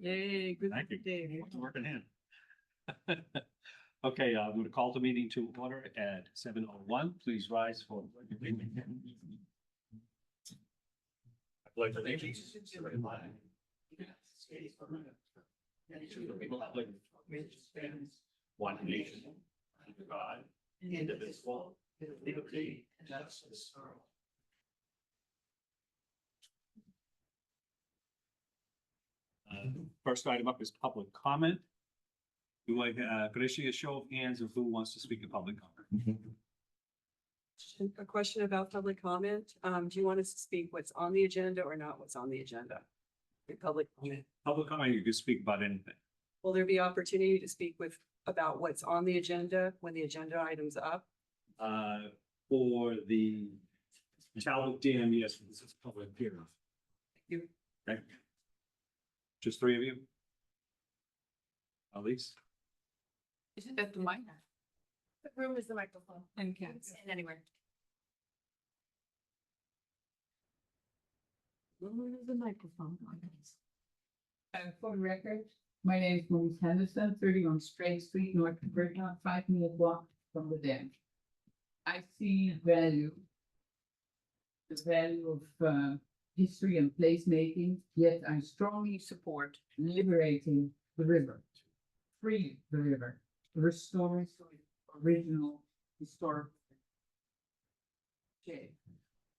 Yay, good Thank you. day. Working in. Okay, I'm going to call the meeting to order at 7:01. Please rise for. I pledge allegiance to the flag of the United States of America and to the republic which stands one nation under God, indivisible, with liberty and justice for all. First item up is public comment. Do I, could I see a show of hands of who wants to speak in public comment? A question about public comment. Do you want us to speak what's on the agenda or not what's on the agenda? The public comment. Public comment, you can speak about anything. Will there be opportunity to speak about what's on the agenda when the agenda item's up? For the Talbot Dam, yes, this is public hearing. You, Okay. Just three of you? Elise? Is it at the mic? The room is the microphone. And can. And anywhere. Where is the microphone? For the record, my name is Maurice Henderson, 31 Sprague Street, North Britain, 5-minute walk from the dam. I see the value of history and placemaking, yet I strongly support liberating the river, free the river, restoring original historical. Okay,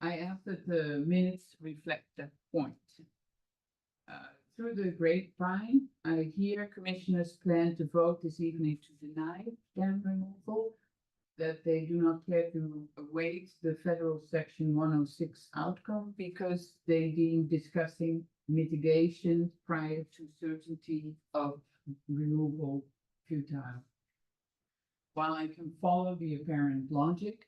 I ask that the minutes reflect that point. Through the grapevine, I hear commissioners plan to vote this evening to deny dam removal, that they do not care to await the federal section 106 outcome because they deem discussing mitigation prior to certainty of removal futile. While I can follow the apparent logic,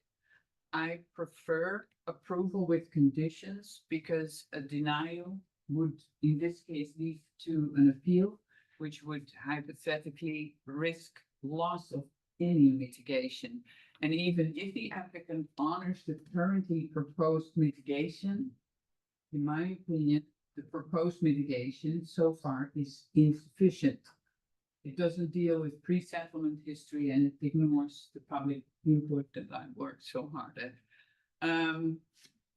I prefer approval with conditions because a denial would, in this case, lead to an appeal, which would hypothetically risk loss of any mitigation. And even if the applicant honors the currently proposed mitigation, in my opinion, the proposed mitigation so far is insufficient. It doesn't deal with pre-settlement history and it ignores the public input that I worked so hard at.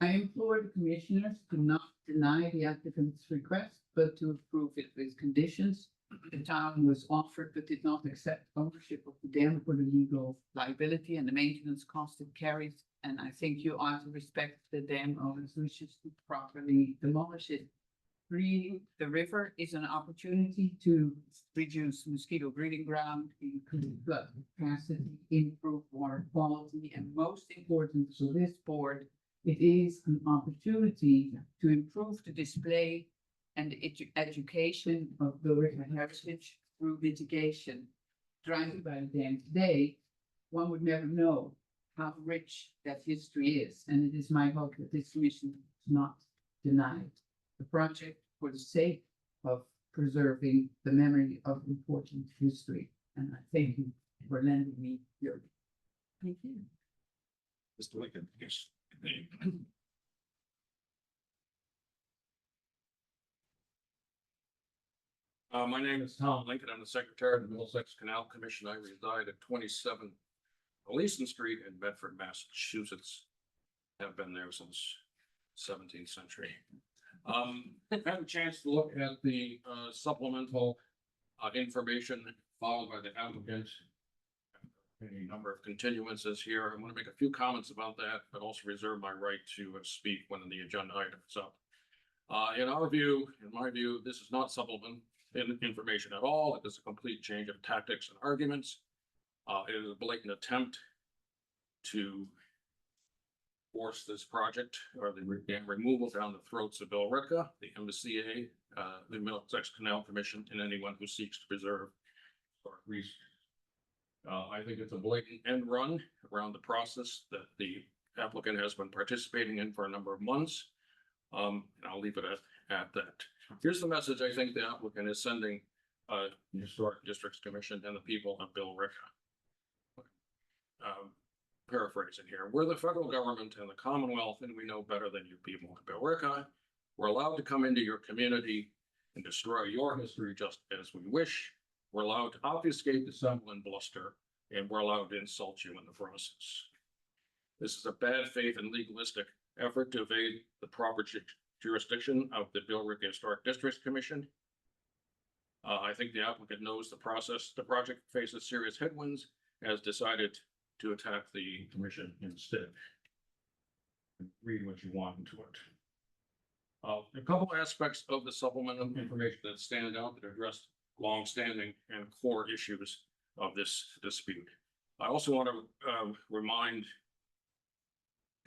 I implore the commissioners to not deny the applicant's request, but to approve it with conditions. The town was offered but did not accept ownership of the dam for the legal liability and the maintenance cost it carries. And I think you ought to respect the dam owner's wishes to properly demolish it. Freeing the river is an opportunity to reduce mosquito breeding ground, increase flood capacity, improve water quality, and most important to this board, it is an opportunity to improve the display and education of the river heritage through mitigation. Driving by the dam today, one would never know how rich that history is, and it is my hope that this commission is not denied the project for the sake of preserving the memory of important history. And I thank you for lending me your. thank you. Mr. Lincoln, yes. My name is Tom Lincoln. I'm the secretary of the Middlesex Canal Commission. I reside at 27 Leeson Street in Bedford, Massachusetts. Have been there since 17th century. I've had a chance to look at the supplemental information followed by the applicant. A number of continuances here. I'm going to make a few comments about that, but also reserve my right to speak when the agenda item is up. In our view, in my view, this is not supplement information at all. It is a complete change of tactics and arguments. It is a blatant attempt to force this project or the dam removal down the throats of Billerica, the MCA, the Middlesex Canal Commission, and anyone who seeks to preserve or reason. I think it's a blatant end run around the process that the applicant has been participating in for a number of months. And I'll leave it at that. Here's the message I think the applicant is sending Historic Districts Commission and the people of Billerica. Paraphrasing here, we're the federal government and the Commonwealth, and we know better than you people of Billerica. We're allowed to come into your community and destroy your history just as we wish. We're allowed to obfuscate, dissemble, and bluster, and we're allowed to insult you in the process. This is a bad faith and legalistic effort to evade the proper jurisdiction of the Billerica Historic Districts Commission. I think the applicant knows the process. The project faces serious headwinds, has decided to attack the commission instead. Read what you want into it. A couple aspects of the supplemental information that stand out that address longstanding and core issues of this dispute. I also want to remind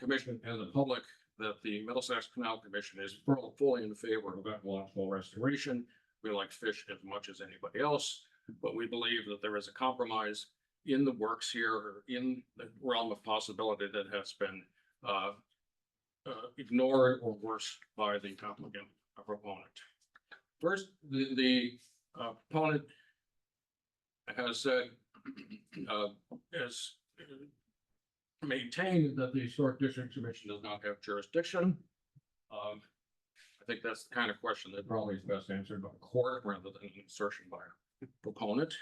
commission and the public that the Middlesex Canal Commission is fully in favor of ecological restoration. We like fish as much as anybody else, but we believe that there is a compromise in the works here, or in the realm of possibility that has been ignored or worse by the applicant proponent. First, the opponent has said, has maintained that the Historic District Commission does not have jurisdiction. I think that's the kind of question that probably is best answered by a court rather than an assertion by a proponent.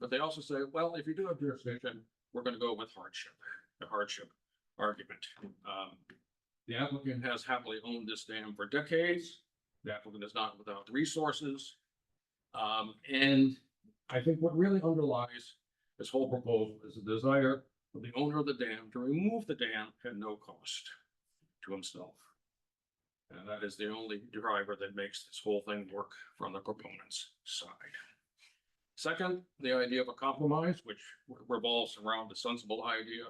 But they also say, well, if you do have jurisdiction, we're going to go with hardship, the hardship argument. The applicant has happily owned this dam for decades. The applicant is not without resources. And I think what really underlies this whole proposal is the desire of the owner of the dam to remove the dam at no cost to himself. And that is the only driver that makes this whole thing work from the proponent's side. Second, the idea of a compromise, which revolves around the sensible idea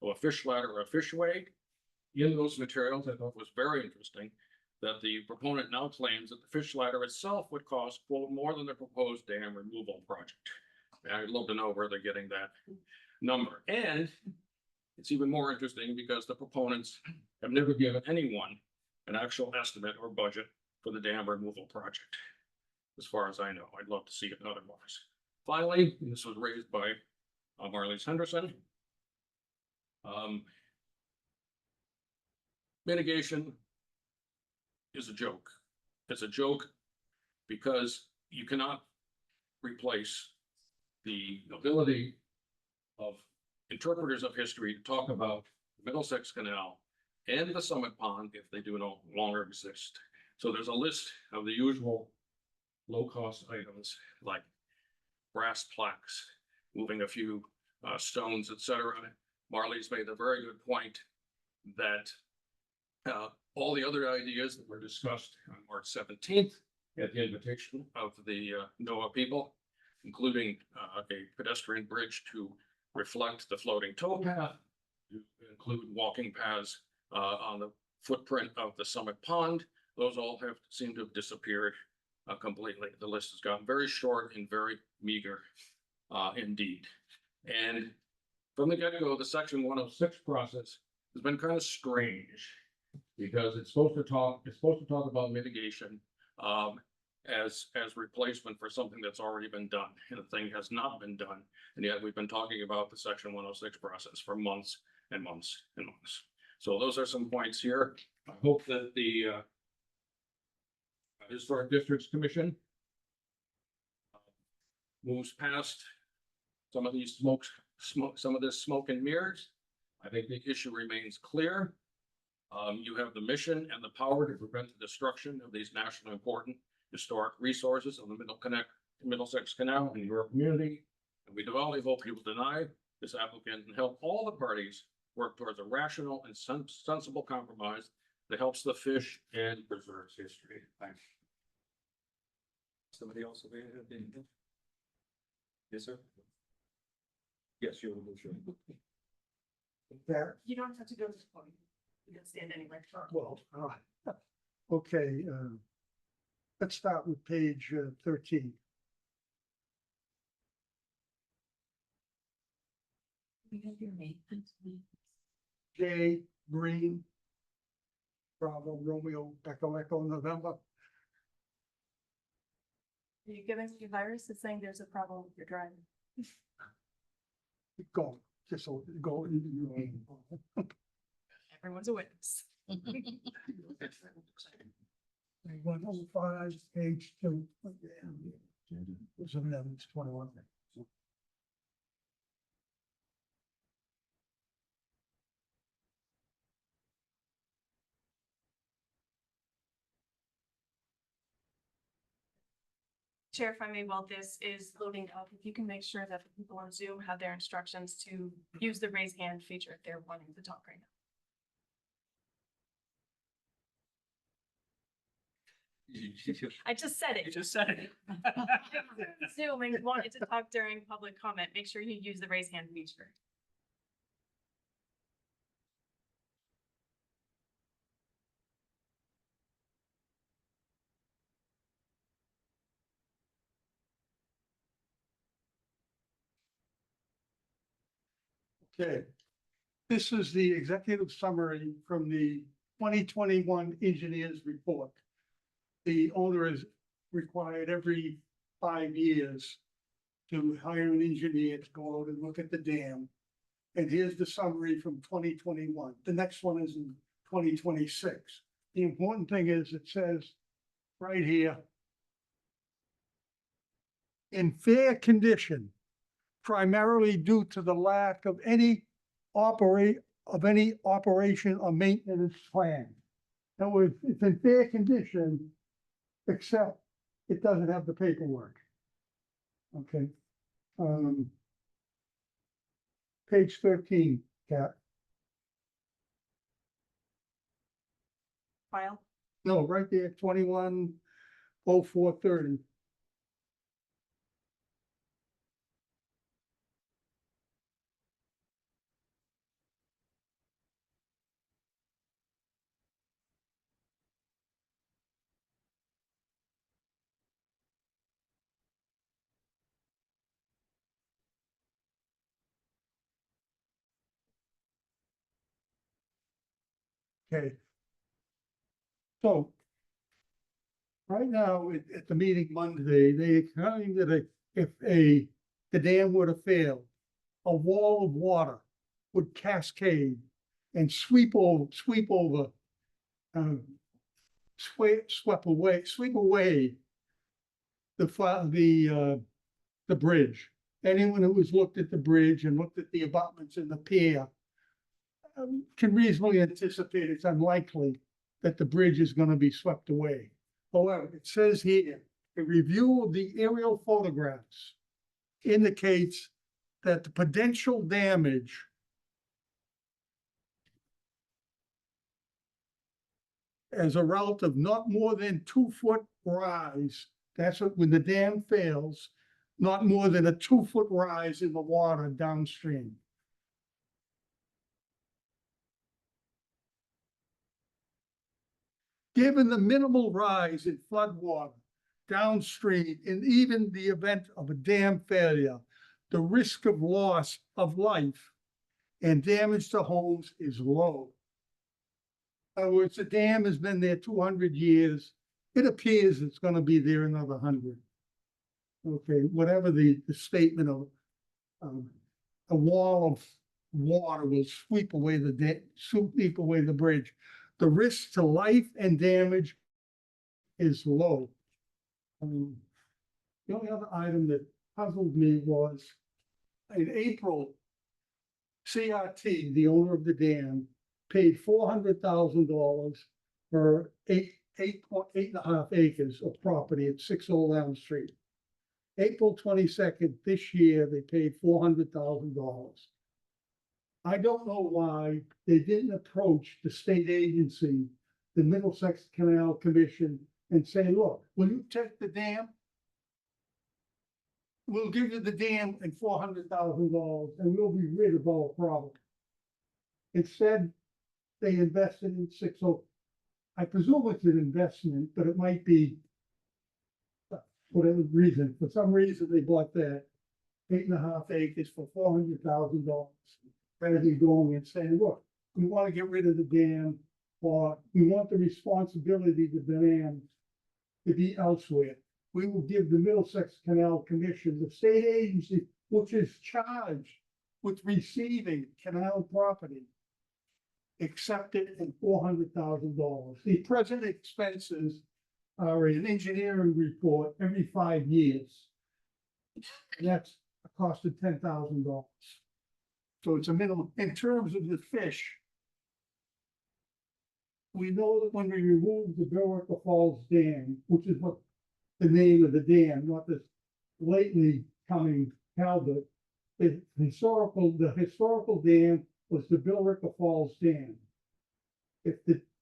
of a fish ladder or a fishway. In those materials, I thought was very interesting that the proponent now claims that the fish ladder itself would cost, quote, more than the proposed dam removal project. And I'd love to know where they're getting that number. And it's even more interesting because the proponents have never given anyone an actual estimate or budget for the dam removal project. As far as I know, I'd love to see it otherwise. Finally, and this was raised by Marlise Henderson. Mitigation is a joke. It's a joke because you cannot replace the ability of interpreters of history to talk about the Middlesex Canal and the Summit Pond if they do no longer exist. So there's a list of the usual low-cost items like brass plaques, moving a few stones, etc. Marley's made a very good point that all the other ideas that were discussed on March 17th at the invitation of the NOAA people, including a pedestrian bridge to reflect the floating towpath, to include walking paths on the footprint of the Summit Pond, those all have seemed to have disappeared completely. The list has gotten very short and very meager indeed. And from the get-go, the Section 106 process has been kind of strange because it's supposed to talk about mitigation as replacement for something that's already been done, and the thing has not been done. And yet we've been talking about the Section 106 process for months and months and months. So those are some points here. I hope that the Historic Districts Commission moves past some of these some of this smoke and mirrors. I think the issue remains clear. You have the mission and the power to prevent the destruction of these nationally important historic resources of the Middlesex Canal in your community. And we devoutly hope you will deny this applicant and help all the parties work towards a rational and sensible compromise that helps the fish and preserves history. Thanks. Somebody else will be in. Yes, sir. Yes, you will, sure. There, You don't have to go to the podium. You can stand anywhere. well, okay, let's start with page 13. We have your name. J. Green, Bravo, Romeo, Echo, November. Are you giving me a virus? It's saying there's a problem with your driving. Keep going, just so go. Everyone's a witness. 105, page 2. Was amendments 21. Chair, if I may, while this is loading up, if you can make sure that the people on Zoom have their instructions to use the raise hand feature if they're wanting to talk right now. I just said You it. just said it. Zoom and wanted to talk during public comment, make sure you use the raise hand feature. Okay. This is the executive summary from the 2021 engineers report. The owner is required every 5 years to hire an engineer to go out and look at the dam. And here's the summary from 2021. The next one is in 2026. The important thing is it says right here, in fair condition, primarily due to the lack of any operation or maintenance plan. In other words, it's in fair condition, except it doesn't have the paperwork. Okay. Page 13, Cat. File. No, right there, 210430. Okay. So right now, at the meeting Monday, they claimed that if the dam were to fail, a wall of water would cascade and sweep away the bridge. Anyone who has looked at the bridge and looked at the abutments in the pier can reasonably anticipate it's unlikely that the bridge is gonna be swept away. However, it says here, a review of the aerial photographs indicates that the potential damage as a result of not more than 2-foot rise, that's what, when the dam fails, not more than a 2-foot rise in the water downstream. Given the minimal rise in floodwater downstream, in even the event of a dam failure, the risk of loss of life and damage to homes is low. In other words, the dam has been there 200 years. It appears it's gonna be there another 100. Okay, whatever the statement of, a wall of water will sweep away the bridge. The risk to life and damage is low. The only other item that puzzled me was in April, CRT, the owner of the dam, paid $400,000 for 8.5 acres of property at 6 Old Elm Street. April 22nd this year, they paid $400,000. I don't know why they didn't approach the state agency, the Middlesex Canal Commission, and say, look, will you check the dam? We'll give you the dam and $400,000 and we'll be rid of all problem. Instead, they invested in 6 Oak. I presume it's an investment, but it might be whatever reason. For some reason, they bought that 8.5 acres for $400,000. Rather than going and saying, look, we want to get rid of the dam, or we want the responsibility of the dam to be elsewhere. We will give the Middlesex Canal Commission, the state agency, which is charged with receiving canal property, accept it in $400,000. The present expenses or an engineering report every 5 years. And that's a cost of $10,000. So it's a minimum. In terms of the fish, we know that when we remove the Billerica Falls Dam, which is what the name of the dam, not this lately coming Talbot, the historical dam was the Billerica Falls Dam. If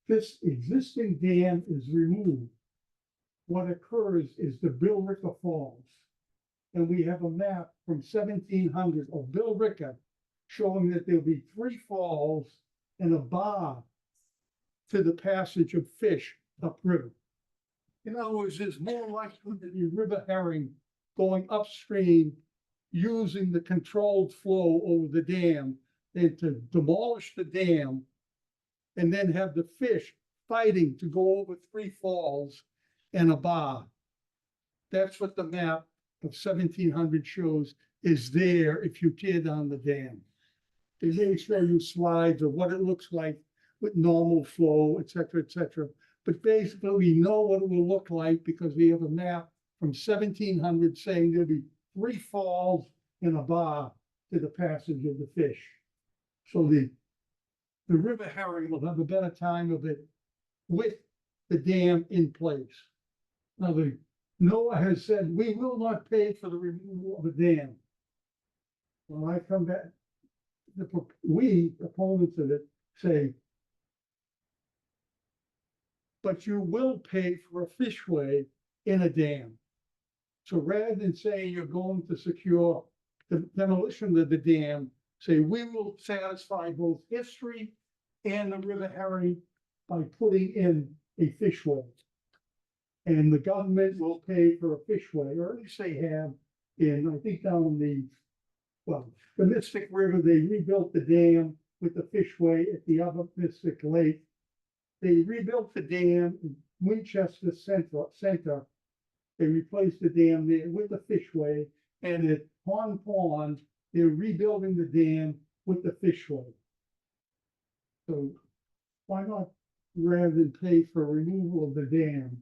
this existing dam is removed, what occurs is the Billerica Falls. And we have a map from 1700 of Billerica showing that there'll be 3 falls and a bar to the passage of fish upriver. In other words, there's more likely to be river herring going upstream using the controlled flow over the dam than to demolish the dam and then have the fish fighting to go over 3 falls and a bar. That's what the map of 1700 shows is there if you tear down the dam. They may show you slides of what it looks like with normal flow, et cetera, but basically we know what it will look like because we have a map from 1700 saying there'll be 3 falls and a bar to the passage of the fish. So the river herring will have a better time of it with the dam in place. Now, the NOAA has said, we will not pay for the removal of a dam. When I come back, we, opponents of it, say, but you will pay for a fishway in a dam. So rather than saying you're going to secure the demolition of the dam, say we will satisfy both history and the river herring by putting in a fishway. And the government will pay for a fishway, or at least they have in, I think down in the Mystic River, they rebuilt the dam with the fishway at the other Mystic Lake. They rebuilt the dam in Winchester Center. They replaced the dam there with the fishway, and at Pond, they're rebuilding the dam with the fishway. So why not, rather than pay for removal of the dam?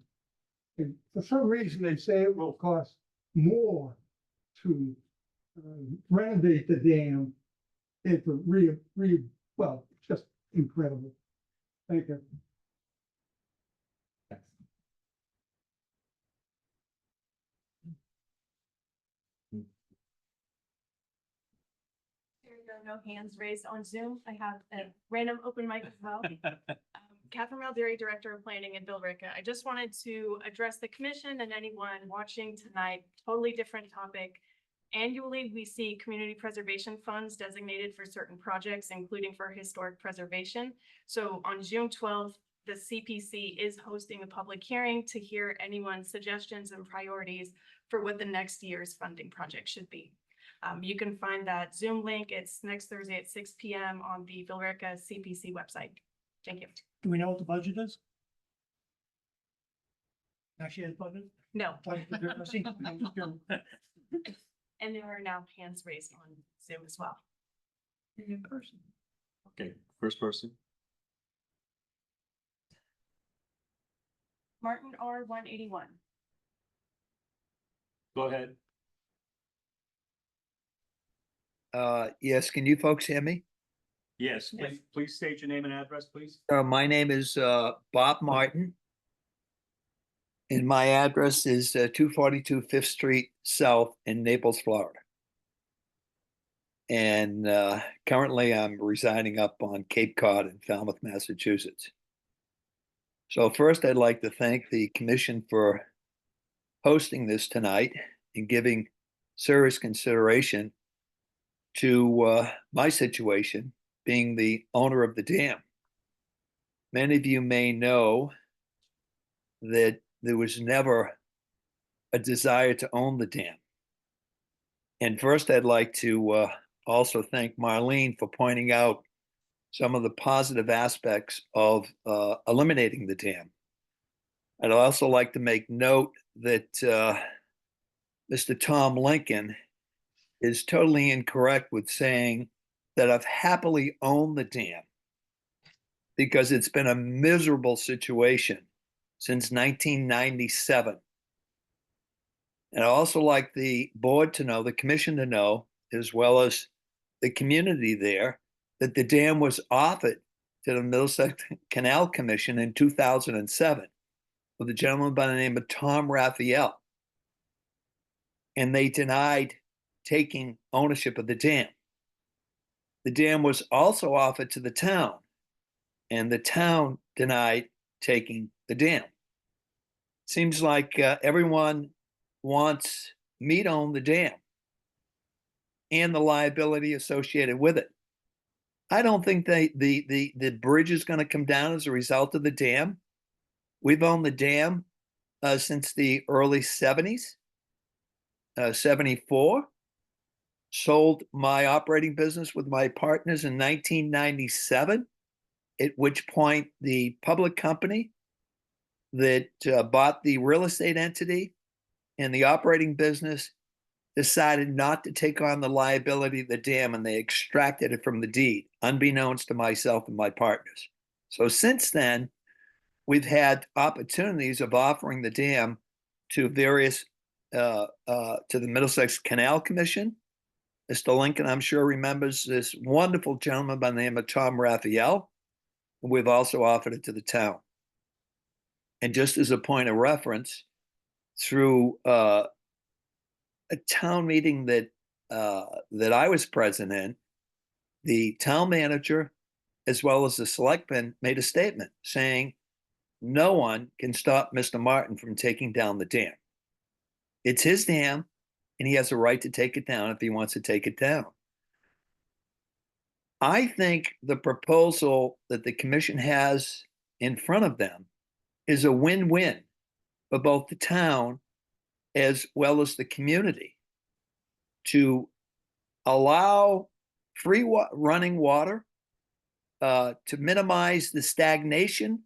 And for some reason, they say it will cost more to renovate the dam than to well, it's just incredible. Thank you. There are no hands raised on Zoom. I have a random open mic as well. Catherine Maldieri, Director of Planning in Billerica. I just wanted to address the commission and anyone watching tonight, totally different topic. Annually, we see community preservation funds designated for certain projects, including for historic preservation. So on June 12th, the CPC is hosting a public hearing to hear anyone's suggestions and priorities for what the next year's funding project should be. You can find that Zoom link. It's next Thursday at 6 p.m. on the Billerica CPC website. Thank you. Do we know what the budget is? Actually, the budget? No, I see. and there are now hands raised on Zoom as well. In person. Okay, first person. Martin R. 181. Go ahead. Yes, can you folks hear me? Yes, please state your name and address, please. My name is Bob Martin. And my address is 242 Fifth Street South in Naples, Florida. And currently I'm residing up on Cape Cod in Falmouth, Massachusetts. So first I'd like to thank the commission for hosting this tonight and giving serious consideration to my situation, being the owner of the dam. Many of you may know that there was never a desire to own the dam. And first, I'd like to also thank Marlene for pointing out some of the positive aspects of eliminating the dam. I'd also like to make note that Mr. Tom Lincoln is totally incorrect with saying that I've happily owned the dam, because it's been a miserable situation since 1997. And I also like the board to know, the commission to know, as well as the community there, that the dam was offered to the Middlesex Canal Commission in 2007 with a gentleman by the name of Tom Raphael. And they denied taking ownership of the dam. The dam was also offered to the town, and the town denied taking the dam. Seems like everyone wants me to own the dam and the liability associated with it. I don't think the bridge is going to come down as a result of the dam. We've owned the dam since the early 70s, 74. Sold my operating business with my partners in 1997, at which point the public company that bought the real estate entity and the operating business decided not to take on the liability of the dam, and they extracted it from the deed, unbeknownst to myself and my partners. So since then, we've had opportunities of offering the dam to various, to the Middlesex Canal Commission. Mr. Lincoln, I'm sure, remembers this wonderful gentleman by the name of Tom Raphael. We've also offered it to the town. And just as a point of reference, through a town meeting that I was present in, the town manager, as well as the selectmen, made a statement saying, no one can stop Mr. Martin from taking down the dam. It's his dam, and he has a right to take it down if he wants to take it down. I think the proposal that the commission has in front of them is a win-win for both the town as well as the community to allow free running water, to minimize the stagnation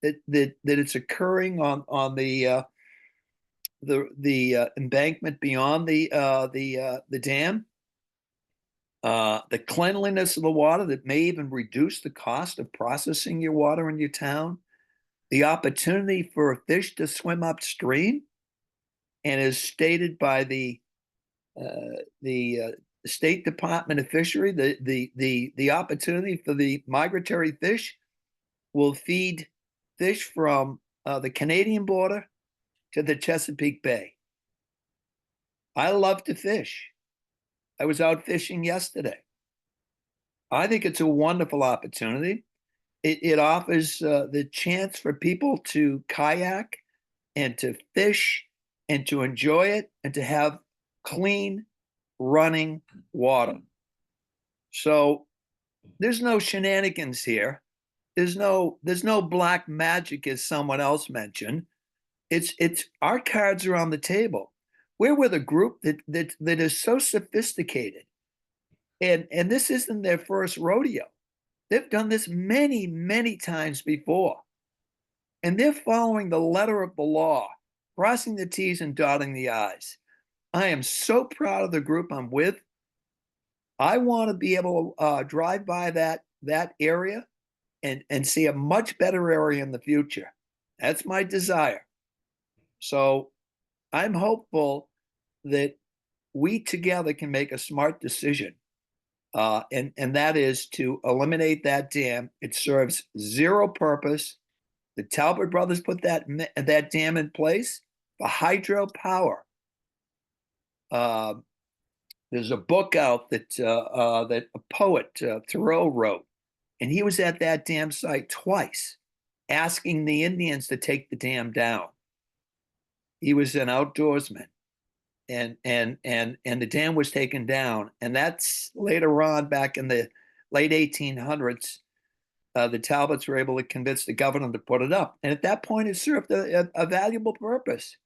that it's occurring on the embankment beyond the dam, the cleanliness of the water that may even reduce the cost of processing your water in your town, the opportunity for fish to swim upstream, and as stated by the State Department of Fishery, the opportunity for the migratory fish will feed fish from the Canadian border to the Chesapeake Bay. I love to fish. I was out fishing yesterday. I think it's a wonderful opportunity. It offers the chance for people to kayak and to fish and to enjoy it and to have clean running water. So there's no shenanigans here. There's no black magic, as someone else mentioned. It's our cards are on the table. We're with a group that is so sophisticated, and this isn't their first rodeo. They've done this many, many times before, and they're following the letter of the law, crossing the T's and dotting the I's. I am so proud of the group I'm with. I want to be able to drive by that area and see a much better area in the future. That's my desire. So I'm hopeful that we together can make a smart decision. And that is to eliminate that dam. It serves zero purpose. The Talbot brothers put that dam in place for hydropower. There's a book out that a poet, Thoreau, wrote, and he was at that dam site twice, asking the Indians to take the dam down. He was an outdoorsman, and the dam was taken down, and that's later on, back in the late 1800s. The Talbots were able to convince the governor to put it up, and at that point, it served a valuable purpose.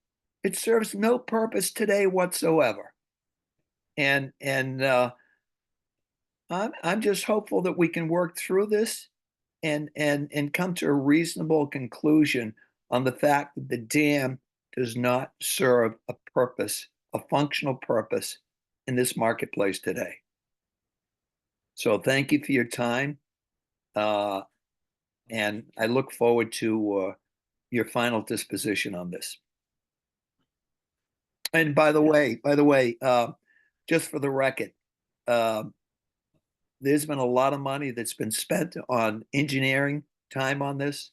It serves no purpose today whatsoever. And I'm just hopeful that we can work through this and come to a reasonable conclusion on the fact that the dam does not serve a purpose, a functional purpose in this marketplace today. So thank you for your time. And I look forward to your final disposition on this. And by the way, just for the record, there's been a lot of money that's been spent on engineering time on this,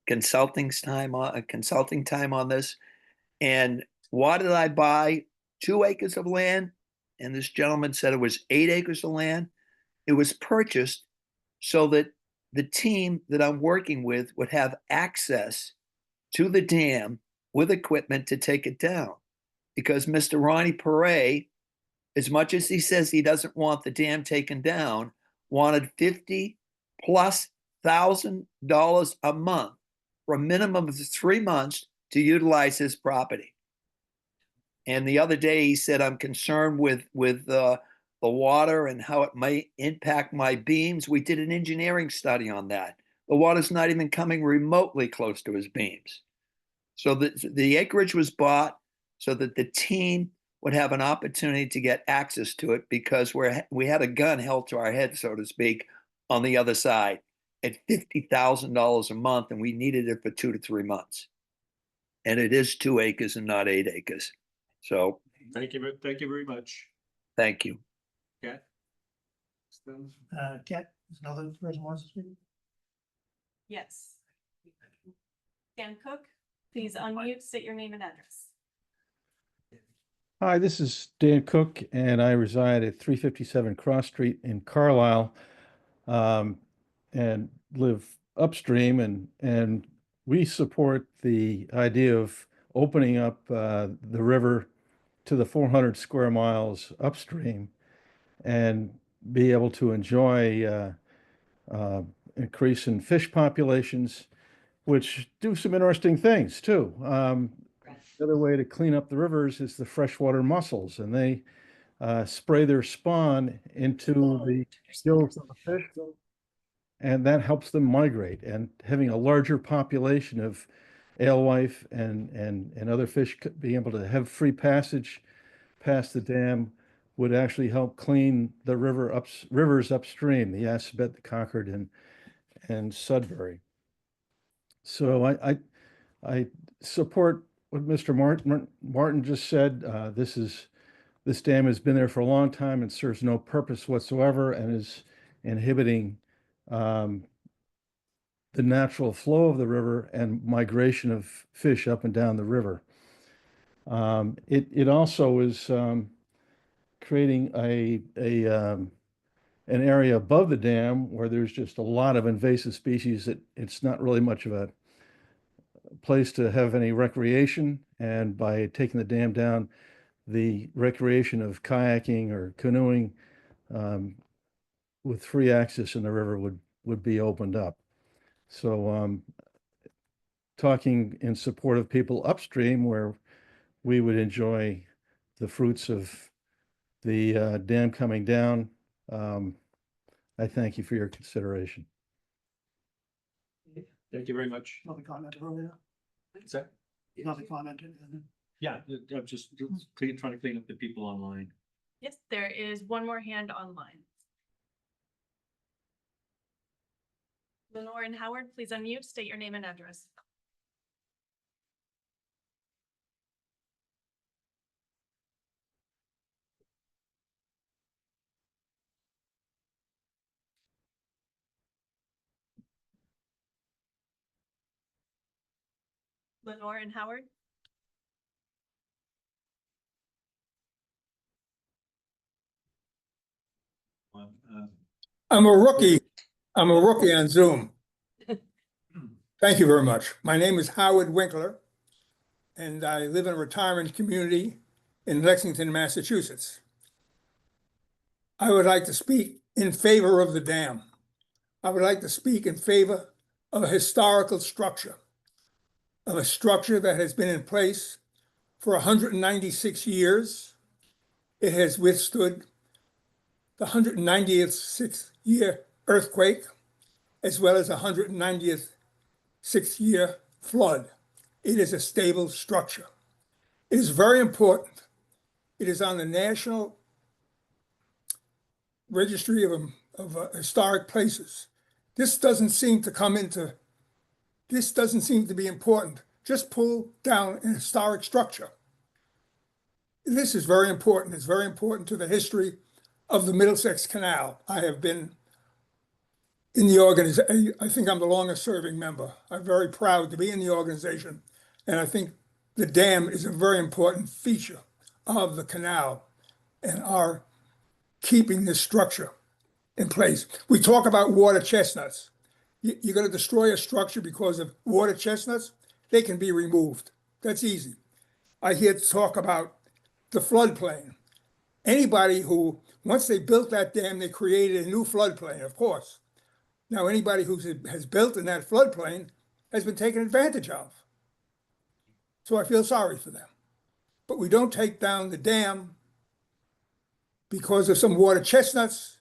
consulting time on this. And why did I buy 2 acres of land? And this gentleman said it was 8 acres of land. It was purchased so that the team that I'm working with would have access to the dam with equipment to take it down. Because Mr. Ronnie Perret, as much as he says he doesn't want the dam taken down, wanted $50,000+ a month for a minimum of 3 months to utilize his property. And the other day he said, I'm concerned with the water and how it might impact my beams. We did an engineering study on that. The water's not even coming remotely close to his beams. So the acreage was bought so that the team would have an opportunity to get access to it, because we had a gun held to our head, so to speak, on the other side at $50,000 a month, and we needed it for 2 to 3 months. And it is 2 acres and not 8 acres. So Thank you very much. thank you. Kat? Kat, is another person wants to speak? Yes. Dan Cook, please unmute, state your name and address. Hi, this is Dan Cook, and I reside at 357 Cross Street in Carlisle, and live upstream, and we support the idea of opening up the river to the 400 square miles upstream and be able to enjoy increase in fish populations, which do some interesting things too. The other way to clean up the rivers is the freshwater mussels, and they spray their spawn into the gills of the fish, and that helps them migrate. And having a larger population of alewife and other fish being able to have free passage past the dam would actually help clean the rivers upstream, the Assabet, the Concord, and Sudbury. So I support what Mr. Martin just said. This dam has been there for a long time and serves no purpose whatsoever, and is inhibiting the natural flow of the river and migration of fish up and down the river. It also is creating an area above the dam where there's just a lot of invasive species that it's not really much of a place to have any recreation. And by taking the dam down, the recreation of kayaking or canoeing with free access in the river would be opened up. So talking in support of people upstream where we would enjoy the fruits of the dam coming down. I thank you for your consideration. Thank you very much. Nothing commented earlier. Is that? Nothing commented. Yeah, I'm just trying to clean up the people online. Yes, there is one more hand online. Lenore and Howard, please unmute, state your name and address. Lenore and Howard? I'm a rookie. I'm a rookie on Zoom. Thank you very much. My name is Howard Winkler, and I live in a retirement community in Lexington, Massachusetts. I would like to speak in favor of the dam. I would like to speak in favor of a historical structure, of a structure that has been in place for 196 years. It has withstood the 196th year earthquake, as well as 196th year flood. It is a stable structure. It is very important. It is on the National Registry of Historic Places. This doesn't seem to come into This doesn't seem to be important. Just pull down an historic structure. This is very important. It's very important to the history of the Middlesex Canal. I have been in the organization. I think I'm the longest serving member. I'm very proud to be in the organization. And I think the dam is a very important feature of the canal and our keeping this structure in place. We talk about water chestnuts. You're going to destroy a structure because of water chestnuts? They can be removed. That's easy. I hear talk about the floodplain. Anybody who, once they built that dam, they created a new floodplain, of course. Now, anybody who has built in that floodplain has been taken advantage of. So I feel sorry for them. But we don't take down the dam because of some water chestnuts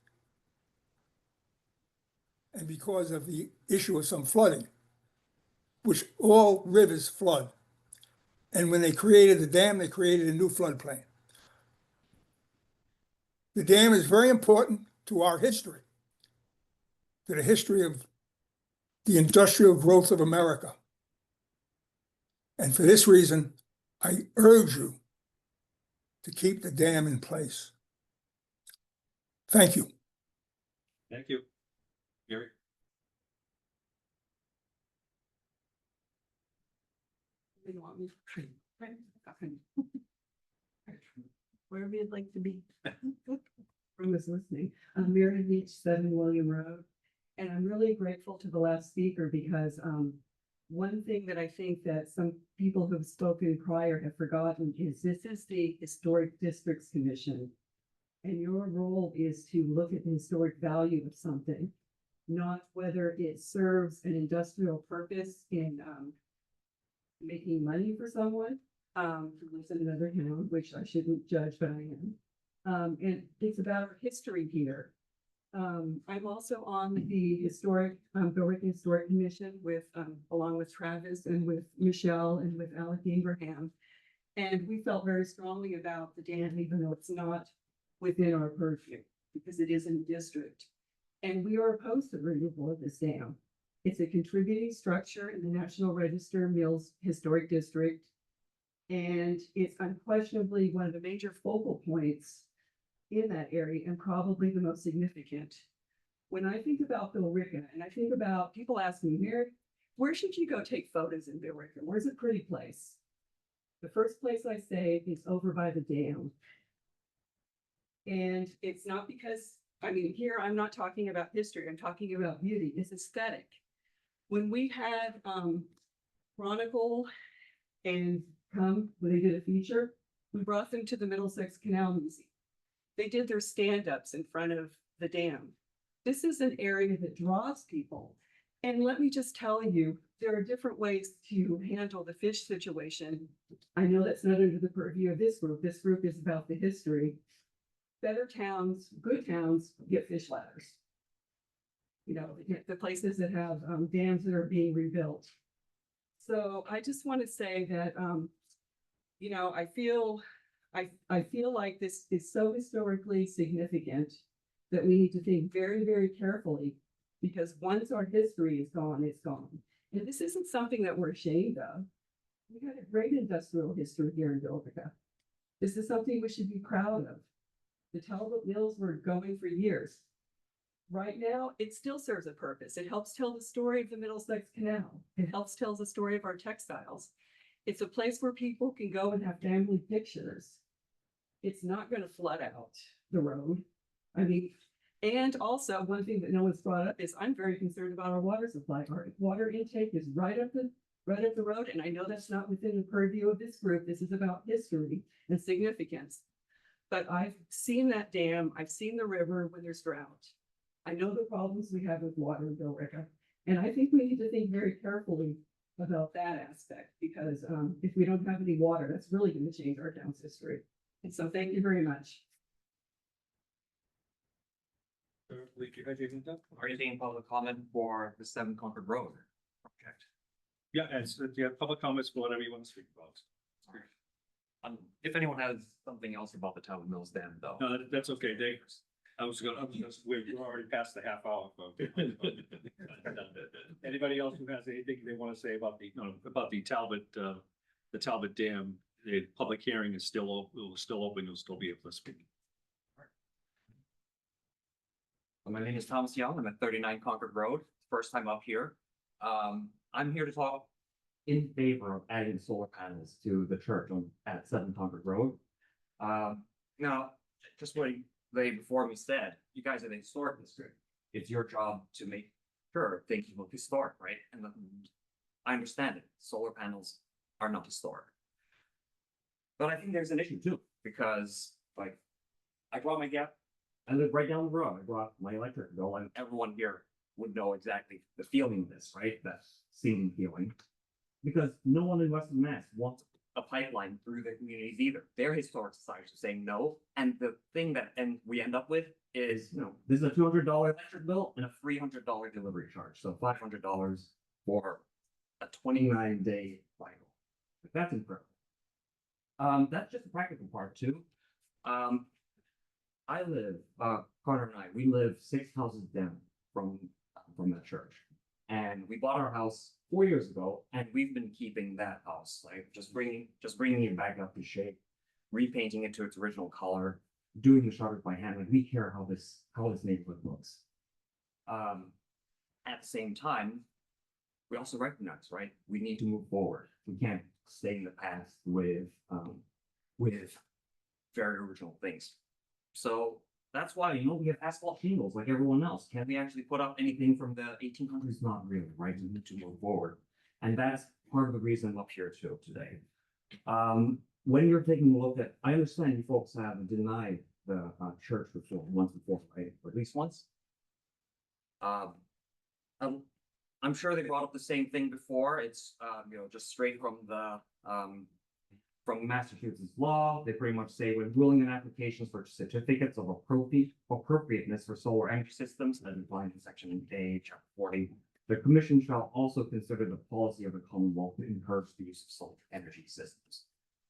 and because of the issue of some flooding, which all rivers flood. And when they created the dam, they created a new floodplain. The dam is very important to our history, to the history of the industrial growth of America. And for this reason, I urge you to keep the dam in place. Thank you. Thank you. Gary? You want me? Wherever you'd like to be. From this listening, I'm Mary Beach, 7 William Road. And I'm really grateful to the last speaker because one thing that I think that some people who have spoken prior have forgotten is this is the Historic Districts Commission. And your role is to look at the historic value of something, not whether it serves an industrial purpose in making money for someone who lives in another town, which I shouldn't judge, but I am. And it's about our history here. I'm also on the Billerica Historic Commission with, along with Travis and with Michelle and with Alec Ingraham. And we felt very strongly about the dam, even though it's not within our purview, because it is in the district. And we are opposed to the removal of this dam. It's a contributing structure in the National Register Mills Historic District. And it's unquestionably one of the major focal points in that area and probably the most significant. When I think about Billerica, and I think about people ask me, Mary, where should you go take photos in Billerica? Where's a pretty place? The first place I say is over by the dam. And it's not because, I mean, here I'm not talking about history, I'm talking about beauty, it's aesthetic. When we had Chronicle and when they did a feature, we brought them to the Middlesex Canal Museum. They did their stand-ups in front of the dam. This is an area that draws people. And let me just tell you, there are different ways to handle the fish situation. I know that's not under the purview of this group. This group is about the history. Better towns, good towns get fish ladders. You know, the places that have dams that are being rebuilt. So I just want to say that, you know, I feel like this is so historically significant that we need to think very, very carefully, because once our history is gone, it's gone. And this isn't something that we're ashamed of. We had a great industrial history here in Billerica. This is something we should be proud of. The Talbot Mills were going for years. Right now, it still serves a purpose. It helps tell the story of the Middlesex Canal. It helps tell the story of our textiles. It's a place where people can go and have family pictures. It's not going to flood out the road. I mean, and also one thing that no one's brought up is I'm very concerned about our water supply. Our water intake is right up the road. And I know that's not within the purview of this group. This is about history and significance. But I've seen that dam. I've seen the river when there's drought. I know the problems we have with water in Billerica. And I think we need to think very carefully about that aspect, because if we don't have any water, that's really going to change our town's history. And so thank you very much. Are you taking public comment for the 7 Concord Road project? Yeah, and so do you have public comments for whatever you want to speak about? If anyone has something else about the Talbot Mills Dam, though. No, that's okay, Dave. we're already past the half hour. folks. Anybody else who has anything they want to say about the Talbot Dam, the public hearing is still, still open, you'll still be able to speak. My name is Thomas Young. I'm at 39 Concord Road. First time up here. I'm here to talk in favor of adding solar panels to the church at 7 Concord Road. Now, just what they before me said, you guys are the historic district. It's your job to make sure things look historic, right? And I understand it. Solar panels are not historic. But I think there's an issue too, because like I brought my gap. I live right down the road. I brought my electric bill, and everyone here would know exactly the feeling of this, right? That seeming feeling. Because no one in Western Mass wants a pipeline through their communities either. Their historic societies are saying no. And the thing that we end up with is, this is a $200 electric bill and a $300 delivery charge. So $500 for a 29-day cycle. That's incredible. That's just the practical part too. I live, Carter and I, we live 6 houses down from that church. And we bought our house 4 years ago, and we've been keeping that house, like just bringing it back up to shape, repainting it to its original color, doing the shutters by hand. Like we care how this neighborhood looks. At the same time, we also recognize, right? We need to move forward. We can't stay in the past with very original things. So that's why, we have asphalt shingles like everyone else. Can we actually put up anything from the 1800s? Not really, right? We need to move forward. And that's part of the reason I'm up here too today. When you're taking a look at, I understand you folks have denied the church reform once before, right? Or at least once. I'm sure they brought up the same thing before. It's, just straight from the, from Massachusetts law. They pretty much say when ruling on applications for certificates of appropriateness for solar energy systems, as defined in section A, chapter 40, the commission shall also consider the policy of the Commonwealth to encourage the use of solar energy systems.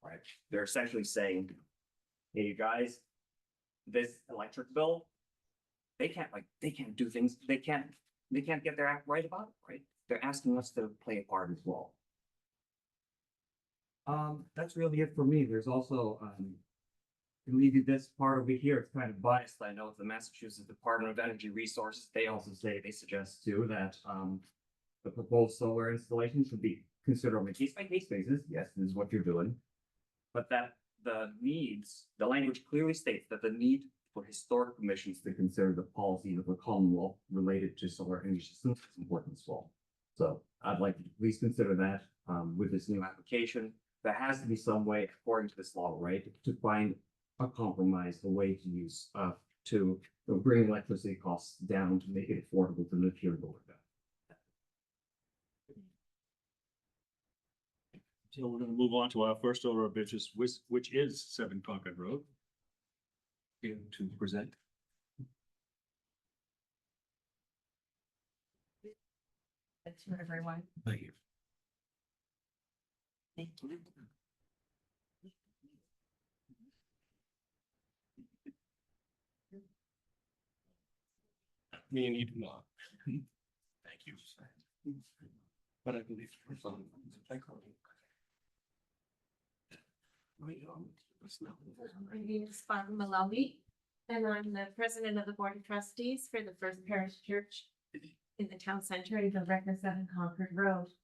Right? They're essentially saying, hey, you guys, this electric bill, they can't do things, they can't get their act right about it, right? They're asking us to play a part as well. That's really it for me. There's also, I believe this part over here, it's kind of biased. I know the Massachusetts Department of Energy Resources, they suggest too that, the proposed solar installation should be considered on a case-by-case basis. Yes, this is what you're doing. But that the language clearly states that the need for historic commissions to consider the policy of the Commonwealth related to solar energy systems is important as well. So I'd like to please consider that, with this new application. There has to be some way, according to this law, right, to find a compromise, a way to use, to bring electricity costs down to make it affordable to live here in Oregon. So we're going to move on to our first order of business, which is 7 Concord Road. Here to present. That's for everyone. Thank you. Thank you. Me and you do not. Thank you. But I believe. My name is Barbara Malawi, and I'm the president of the Board of Trustees for the First Parish Church in the town center in Billerica 7 Concord Road.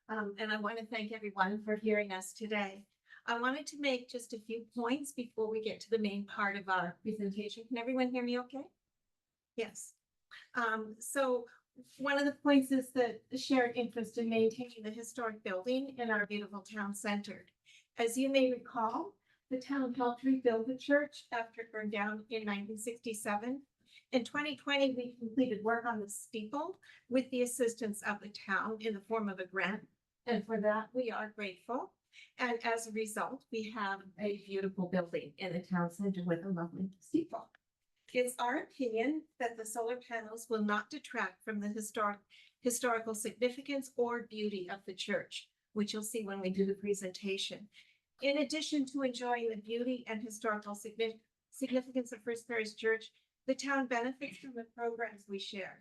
And I want to thank everyone for hearing us today. I wanted to make just a few points before we get to the main part of our presentation. Can everyone hear me okay? Yes. So one of the points is the shared interest in maintaining the historic building in our beautiful town center. As you may recall, the town helped rebuild the church after it burned down in 1967. In 2020, we completed work on the steeple with the assistance of the town in the form of a grant. And for that, we are grateful. And as a result, we have a beautiful building in the town center with a lovely steeple. It's our opinion that the solar panels will not detract from the historical significance or beauty of the church, which you'll see when we do the presentation. In addition to enjoying the beauty and historical significance of First Parish Church, The town benefits from the programs we share.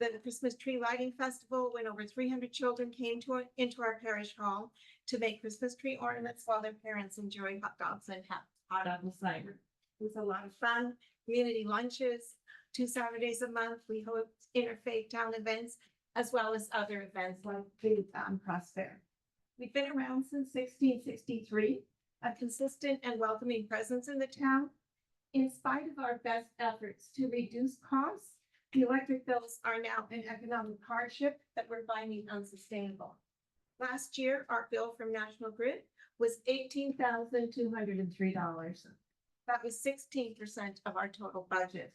The Christmas tree lighting festival, when over 300 children came into our parish hall to make Christmas tree ornaments while their parents enjoy hot dogs and hot apple cider. It was a lot of fun. Community lunches, 2 Saturdays a month. We host interfaith town events as well as other events like the Cross Fair. We've been around since 1663, a consistent and welcoming presence in the town. In spite of our best efforts to reduce costs, the electric bills are now an economic hardship that we're finding unsustainable. Last year, our bill from National Grid was $18,203. That was 16% of our total budget.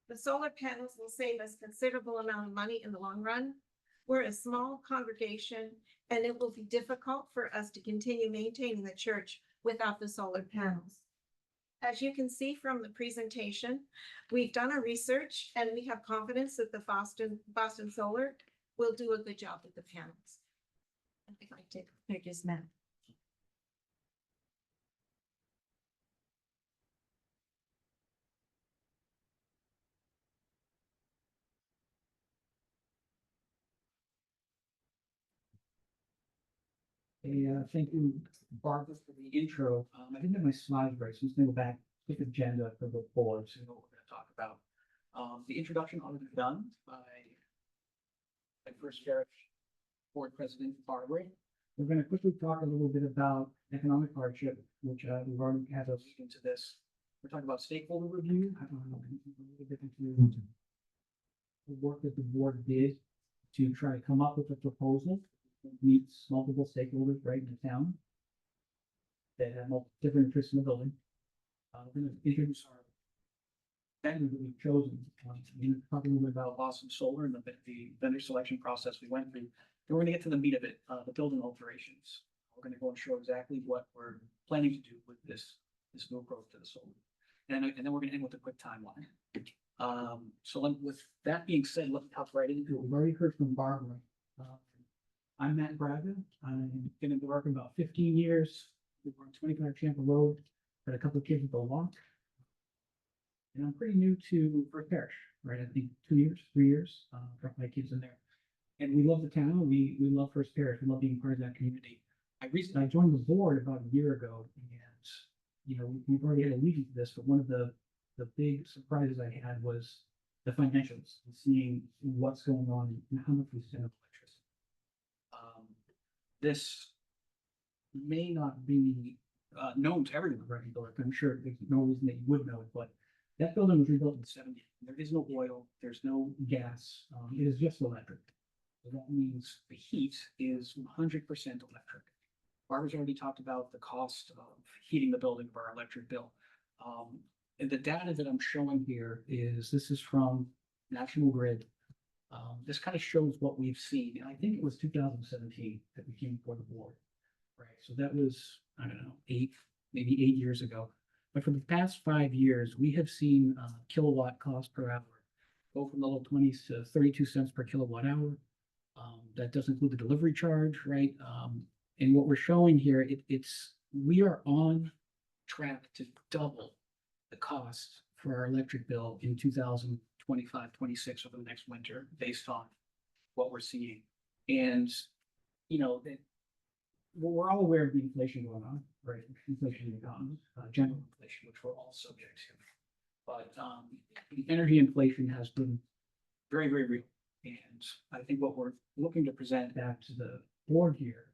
The solar panels will save us considerable amount of money in the long run. We're a small congregation, and it will be difficult for us to continue maintaining the church without the solar panels. As you can see from the presentation, we've done our research and we have confidence that the Boston Solar will do a good job with the panels. I think I take pictures now. Thank you, Barbara, for the intro. I didn't have my slides right, so I'm just gonna go back, quick agenda for the board, so you know what we're gonna talk about. The introduction already done by First Parish Board President Barbara. We're gonna quickly talk a little bit about economic hardship, which we've already had a lead into this. We're talking about stakeholder review. I don't know, a little bit into the work that the board did to try to come up with a proposal that meets multiple stakeholders right in the town that have multiple different interests in the building. We're going to introduce our vendor that we've chosen. We're going to talk a little bit about Boston Solar and the vendor selection process we went through. Then we're going to get to the meat of it, the building alterations. We're going to go and show exactly what we're planning to do with this new approach to the solar. And then we're going to end with a quick timeline. With that being said, let's hop right into it. We've already heard from Barbara. I'm Matt Braga. I've been in the work about 15 years. We're on 25 Champa Road. Got a couple of kids with a walk. And I'm pretty new to First Parish, right? I think 2 years, 3 years. Dropped my kids in there. And we love the town. We love First Parish. We love being part of that community. I joined the board about a year ago, and you know, we've already had a lead to this, but one of the big surprises I had was the financials, and seeing what's going on and how much we spend on electricity. This may not be known to everyone, right? I'm sure there's no reason that you would know it, but that building was rebuilt in the 70s. There is no oil, there's no gas, it is just electric. So that means the heat is 100% electric. Barbara's already talked about the cost of heating the building of our electric bill. And the data that I'm showing here this is from National Grid. This kind of shows what we've seen. And I think it was 2017 that we came before the board, right? So that was, I don't know, maybe 8 years ago. But for the past 5 years, we have seen kilowatt cost per hour go from the low 20s to 32 cents per kilowatt hour. That does include the delivery charge, right? And what we're showing here, we are on track to double the cost for our electric bill in 2025-26 over the next winter, based on what we're seeing. And, you know, we're all aware of the inflation going on, right? Inflation in the economy, general inflation, which we're all subject to. But the energy inflation has been very, very real. And I think what we're looking to present back to the board here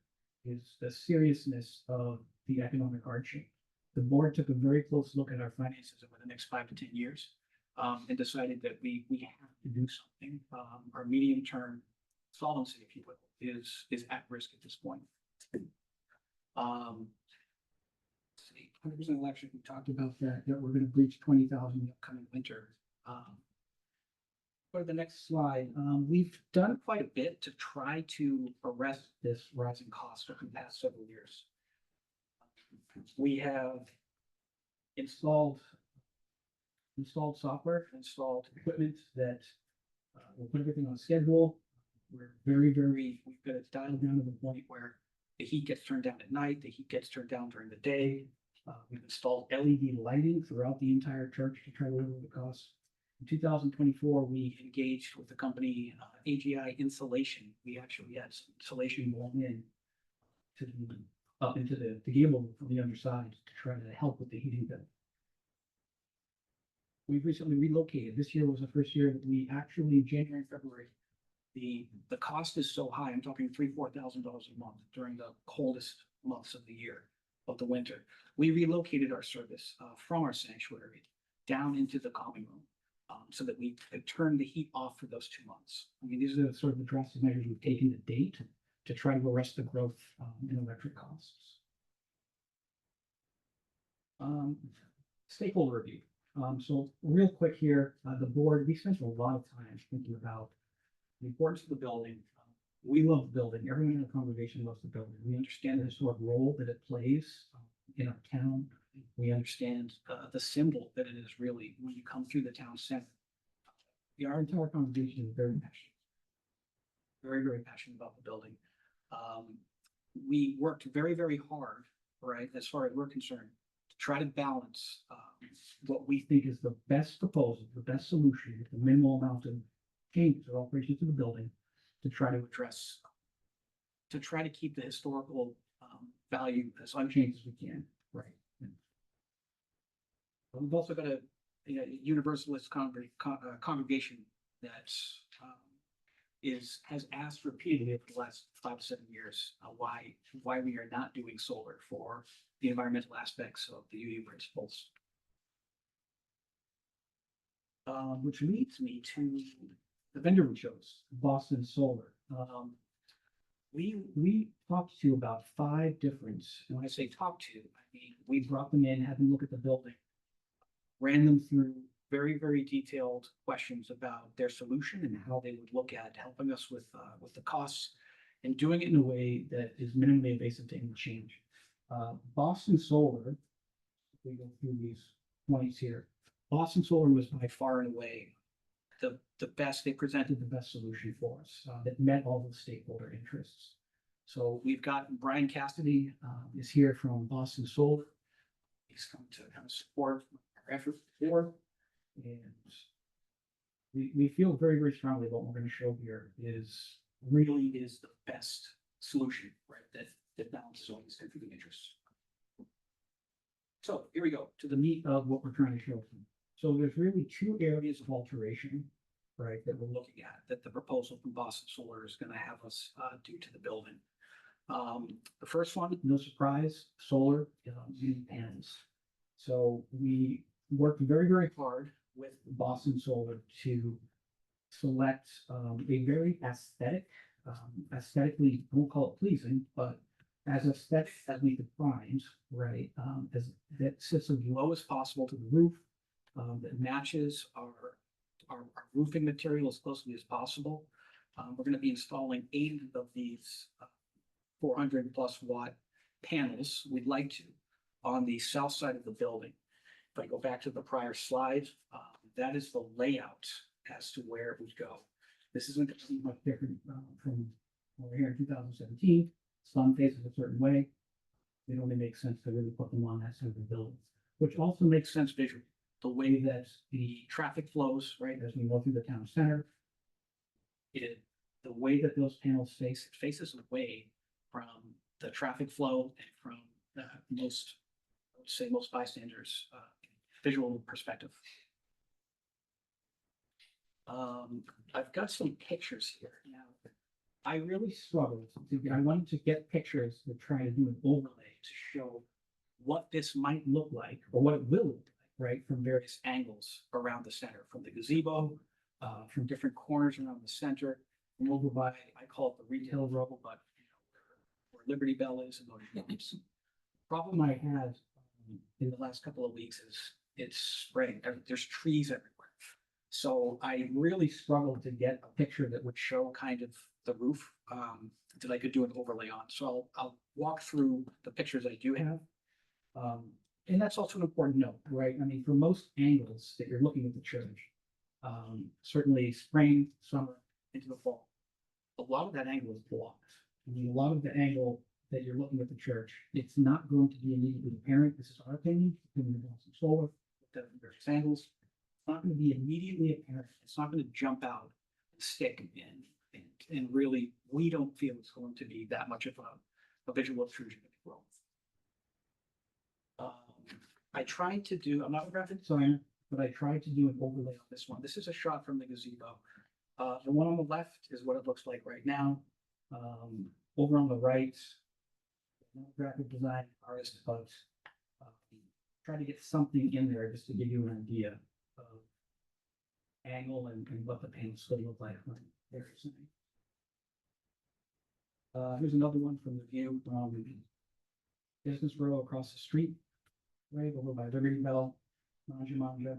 is the seriousness of the economic hardship. The board took a very close look at our finances over the next 5 to 10 years and decided that we have to do something. Our medium-term solvency, if you will, is at risk at this point. 100% election, we talked about that we're going to breach 20,000 in the upcoming winter. Go to the next slide. We've done quite a bit to try to arrest this rising cost over the past several years. We have installed software, installed equipment that will put everything on schedule. We're we've got it dialed down to the point where the heat gets turned down at night, the heat gets turned down during the day. We've installed LED lighting throughout the entire church to try to lower the costs. In 2024, we engaged with the company AGI Insulation. We actually had some insulation blown in to the, up into the gable from the underside to try to help with the heating bill. We've recently relocated. This year was the first year that we actually, in January and February, the cost is so high, I'm talking $3,000-4,000 a month during the coldest months of the year, of the winter. We relocated our service from our sanctuary down into the common room so that we could turn the heat off for those 2 months. I mean, these are the sort of the drastic measures we've taken to date to try to arrest the growth in electric costs. Stakeholder review. So real quick here, the board, we spent a lot of time thinking about the importance of the building. We love the building. Everyone in the congregation loves the building. We understand the historic role that it plays in our town. We understand the symbol that it is really when you come through the town center. Our entire congregation is very passionate, very, very passionate about the building. We worked very, very hard, right, as far as we're concerned, to try to balance what we think is the best proposal, the best solution, with the minimal amount of changes or alterations to the building to try to address, to try to keep the historical value as unchanged as we can, right? We've also got a Universalist congregation that has asked repeatedly over the last 5 to 7 years why we are not doing solar for the environmental aspects of the UU principles. Which leads me to the vendor we chose, Boston Solar. We talked to about 5 different, and when I say talked to, I mean, we brought them in, had them look at the building, ran them through very, very detailed questions about their solution and how they would look at helping us with the costs and doing it in a way that is minimally invasive to any change. Boston Solar, if we go through these points here, Boston Solar was by far and away the best. They presented the best solution for us that met all the stakeholder interests. So we've got Brian Cassidy is here from Boston Solar. He's come to kind of support our effort before. And we feel very, very strongly about what we're going to show here is really the best solution, right? That balances all these conflicting interests. So here we go to the meat of what we're trying to show. So there's really 2 areas of alteration, right, that we're looking at that the proposal from Boston Solar is going to have us do to the building. The first one, no surprise, solar unit panels. So we worked very, very hard with Boston Solar to select a very aesthetically, I won't call it pleasing, but as aesthetic as we defined, right, as that sits as low as possible to the roof, that matches our roofing material as closely as possible. We're going to be installing 8 of these 400+ watt panels. We'd like to on the south side of the building. If I go back to the prior slide, that is the layout as to where it would go. This isn't going to be much different from over here in 2017. Sun faces a certain way. It only makes sense to really put them on that side of the building, which also makes sense visually. The way that the traffic flows, right, as we go through the town center, the way that those panels faces away from the traffic flow and from most bystanders' visual perspective. I've got some pictures here now. I really struggled. I wanted to get pictures to try to do an overlay to show what this might look like or what it will look like, right, from various angles around the center, from the gazebo, from different corners around the center. And we'll go by, I call it the retail row, but where Liberty Bell is and those things. Problem I had in the last couple of weeks is it's spring. There's trees everywhere. So I really struggled to get a picture that would show kind of the roof that I could do an overlay on. So I'll walk through the pictures I do have. And that's also an important note, right? I mean, for most angles that you're looking at the church, certainly spring, summer, into the fall, a lot of that angle is blocked. I mean, a lot of the angle that you're looking at the church, it's not going to be immediately apparent. This is our opinion, opinion of Boston Solar, looked at various angles. not gonna be immediately apparent. It's not gonna jump out, stick and really, we don't feel it's going to be that much of a visual intrusion. If you will. I tried to do, I'm not a graphic designer, but I tried to do an overlay on this one. This is a shot from the gazebo. The one on the left is what it looks like right now. Over on the right, no graphic design artist, but try to get something in there just to give you an idea of angle and what the panels will look like when they're sitting. Here's another one from the view from Business Row across the street, right over by Liberty Bell, Manja.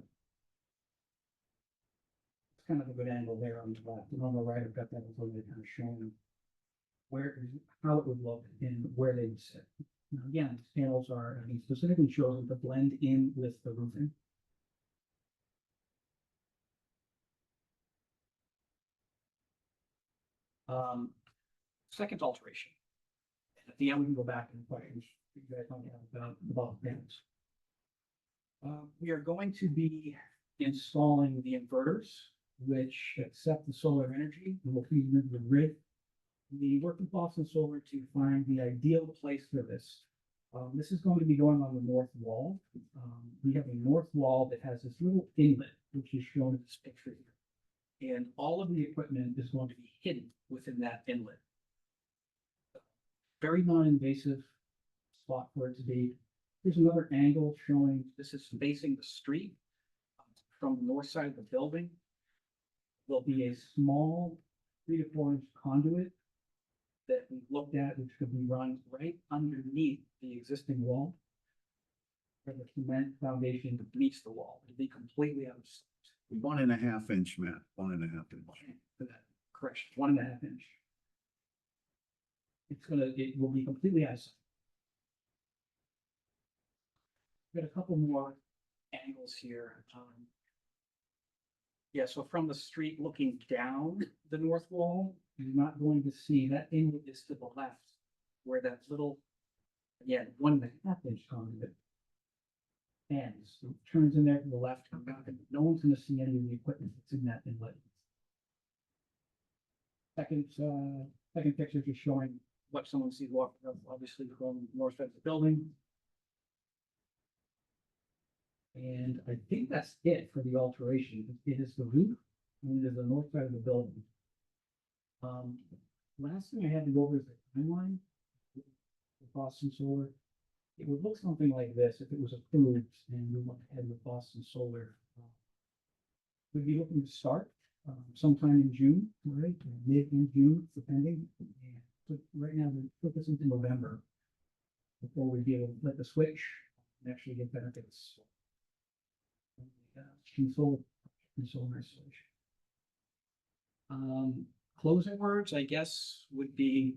It's kind of a good angle there on the left, and on the right, I've got that overlay kind of showing how it would look and where they would sit. Now, again, these panels are, he specifically chosen to blend in with the roofing. Second alteration. At the end, we can go back and questions you guys might have about the panels. We are going to be installing the inverters, which accept the solar energy and will feed into the grid. We worked with Boston Solar to find the ideal place for this. This is going to be going on the north wall. We have a north wall that has this little inlet, which is shown in this picture here. And all of the equipment is going to be hidden within that inlet. Very non-invasive spot for it to be. Here's another angle showing this is facing the street from the north side of the building. There'll be a small 3 to 4 inch conduit that we've looked at, which could be run right underneath the existing wall. Where the cement foundation meets the wall. It'll be completely out of sight. 1.5 inch, Matt, 1.5 inch. For that correction, 1.5 inch. It will be completely out of sight. Got a couple more angles here. Yeah, so from the street looking down the north wall, you're not going to see that inlet is to the left, where that little, again, 1.5 inch conduit ends. It turns in there to the left, come back, and no one's going to see any of the equipment that's in that inlet. Second picture just showing what someone sees walking up, obviously from the north side of the building. And I think that's it for the alteration. It is the roof and it is the north side of the building. Last thing I had to go over is the timeline for Boston Solar. It would look something like this if it was approved and we went ahead with Boston Solar. We'd be looking to start sometime in June, right? Mid in June, depending. But right now, we put this into November before we be able to let the switch and actually get benefits. Solar installation. Closing words, I guess, would be,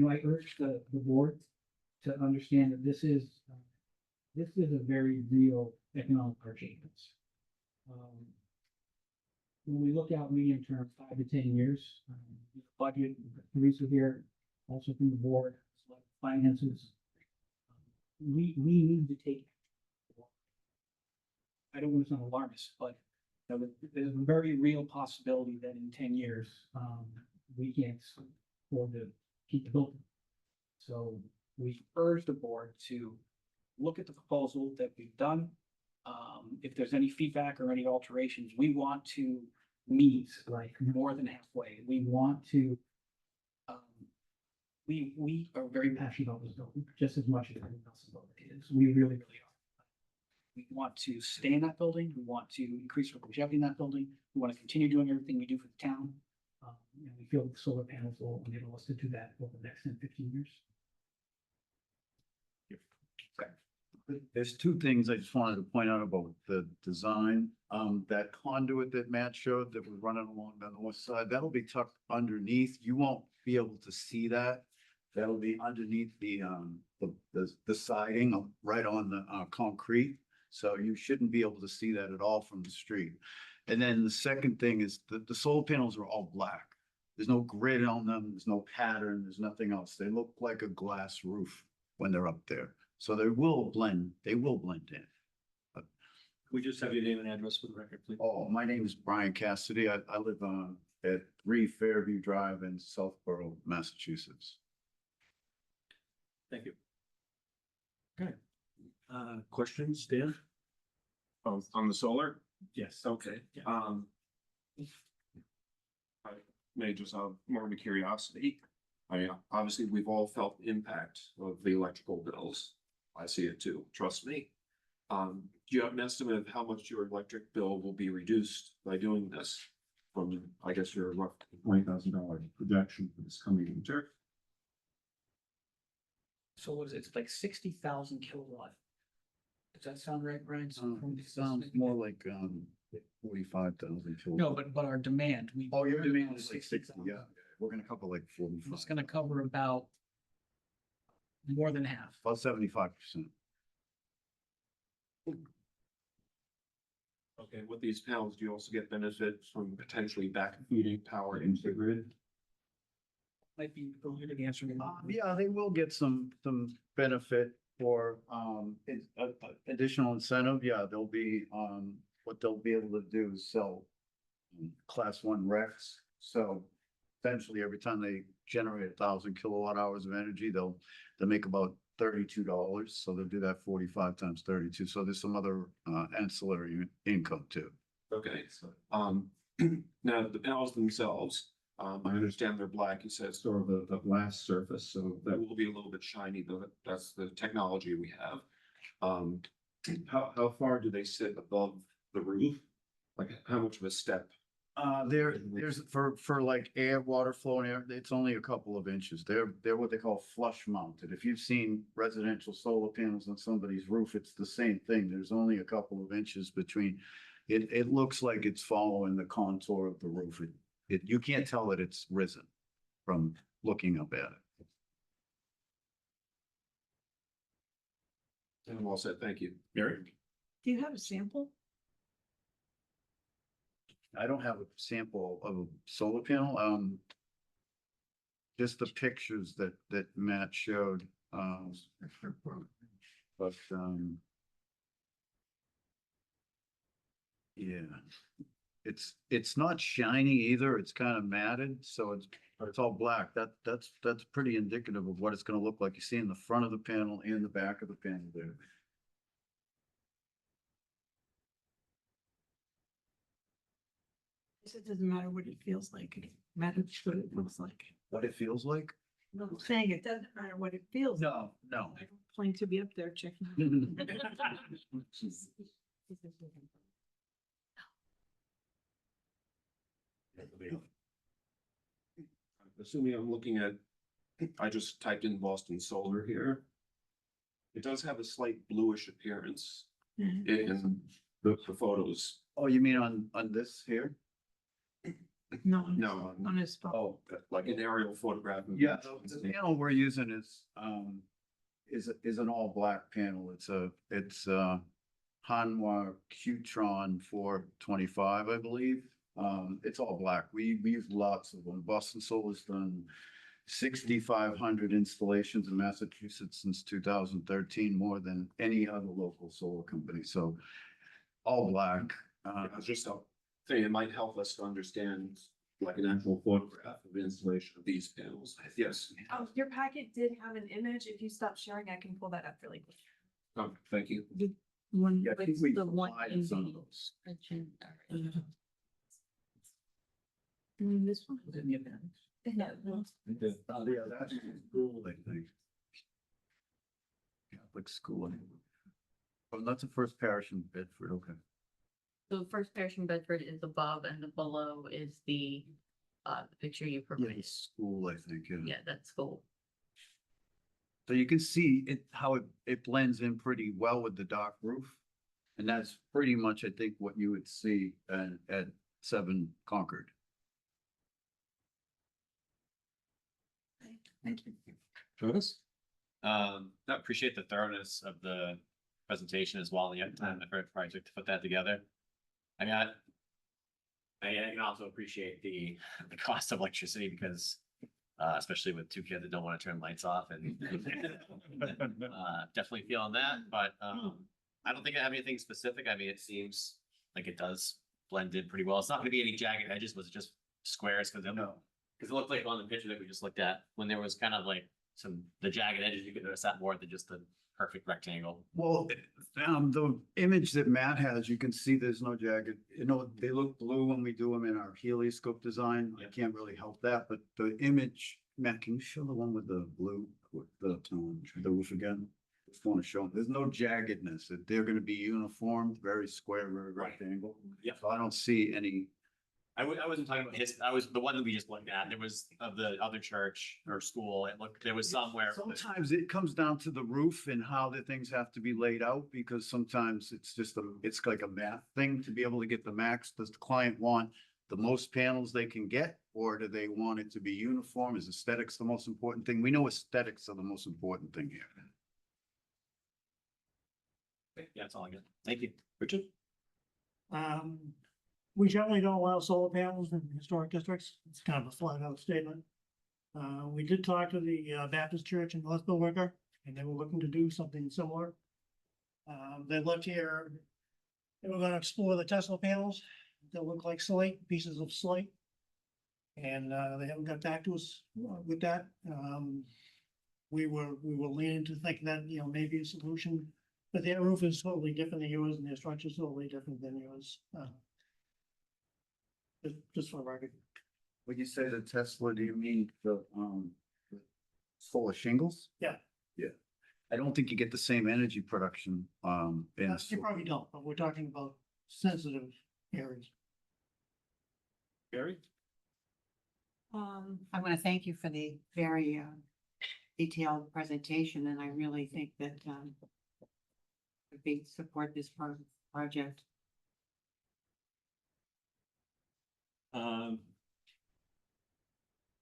I urge the board to understand that this is a very real economic hardship. When we look out medium term, 5 to 10 years, budget, Teresa here, also from the board, finances, we need to take. I don't want to sound alarmist, but there's a very real possibility that in 10 years, we can't afford to keep the building. So we urge the board to look at the proposal that we've done. If there's any feedback or any alterations, we want to meet like more than halfway. We want to, we are very passionate about this building, just as much as everyone else about it is. We really, really are. We want to stay in that building. We want to increase our longevity in that building. We want to continue doing everything we do for the town. And we feel that the solar panels will enable us to do that over the next 10, 15 years. There's 2 things I just wanted to point out about the design. That conduit that Matt showed that was running along the north side, that'll be tucked underneath. You won't be able to see that. That'll be underneath the siding right on the concrete. So you shouldn't be able to see that at all from the street. And then the second thing is the solar panels are all black. There's no grid on them. There's no pattern. There's nothing else. They look like a glass roof when they're up there. So they will blend in. But We just have your name and address for the record, please. Oh, my name is Brian Cassidy. I live at 3 Fairview Drive in Southborough, Massachusetts. Thank you. Okay. Questions, Dan? On the solar? Yes. Okay, Yeah. I may just have more of a curiosity. I mean, obviously, we've all felt the impact of the electrical bills. I see it too, trust me. Do you have an estimate of how much your electric bill will be reduced by doing this? From, I guess, your rough $20,000 projection for this coming winter? So what is it? It's like 60,000 kilowatt. Does that sound right, Brian? It sounds more like 45,000. No, but our demand, we. Oh, your demand is like 60, yeah. We're gonna cover like 45. It's gonna cover about more than half. About 75%. Okay, with these panels, do you also get benefits from potentially back feeding power into the grid? Might be earlier to answer. Yeah, they will get some benefit for, additional incentive. Yeah, they'll be, what they'll be able to do is sell class 1 RECs. So essentially, every time they generate 1,000 kilowatt hours of energy, they'll make about $32. So they'll do that 45 times 32. So there's some other ancillary income too. Okay, now the panels themselves, I understand they're black, you said, sort of the glass surface, so that will be a little bit shiny, but that's the technology we have. How far do they sit above the roof? Like, how much of a step? There's for like air, water flow and air, it's only a couple of inches. They're what they call flush mounted. If you've seen residential solar panels on somebody's roof, it's the same thing. There's only a couple of inches between. It looks like it's following the contour of the roof. You can't tell that it's risen from looking up at it. And I'm all set, thank you. Mary? Do you have a sample? I don't have a sample of a solar panel, just the pictures that Matt showed, but, yeah, it's not shiny either. It's kind of matted, so it's all black. That's pretty indicative of what it's gonna look like. You see in the front of the panel and the back of the panel there. It doesn't matter what it feels like, it matters what it looks like. What it feels like? No, I'm saying it doesn't matter what it feels. like. No. I don't plan to be up there checking. Assuming I'm looking at, I just typed in Boston Solar here. It does have a slight bluish appearance in the photos. Oh, you mean on this here? No, No, on his phone. Oh, like an aerial photograph. of yeah, it. the panel we're using is an all black panel. It's Hanwha Qtron 425, I believe. It's all black. We use lots of them. Boston Solar's done 6,500 installations in Massachusetts since 2013, more than any other local solar company. So all black. I was just saying it might help us to understand like an actual photograph of the installation of these panels. Yes. Your packet did have an image. If you stop sharing, I can pull that up really quick. Oh, thank you. One, Yeah, I think what's we the one provided in some of the those. agenda? This one? Was it in the appendix? No. Yeah, that's school, I think. Catholic school. Oh, that's the First Parish in Bedford, okay. So the first parish in Bedford is above and the below is the picture you Yeah, provided. school, I think, yeah. Yeah, that's cool. So you can see how it blends in pretty well with the dark roof. And that's pretty much, I think, what you would see at 7 Concord. Thank you. Travis? I appreciate the thoroughness of the presentation as well, and the time and effort project to put that together. I mean, I can also appreciate the cost of electricity because, especially with 2 kids that don't want to turn lights off and definitely feeling that, but, I don't think I have anything specific. I mean, it seems like it does blend in pretty well. It's not gonna be any jagged edges, was it just squares? Cause it looked like on the picture that we just looked at, when there was kind of like the jagged edges, you could notice that more than just the perfect rectangle. Well, the image that Matt has, you can see there's no jagged, they look blue when we do them in our helioscope design. I can't really help that, but the image, Matt, can you show the one with the blue, with the roof again? Just want to show them, there's no jaggedness. They're gonna be uniform, very square, very rectangle. Yep. So I don't see any. I wasn't talking about his, I was the one that we just looked at. There was of the other church or school. There was somewhere. Sometimes it comes down to the roof and how the things have to be laid out, because sometimes it's like a math thing to be able to get the max. Does the client want the most panels they can get, or do they want it to be uniform? Is aesthetics the most important thing? We know aesthetics are the most important thing here. Yeah, that's all I got. Thank you. Richard? We generally don't allow solar panels in historic districts. It's kind of a flat out statement. We did talk to the Baptist Church in North Billerica, and they were looking to do something similar. They looked here, they were gonna explore the Tesla panels that look like slate, pieces of slate. And they haven't got back to us with that. We were leaning to think that, maybe a solution, but their roof is totally different than yours and their structure is totally different than yours. Just for the record. When you say the Tesla, do you mean the solar shingles? Yeah. Yeah. I don't think you get the same energy production. You probably don't, but we're talking about sensitive areas. Gary? I want to thank you for the very detailed presentation, and I really think that we support this project.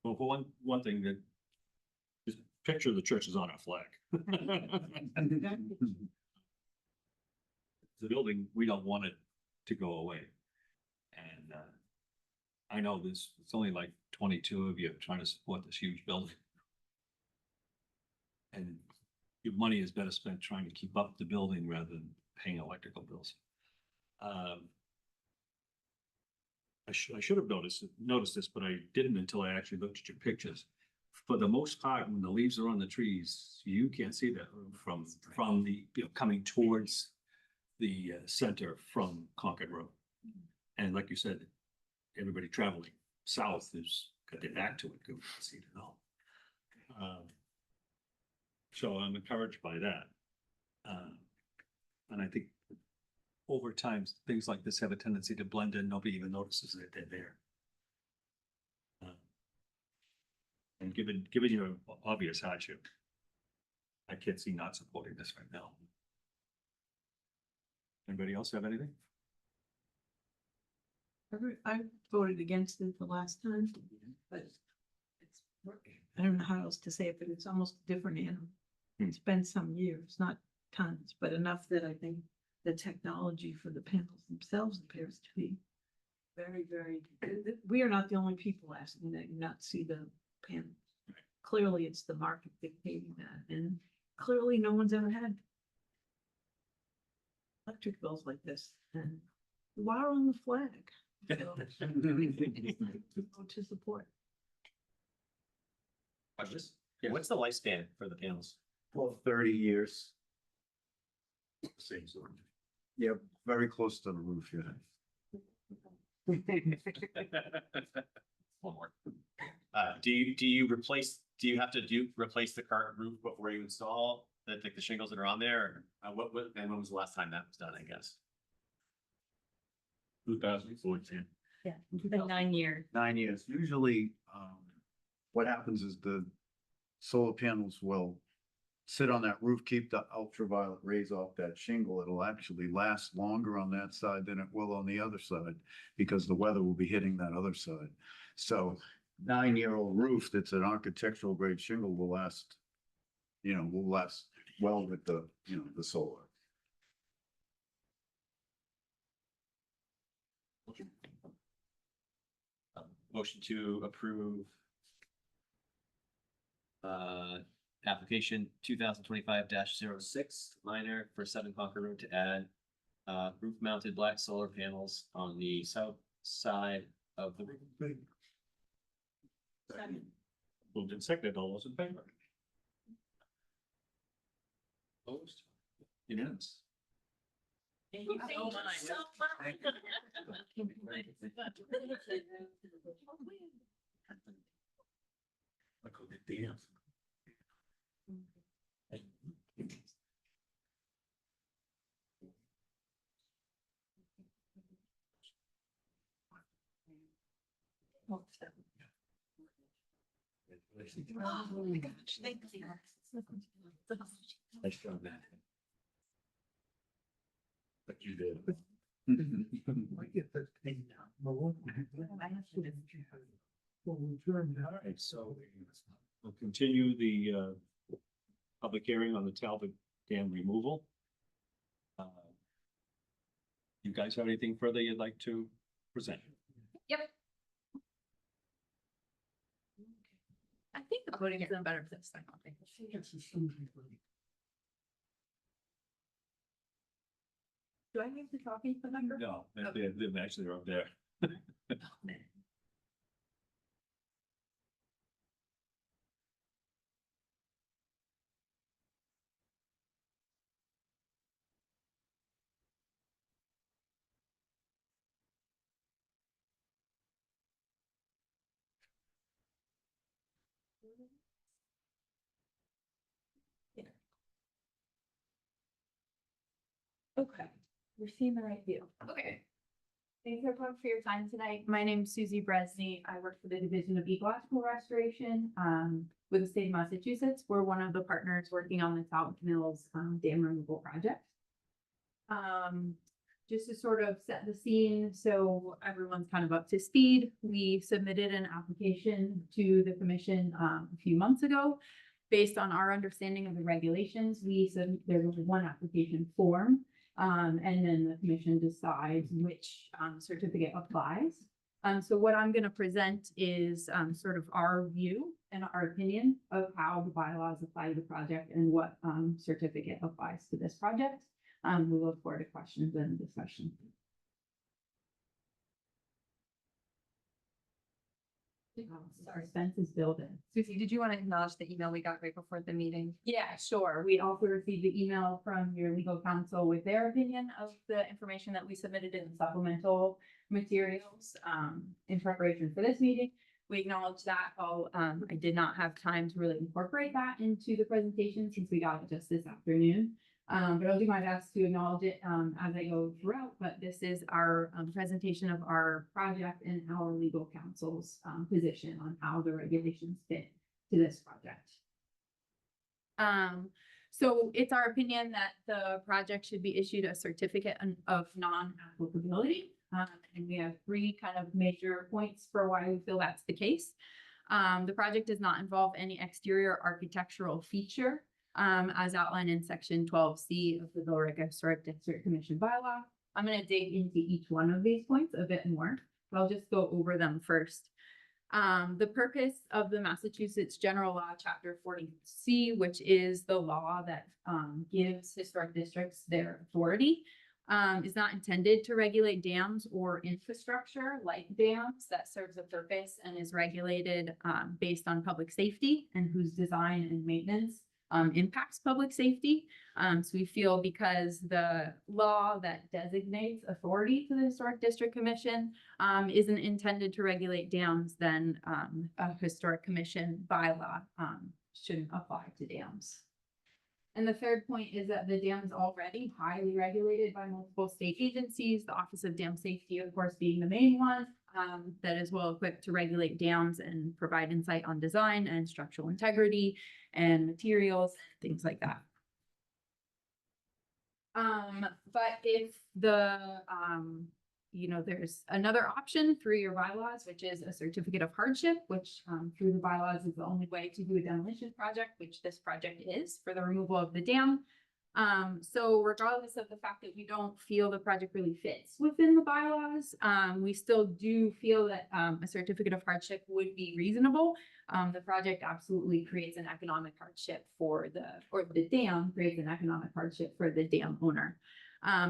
Well, for one thing, that just picture the church is on a flag. The building, we don't want it to go away. And I know it's only like 22 of you trying to support this huge building. And your money is better spent trying to keep up the building rather than paying electrical bills. I should have noticed this, but I didn't until I actually looked at your pictures. For the most part, when the leaves are on the trees, you can't see that from the, coming towards the center from Concord Road. And like you said, everybody traveling south has got their back to it, couldn't see it at all. So I'm encouraged by that. And I think over time, things like this have a tendency to blend in. Nobody even notices that they're there. And given your obvious hardship, I can't see not supporting this right now. Anybody else have anything? I voted against it the last time, but it's, I don't know how else to say it, but it's almost a different animal. It's been some years, not tons, but enough that I think the technology for the panels themselves appears to be very, very, we are not the only people asking that you not see the panels. Clearly, it's the market dictating that, and clearly no one's ever had electric bills like this, and you are on the flag. So, to support. Questions? What's the lifespan for the panels? Well, 30 years. Same sort. Yeah, very close to the roof, yeah. One more. Do you have to replace the current roof before you install the shingles that are on there? Or, and when was the last time that was done, I guess? 2014. Yeah, it's been 9 years. 9 years. Usually, what happens is the solar panels will sit on that roof, keep the ultraviolet rays off that shingle. It'll actually last longer on that side than it will on the other side, because the weather will be hitting that other side. So 9-year-old roof that's an architectural grade shingle will last well with the solar. Motion to approve application 2025-06, minor for 7 Concord Road to add roof mounted black solar panels on the south side of the roof. Moved and seconded, all those in favor? Opposed? Unanimous. Thank you so much. Look who did the dance. Oh my gosh, thank you. Nice job, Matt. But you did. All right, so we'll continue the public hearing on the Talbot Dam removal. You guys have anything further you'd like to present? Yep. I think the podium's in better place. I don't think. Do I need to copy the number? No, they're actually up there. Okay, we're seeing the right view. Okay. Thanks everyone for your time tonight. My name's Susie Bresney. I work for the Division of Ecological Restoration with the state of Massachusetts. We're one of the partners working on the Talbot Mills dam removal project. Just to sort of set the scene so everyone's kind of up to speed, we submitted an application to the commission a few months ago. Based on our understanding of the regulations, there was one application form. And then the commission decides which certificate applies. So what I'm going to present is sort of our view and our opinion of how the bylaws apply to the project and what certificate applies to this project. We look forward to questions and discussion. Sorry, Spence is building. Susie, did you want to acknowledge the email we got right before the meeting? Yeah, sure. We also received the email from your legal counsel with their opinion of the information that we submitted in the supplemental materials in preparation for this meeting. We acknowledge that. I did not have time to really incorporate that into the presentation since we got it just this afternoon. But I'll do my best to acknowledge it as I go throughout, but this is our presentation of our project and our legal counsel's position on how the regulations fit to this project. So it's our opinion that the project should be issued a certificate of non-applicability. And we have 3 kind of major points for why we feel that's the case. The project does not involve any exterior architectural feature. As outlined in section 12C of the Billerica Historic District Commission bylaw. I'm going to dig into each one of these points a bit more, but I'll just go over them first. The purpose of the Massachusetts General Law, Chapter 40C, which is the law that gives historic districts their authority, is not intended to regulate dams or infrastructure like dams that serves a purpose and is regulated based on public safety and whose design and maintenance impacts public safety. So we feel because the law that designates authority to the Historic District Commission isn't intended to regulate dams, then a Historic Commission bylaw shouldn't apply to dams. And the third point is that the dam is already highly regulated by multiple state agencies, the Office of Dam Safety, of course, being the main one, that is well equipped to regulate dams and provide insight on design and structural integrity and materials, things like that. But if there's another option through your bylaws, which is a certificate of hardship, which through the bylaws is the only way to do a demolition project, which this project is for the removal of the dam. So regardless of the fact that we don't feel the project really fits within the bylaws, we still do feel that a certificate of hardship would be reasonable. The project absolutely creates an economic hardship or the dam creates an economic hardship for the dam owner.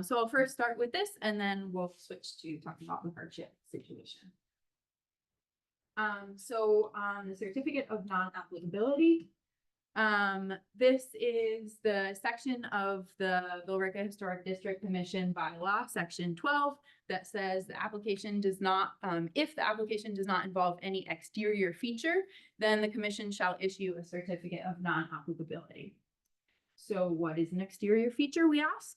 So I'll first start with this and then we'll switch to talking about the hardship situation. So the certificate of non-applicability. This is the section of the Billerica Historic District Commission bylaw, section 12, that says the application does not, if the application does not involve any exterior feature, then the commission shall issue a certificate of non-applicability. So what is an exterior feature, we ask?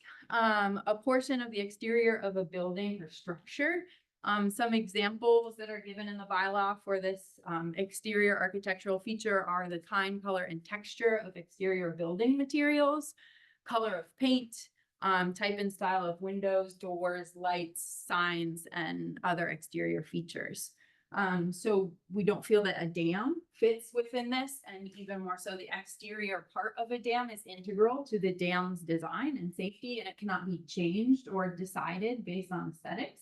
A portion of the exterior of a building or structure. Some examples that are given in the bylaw for this exterior architectural feature are the kind, color, and texture of exterior building materials, color of paint, type and style of windows, doors, lights, signs, and other exterior features. So we don't feel that a dam fits within this, and even more so, the exterior part of a dam is integral to the dam's design and safety, and it cannot be changed or decided based on aesthetics.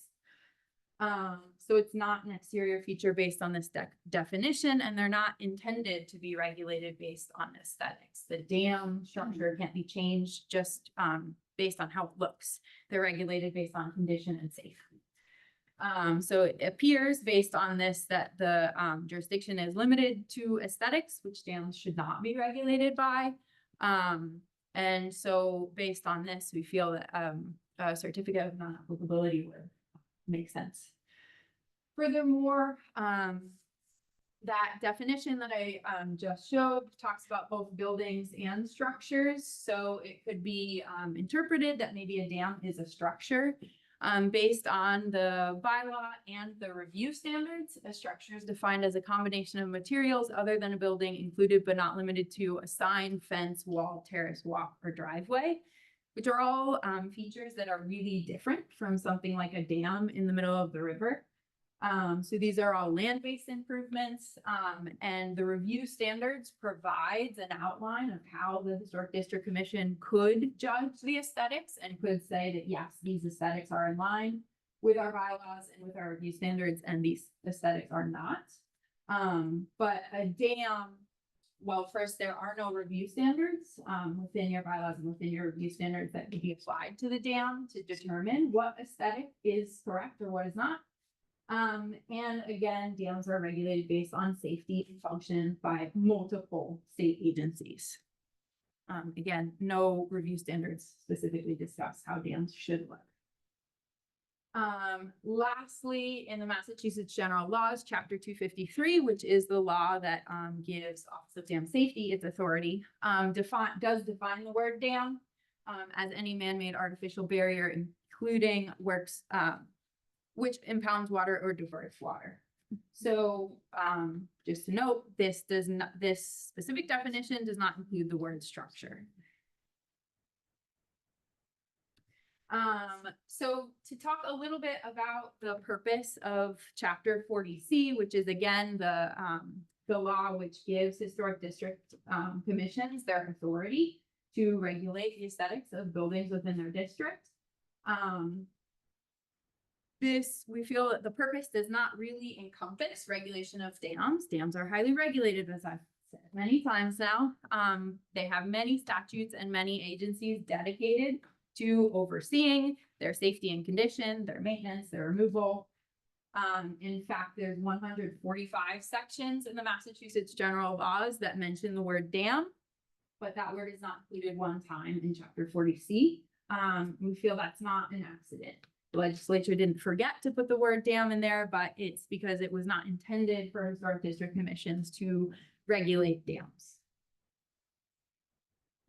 So it's not an exterior feature based on this definition, and they're not intended to be regulated based on aesthetics. The dam structure can't be changed just based on how it looks. They're regulated based on condition and safety. So it appears based on this that the jurisdiction is limited to aesthetics, which dams should not be regulated by. And so based on this, we feel that a certificate of non-applicability would make sense. Furthermore, that definition that I just showed talks about both buildings and structures. So it could be interpreted that maybe a dam is a structure. Based on the bylaw and the review standards, a structure is defined as a combination of materials other than a building, included but not limited to a sign, fence, wall, terrace, walk, or driveway, which are all features that are really different from something like a dam in the middle of the river. So these are all land-based improvements, and the review standards provides an outline of how the Historic District Commission could judge the aesthetics and could say that, yes, these aesthetics are in line with our bylaws and with our review standards, and these aesthetics are not. But a dam, well, first, there are no review standards within your bylaws and within your review standards that can be applied to the dam to determine what aesthetic is correct or what is not. And again, dams are regulated based on safety and function by multiple state agencies. Again, no review standards specifically discuss how dams should look. Lastly, in the Massachusetts General Laws, Chapter 253, which is the law that gives Office of Dam Safety its authority, does define the word dam as any man-made artificial barrier, including works which impounds water or diverts water. So just to note, this specific definition does not include the word structure. So to talk a little bit about the purpose of Chapter 40C, which is again the law which gives historic district commissions their authority to regulate the aesthetics of buildings within their district. We feel that the purpose does not really encompass regulation of dams. Dams are highly regulated, as I've said many times now. They have many statutes and many agencies dedicated to overseeing their safety and condition, their maintenance, their removal. In fact, there's 145 sections in the Massachusetts General Laws that mention the word dam, but that word is not included one time in Chapter 40C. We feel that's not an accident. The legislature didn't forget to put the word dam in there, but it's because it was not intended for historic district commissions to regulate dams.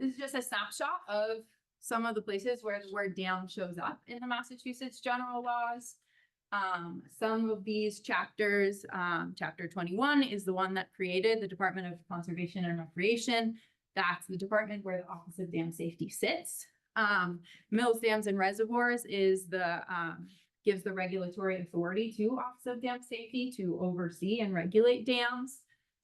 This is just a snapshot of some of the places where the word dam shows up in the Massachusetts General Laws. Some of these chapters, Chapter 21 is the one that created the Department of Conservation and Recreation. That's the department where the Office of Dam Safety sits. Mills, dams, and reservoirs is gives the regulatory authority to Office of Dam Safety to oversee and regulate dams.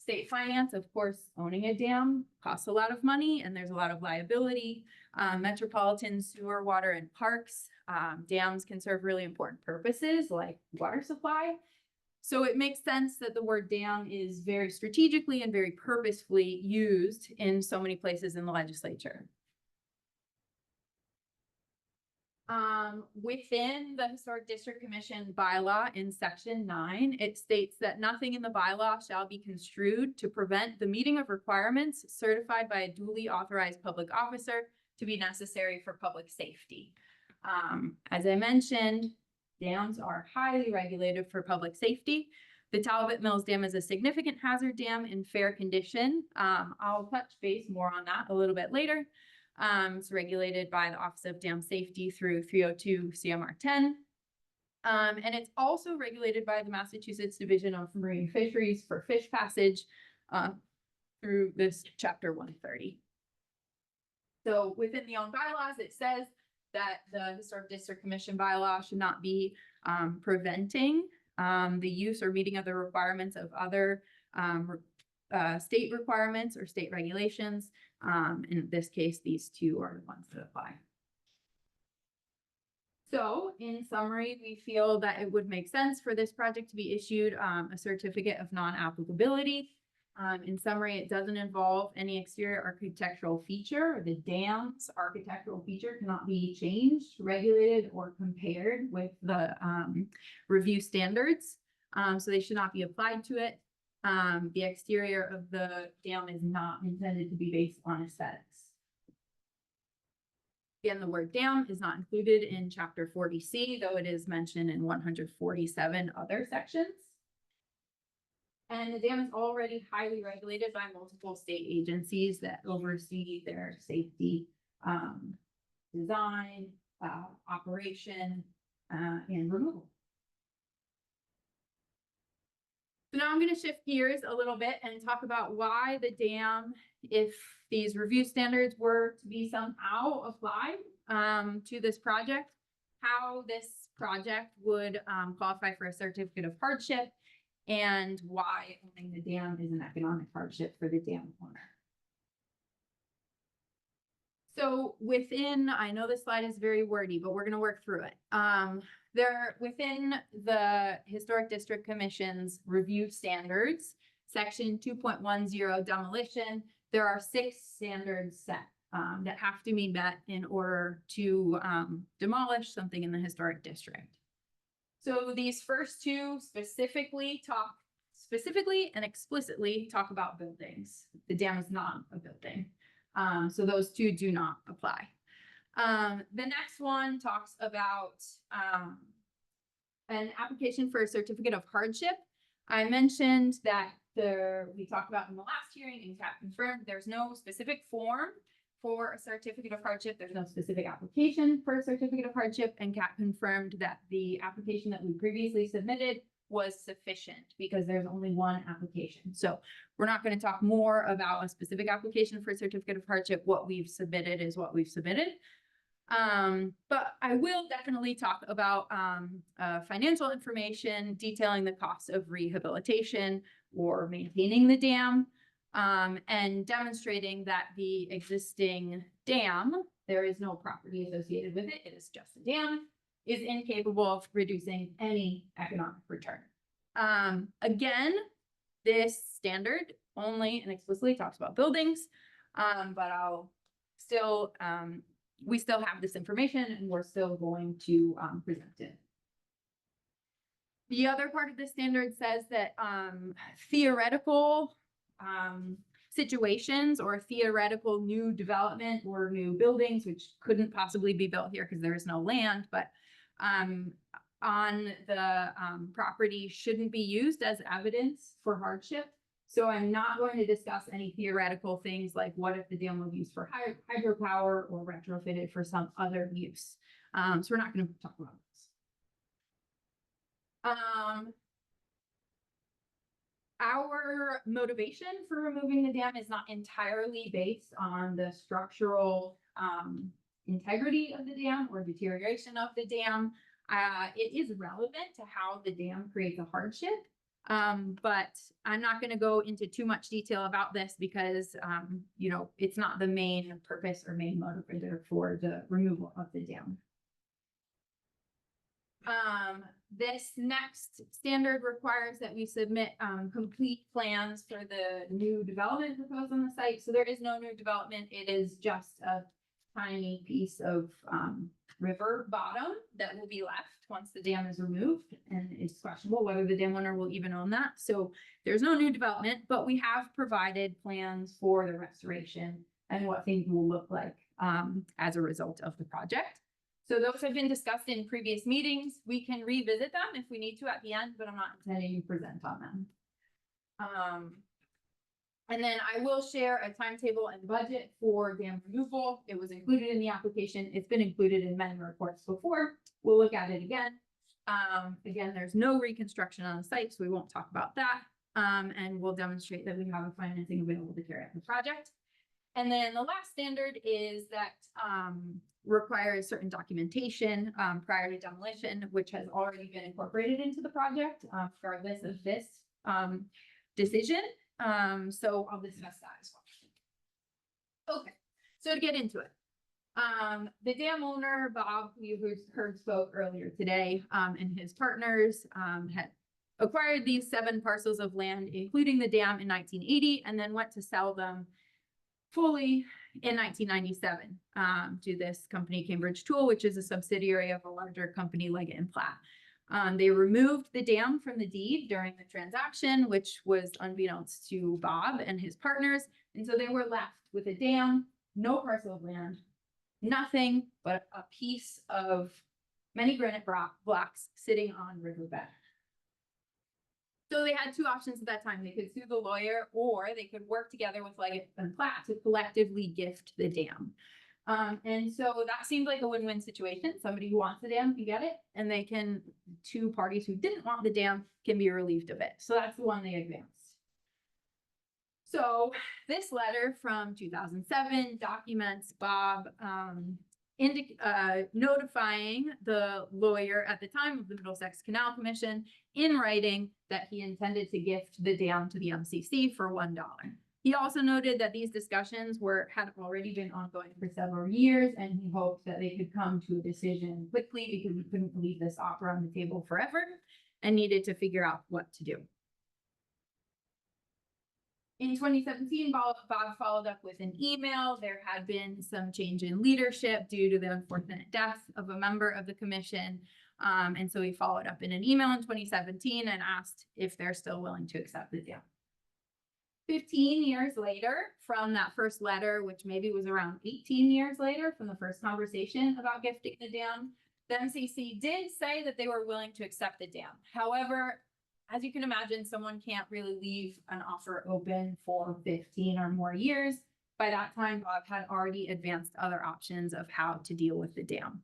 state finance, of course, owning a dam costs a lot of money and there's a lot of liability. Metropolitan sewer, water and parks, dams can serve really important purposes like water supply. So it makes sense that the word dam is very strategically and very purposefully used in so many places in the legislature. Within the Historic District Commission bylaw in section 9, it states that nothing in the bylaw shall be construed to prevent the meeting of requirements certified by a duly authorized public officer to be necessary for public safety. As I mentioned, dams are highly regulated for public safety. The Talbot Mills Dam is a significant hazard dam in fair condition. I'll touch base more on that a little bit later. It's regulated by the Office of Dam Safety through 302 CMR 10. And it's also regulated by the Massachusetts Division of Marine Fisheries for fish passage through this chapter 130. So within the own bylaws, it says that the Historic District Commission bylaw should not be preventing the use or meeting of the requirements of other state requirements or state regulations. In this case, these two are the ones that apply. So in summary, we feel that it would make sense for this project to be issued a certificate of non-applicability. In summary, it doesn't involve any exterior architectural feature. The dam's architectural feature cannot be changed, regulated, or compared with the review standards. So they should not be applied to it. The exterior of the dam is not intended to be based on aesthetics. Again, the word dam is not included in chapter 40C, though it is mentioned in 147 other sections. And the dam is already highly regulated by multiple state agencies that oversee their safety, design, operation, and removal. So now I'm going to shift gears a little bit and talk about why the dam, if these review standards were to be somehow applied to this project, how this project would qualify for a certificate of hardship, and why owning the dam is an economic hardship for the dam owner. So within, I know this slide is very wordy, but we're going to work through it. Within the Historic District Commission's review standards, section 2.10 demolition, there are 6 standards set that have to be met in order to demolish something in the historic district. So these first two specifically and explicitly talk about buildings. The dam is not a building. So those two do not apply. The next one talks about an application for a certificate of hardship. I mentioned that we talked about in the last hearing and Kat confirmed there's no specific form for a certificate of hardship. There's no specific application for a certificate of hardship, and Kat confirmed that the application that we previously submitted was sufficient because there's only one application. So we're not going to talk more about a specific application for a certificate of hardship. What we've submitted is what we've submitted. But I will definitely talk about financial information detailing the cost of rehabilitation or maintaining the dam, and demonstrating that the existing dam, there is no property associated with it, it is just a dam, is incapable of producing any economic return. Again, this standard only and explicitly talks about buildings, but we still have this information and we're still going to present it. The other part of the standard says that theoretical situations or theoretical new development or new buildings, which couldn't possibly be built here because there is no land, but on the property shouldn't be used as evidence for hardship. So I'm not going to discuss any theoretical things like what if the dam was used for hydropower or retrofitted for some other use. So we're not going to talk about this. Our motivation for removing the dam is not entirely based on the structural integrity of the dam or deterioration of the dam. It is relevant to how the dam creates a hardship. But I'm not gonna go into too much detail about this because, you know, it's not the main purpose or main motivator for the removal of the dam. This next standard requires that we submit, complete plans for the new development proposed on the site. So there is no new development. It is just a tiny piece of, river bottom that will be left once the dam is removed. And it's questionable whether the dam owner will even own that. So there's no new development, but we have provided plans for the restoration and what things will look like, as a result of the project. So those have been discussed in previous meetings. We can revisit them if we need to at the end, but I'm not intending to present on them. And then I will share a timetable and budget for dam removal. It was included in the application. It's been included in many reports before. We'll look at it again. Again, there's no reconstruction on the site, so we won't talk about that. And we'll demonstrate that we have a financing available to carry out the project. And then the last standard is that requires certain documentation prior to demolition, which has already been incorporated into the project, regardless of this decision. So I'll discuss that as well. Okay, so to get into it. The dam owner, Bob, who you heard spoke earlier today, and his partners had acquired these 7 parcels of land, including the dam in 1980, and then went to sell them fully in 1997 to this company, Cambridge Tool, which is a subsidiary of a larger company, Leggett & Platt. They removed the dam from the deed during the transaction, which was unbeknownst to Bob and his partners. And so they were left with a dam, no parcel of land, nothing but a piece of many granite blocks sitting on riverbed. So they had 2 options at that time. They could sue the lawyer, or they could work together with Leggett & Platt to collectively gift the dam. And so that seemed like a win-win situation. Somebody who wants the dam can get it, and 2 parties who didn't want the dam can be relieved of it. So that's the one they advanced. So this letter from 2007 documents Bob notifying the lawyer at the time of the Middlesex Canal Commission in writing that he intended to gift the dam to the MCC for $1. He also noted that these discussions had already been ongoing for several years, and he hoped that they could come to a decision quickly because he couldn't leave this offer on the table forever and needed to figure out what to do. In 2017, Bob followed up with an email. There had been some change in leadership due to the unfortunate death of a member of the commission. And so he followed up in an email in 2017 and asked if they're still willing to accept the deal. 15 years later from that first letter, which maybe was around 18 years later from the first conversation about gifting the dam, the MCC did say that they were willing to accept the dam. However, as you can imagine, someone can't really leave an offer open for 15 or more years. By that time, Bob had already advanced other options of how to deal with the dam.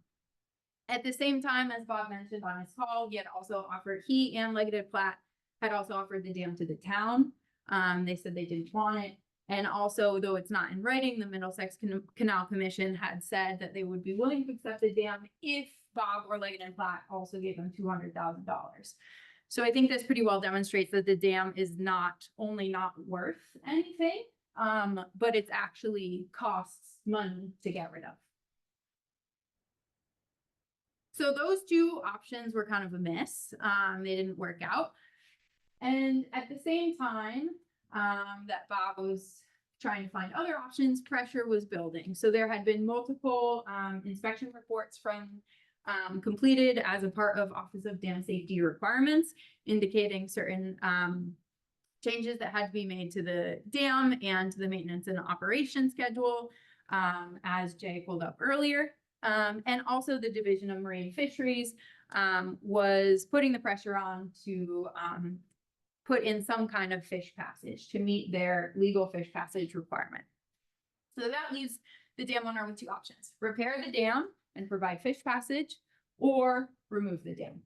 At the same time, as Bob mentioned on his call, he and Leggett & Platt had also offered the dam to the town. They said they didn't want it. And also, though it's not in writing, the Middlesex Canal Commission had said that they would be willing to accept the dam if Bob or Leggett & Platt also gave them $200,000. So I think this pretty well demonstrates that the dam is not only not worth anything, but it's actually costs money to get rid of. So those 2 options were kind of a miss. They didn't work out. And at the same time that Bob was trying to find other options, pressure was building. So there had been multiple inspection reports completed as a part of Office of Dam Safety requirements, indicating certain changes that had to be made to the dam and to the maintenance and operation schedule, as Jay pulled up earlier. And also the Division of Marine Fisheries was putting the pressure on to put in some kind of fish passage to meet their legal fish passage requirement. So that leaves the dam owner with 2 options: repair the dam and provide fish passage, or remove the dam.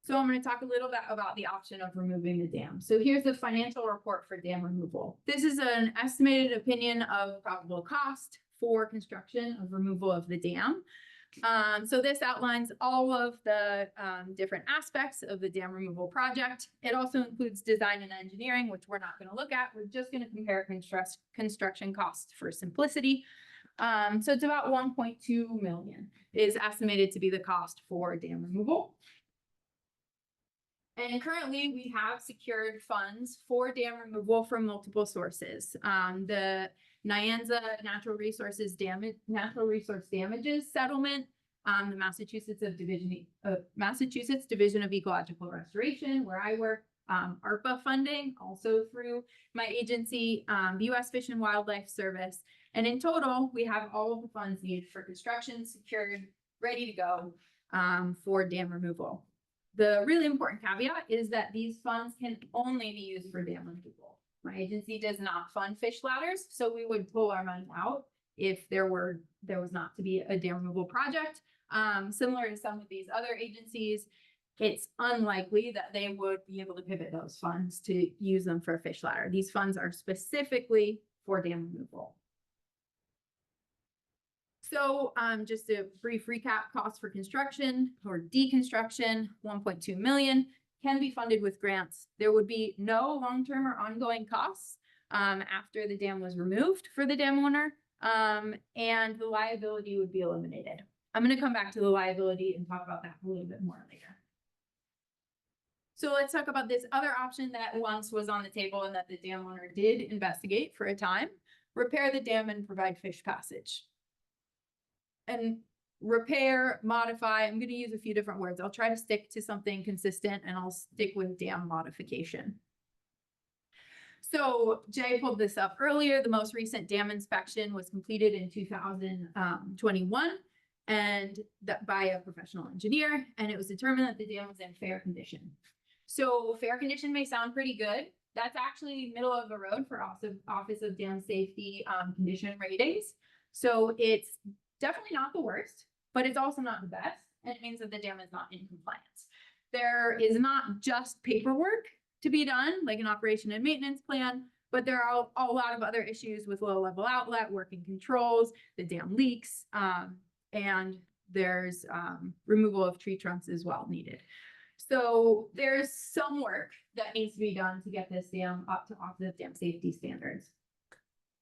So I'm going to talk a little bit about the option of removing the dam. So here's the financial report for dam removal. This is an estimated opinion of probable cost for construction of removal of the dam. So this outlines all of the different aspects of the dam removal project. It also includes design and engineering, which we're not going to look at. We're just going to compare construction costs for simplicity. So it's about 1.2 million is estimated to be the cost for dam removal. And currently we have secured funds for dam removal from multiple sources. The Nyanza Natural Resource Damages Settlement, the Massachusetts Division of Ecological Restoration, where I work, ARPA funding, also through my agency, the U.S. Fish and Wildlife Service. And in total, we have all of the funds needed for construction secured, ready to go for dam removal. The really important caveat is that these funds can only be used for dam removal. My agency does not fund fish ladders, so we would pull our money out if there was not to be a dam removal project. Similar to some of these other agencies, it's unlikely that they would be able to pivot those funds to use them for a fish ladder. These funds are specifically for dam removal. So just a brief recap, costs for construction or deconstruction, 1.2 million, can be funded with grants. There would be no long-term or ongoing costs after the dam was removed for the dam owner, and the liability would be eliminated. I'm going to come back to the liability and talk about that a little bit more later. So let's talk about this other option that once was on the table and that the dam owner did investigate for a time: repair the dam and provide fish passage. And repair, modify, I'm going to use a few different words. I'll try to stick to something consistent and I'll stick with dam modification. So Jay pulled this up earlier. The most recent dam inspection was completed in 2021 and that by a professional engineer, and it was determined that the dam was in fair condition. So fair condition may sound pretty good. That's actually middle of the road for Office of Dam Safety condition ratings. So it's definitely not the worst, but it's also not the best, and it means that the dam is not in compliance. There is not just paperwork to be done, like an operation and maintenance plan, but there are a lot of other issues with low level outlet, working controls, the dam leaks, and there's removal of tree trunks as well needed. So there's some work that needs to be done to get this dam up to Office of Dam Safety standards.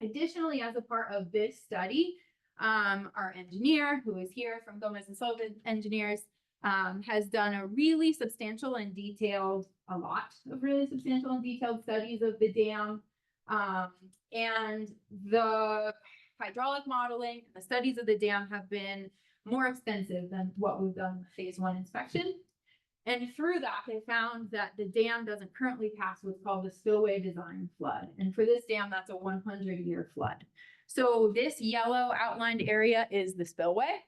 Additionally, as a part of this study, our engineer, who is here from Gomez and Sullivan Engineers, has done a lot of really substantial and detailed studies of the dam. And the hydraulic modeling and the studies of the dam have been more extensive than what we've done in the phase 1 inspection. And through that, they found that the dam doesn't currently pass what's called the spillway design flood. And for this dam, that's a 100-year flood. So this yellow outlined area is the spillway,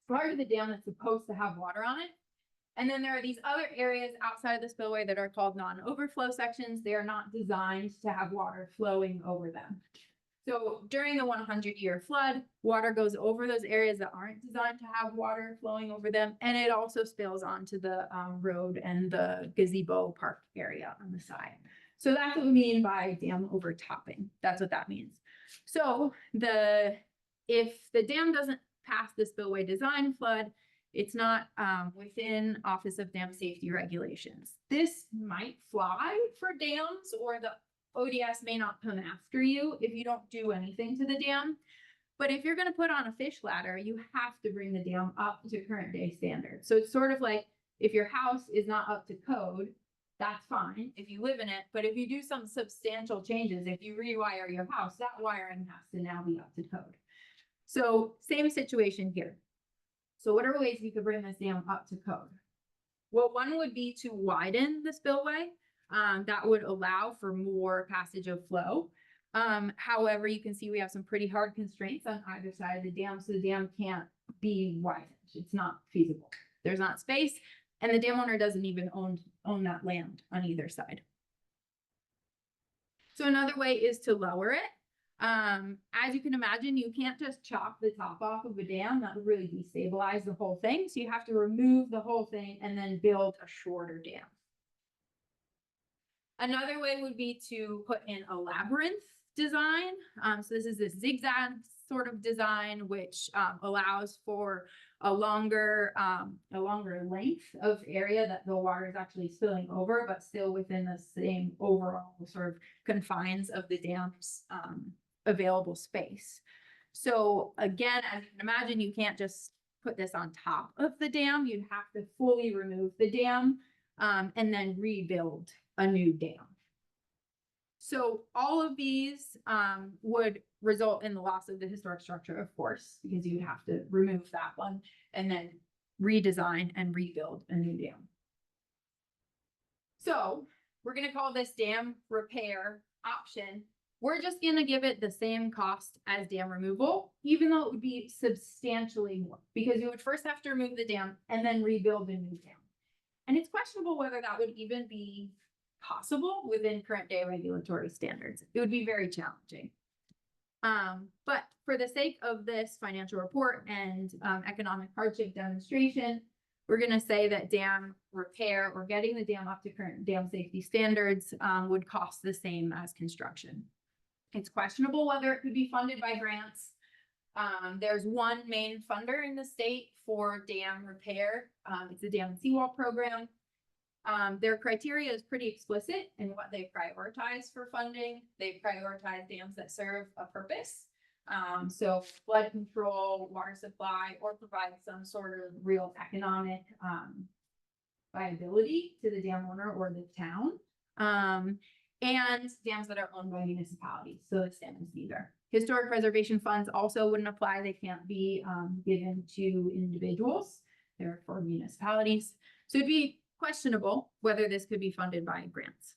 part of the dam that's supposed to have water on it. And then there are these other areas outside of the spillway that are called non-overflow sections. They are not designed to have water flowing over them. So during the 100-year flood, water goes over those areas that aren't designed to have water flowing over them. And it also spills onto the road and the gazebo park area on the side. So that's what we mean by dam overtopping. That's what that means. So if the dam doesn't pass the spillway design flood, it's not within Office of Dam Safety regulations. This might fly for dams, or the ODS may not come after you if you don't do anything to the dam. But if you're going to put on a fish ladder, you have to bring the dam up to current day standards. So it's sort of like if your house is not up to code, that's fine if you live in it. But if you do some substantial changes, if you rewire your house, that wiring has to now be up to code. So same situation here. So what are ways we could bring this dam up to code? Well, one would be to widen the spillway. That would allow for more passage of flow. However, you can see we have some pretty hard constraints on either side of the dam, so the dam can't be widened. It's not feasible. There's not space, and the dam owner doesn't even own that land on either side. So another way is to lower it. As you can imagine, you can't just chop the top off of a dam. That would really destabilize the whole thing. So you have to remove the whole thing and then build a shorter dam. Another way would be to put in a labyrinth design. So this is this zigzag sort of design, which allows for a longer length of area that the water is actually spilling over, but still within the same overall sort of confines of the dam's available space. So again, as you can imagine, you can't just put this on top of the dam. You'd have to fully remove the dam and then rebuild a new dam. So all of these would result in the loss of the historic structure, of course, because you'd have to remove that one and then redesign and rebuild a new dam. So we're going to call this dam repair option. We're just going to give it the same cost as dam removal, even though it would be substantially more, because you would first have to remove the dam and then rebuild a new dam. And it's questionable whether that would even be possible within current day regulatory standards. It would be very challenging. But for the sake of this financial report and economic hardship demonstration, we're going to say that dam repair or getting the dam up to current dam safety standards would cost the same as construction. It's questionable whether it could be funded by grants. There's one main funder in the state for dam repair. It's the Dam and Seawall Program. Their criteria is pretty explicit in what they prioritize for funding. They prioritize dams that serve a purpose. So flood control, water supply, or provide some sort of real economic viability to the dam owner or the town. And dams that are owned by municipalities. So the same as neither. Historic preservation funds also wouldn't apply. They can't be given to individuals. They're for municipalities. So it'd be questionable whether this could be funded by grants.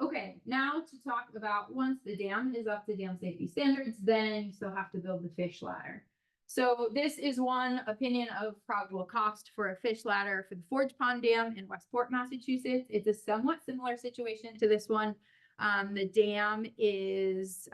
Okay, now to talk about once the dam is up to dam safety standards, then you still have to build the fish ladder. So this is one opinion of probable cost for a fish ladder for the Forge Pond Dam in Westport, Massachusetts. It's a somewhat similar situation to this one. The dam is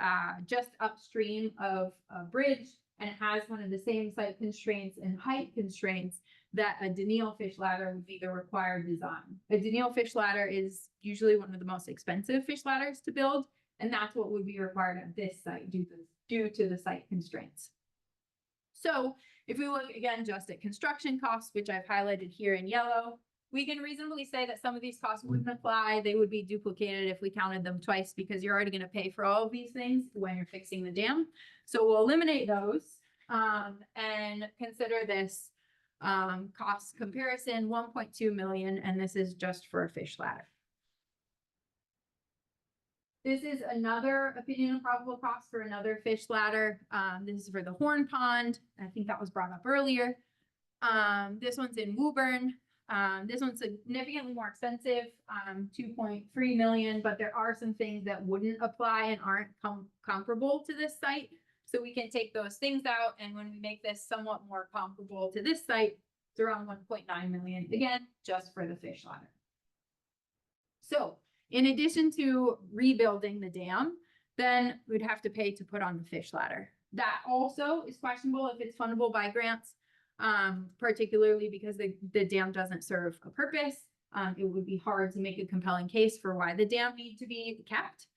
just upstream of a bridge, and it has one of the same site constraints and height constraints that a Danielle fish ladder would be the required design. A Danielle fish ladder is usually one of the most expensive fish ladders to build, and that's what would be required at this site due to the site constraints. So if we look again just at construction costs, which I've highlighted here in yellow, we can reasonably say that some of these costs wouldn't apply. They would be duplicated if we counted them twice because you're already going to pay for all of these things when you're fixing the dam. So we'll eliminate those and consider this cost comparison 1.2 million, and this is just for a fish ladder. This is another opinion of probable cost for another fish ladder. This is for the Horn Pond. I think that was brought up earlier. This one's in Woburn. This one's significantly more expensive, 2.3 million, but there are some things that wouldn't apply and aren't comparable to this site. So we can take those things out, and when we make this somewhat more comparable to this site, it's around 1.9 million, again, just for the fish ladder. So in addition to rebuilding the dam, then we'd have to pay to put on the fish ladder. That also is questionable if it's fundable by grants, particularly because the dam doesn't serve a purpose. It would be hard to make a compelling case for why the dam needs to be kept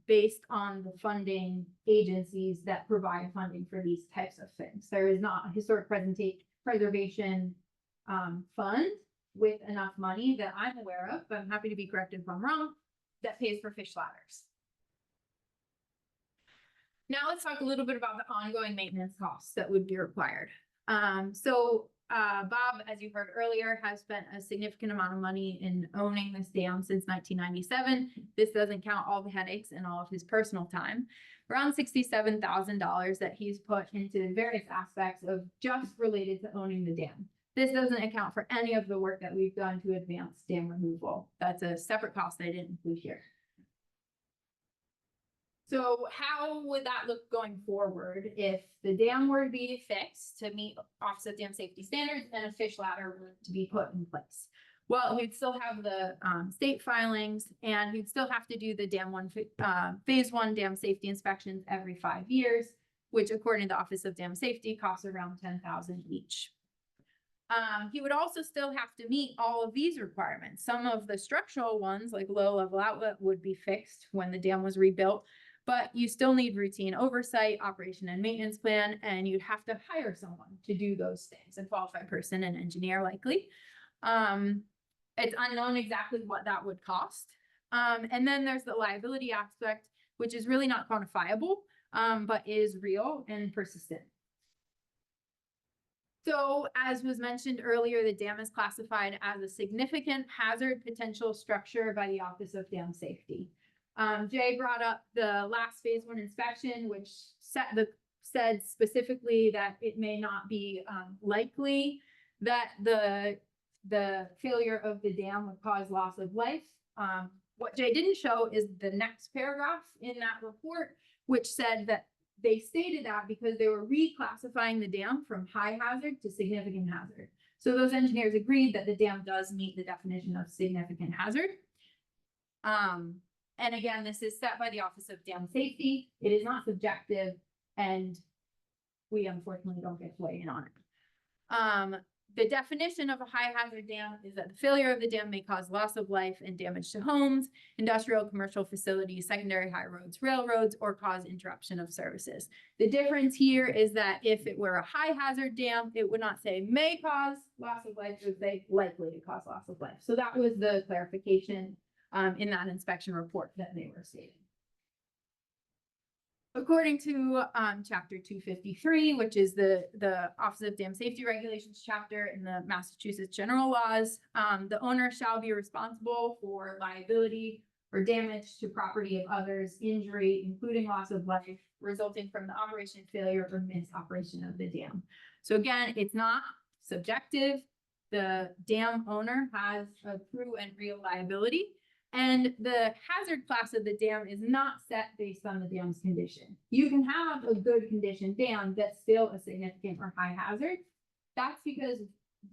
based on the funding agencies that provide funding for these types of things. There is not a historic preservation fund with enough money that I'm aware of, but I'm happy to be corrected if I'm wrong, that pays for fish ladders. Now let's talk a little bit about the ongoing maintenance costs that would be required. Bob, as you heard earlier, has spent a significant amount of money in owning this dam since 1997. This doesn't count all the headaches and all of his personal time. Around $67,000 that he's put into various aspects of just related to owning the dam. This doesn't account for any of the work that we've done to advance dam removal. That's a separate cost I didn't include here. So how would that look going forward if the dam were to be fixed to meet offset dam safety standards and a fish ladder were to be put in place? Well, we'd still have the state filings, and we'd still have to do the phase one dam safety inspections every 5 years, which according to the Office of Dam Safety costs around $10,000 each. He would also still have to meet all of these requirements. Some of the structural ones, like low level outlet, would be fixed when the dam was rebuilt. But you still need routine oversight, operation and maintenance plan, and you'd have to hire someone to do those things, a qualified person, an engineer likely. It's unknown exactly what that would cost. And then there's the liability aspect, which is really not quantifiable, but is real and persistent. So as was mentioned earlier, the dam is classified as a significant hazard potential structure by the Office of Dam Safety. Jay brought up the last phase 1 inspection, which said specifically that it may not be likely that the failure of the dam would cause loss of life. What Jay didn't show is the next paragraph in that report, which said that they stated that because they were reclassifying the dam from high hazard to significant hazard. So those engineers agreed that the dam does meet the definition of significant hazard. And again, this is set by the Office of Dam Safety. It is not subjective, and we unfortunately don't get to weigh in on it. The definition of a high hazard dam is that the failure of the dam may cause loss of life and damage to homes, industrial, commercial facilities, secondary high roads, railroads, or cause interruption of services. The difference here is that if it were a high hazard dam, it would not say may cause loss of life, it would say likely to cause loss of life. So that was the clarification in that inspection report that they were stating. According to chapter 253, which is the Office of Dam Safety Regulations chapter in the Massachusetts General Laws, the owner shall be responsible for liability or damage to property of others, injury, including loss of life, resulting from the operation, failure, or misoperation of the dam. So again, it's not subjective. The dam owner has a true and real liability. And the hazard class of the dam is not set based on the dam's condition. You can have a good condition dam that's still a significant or high hazard. That's because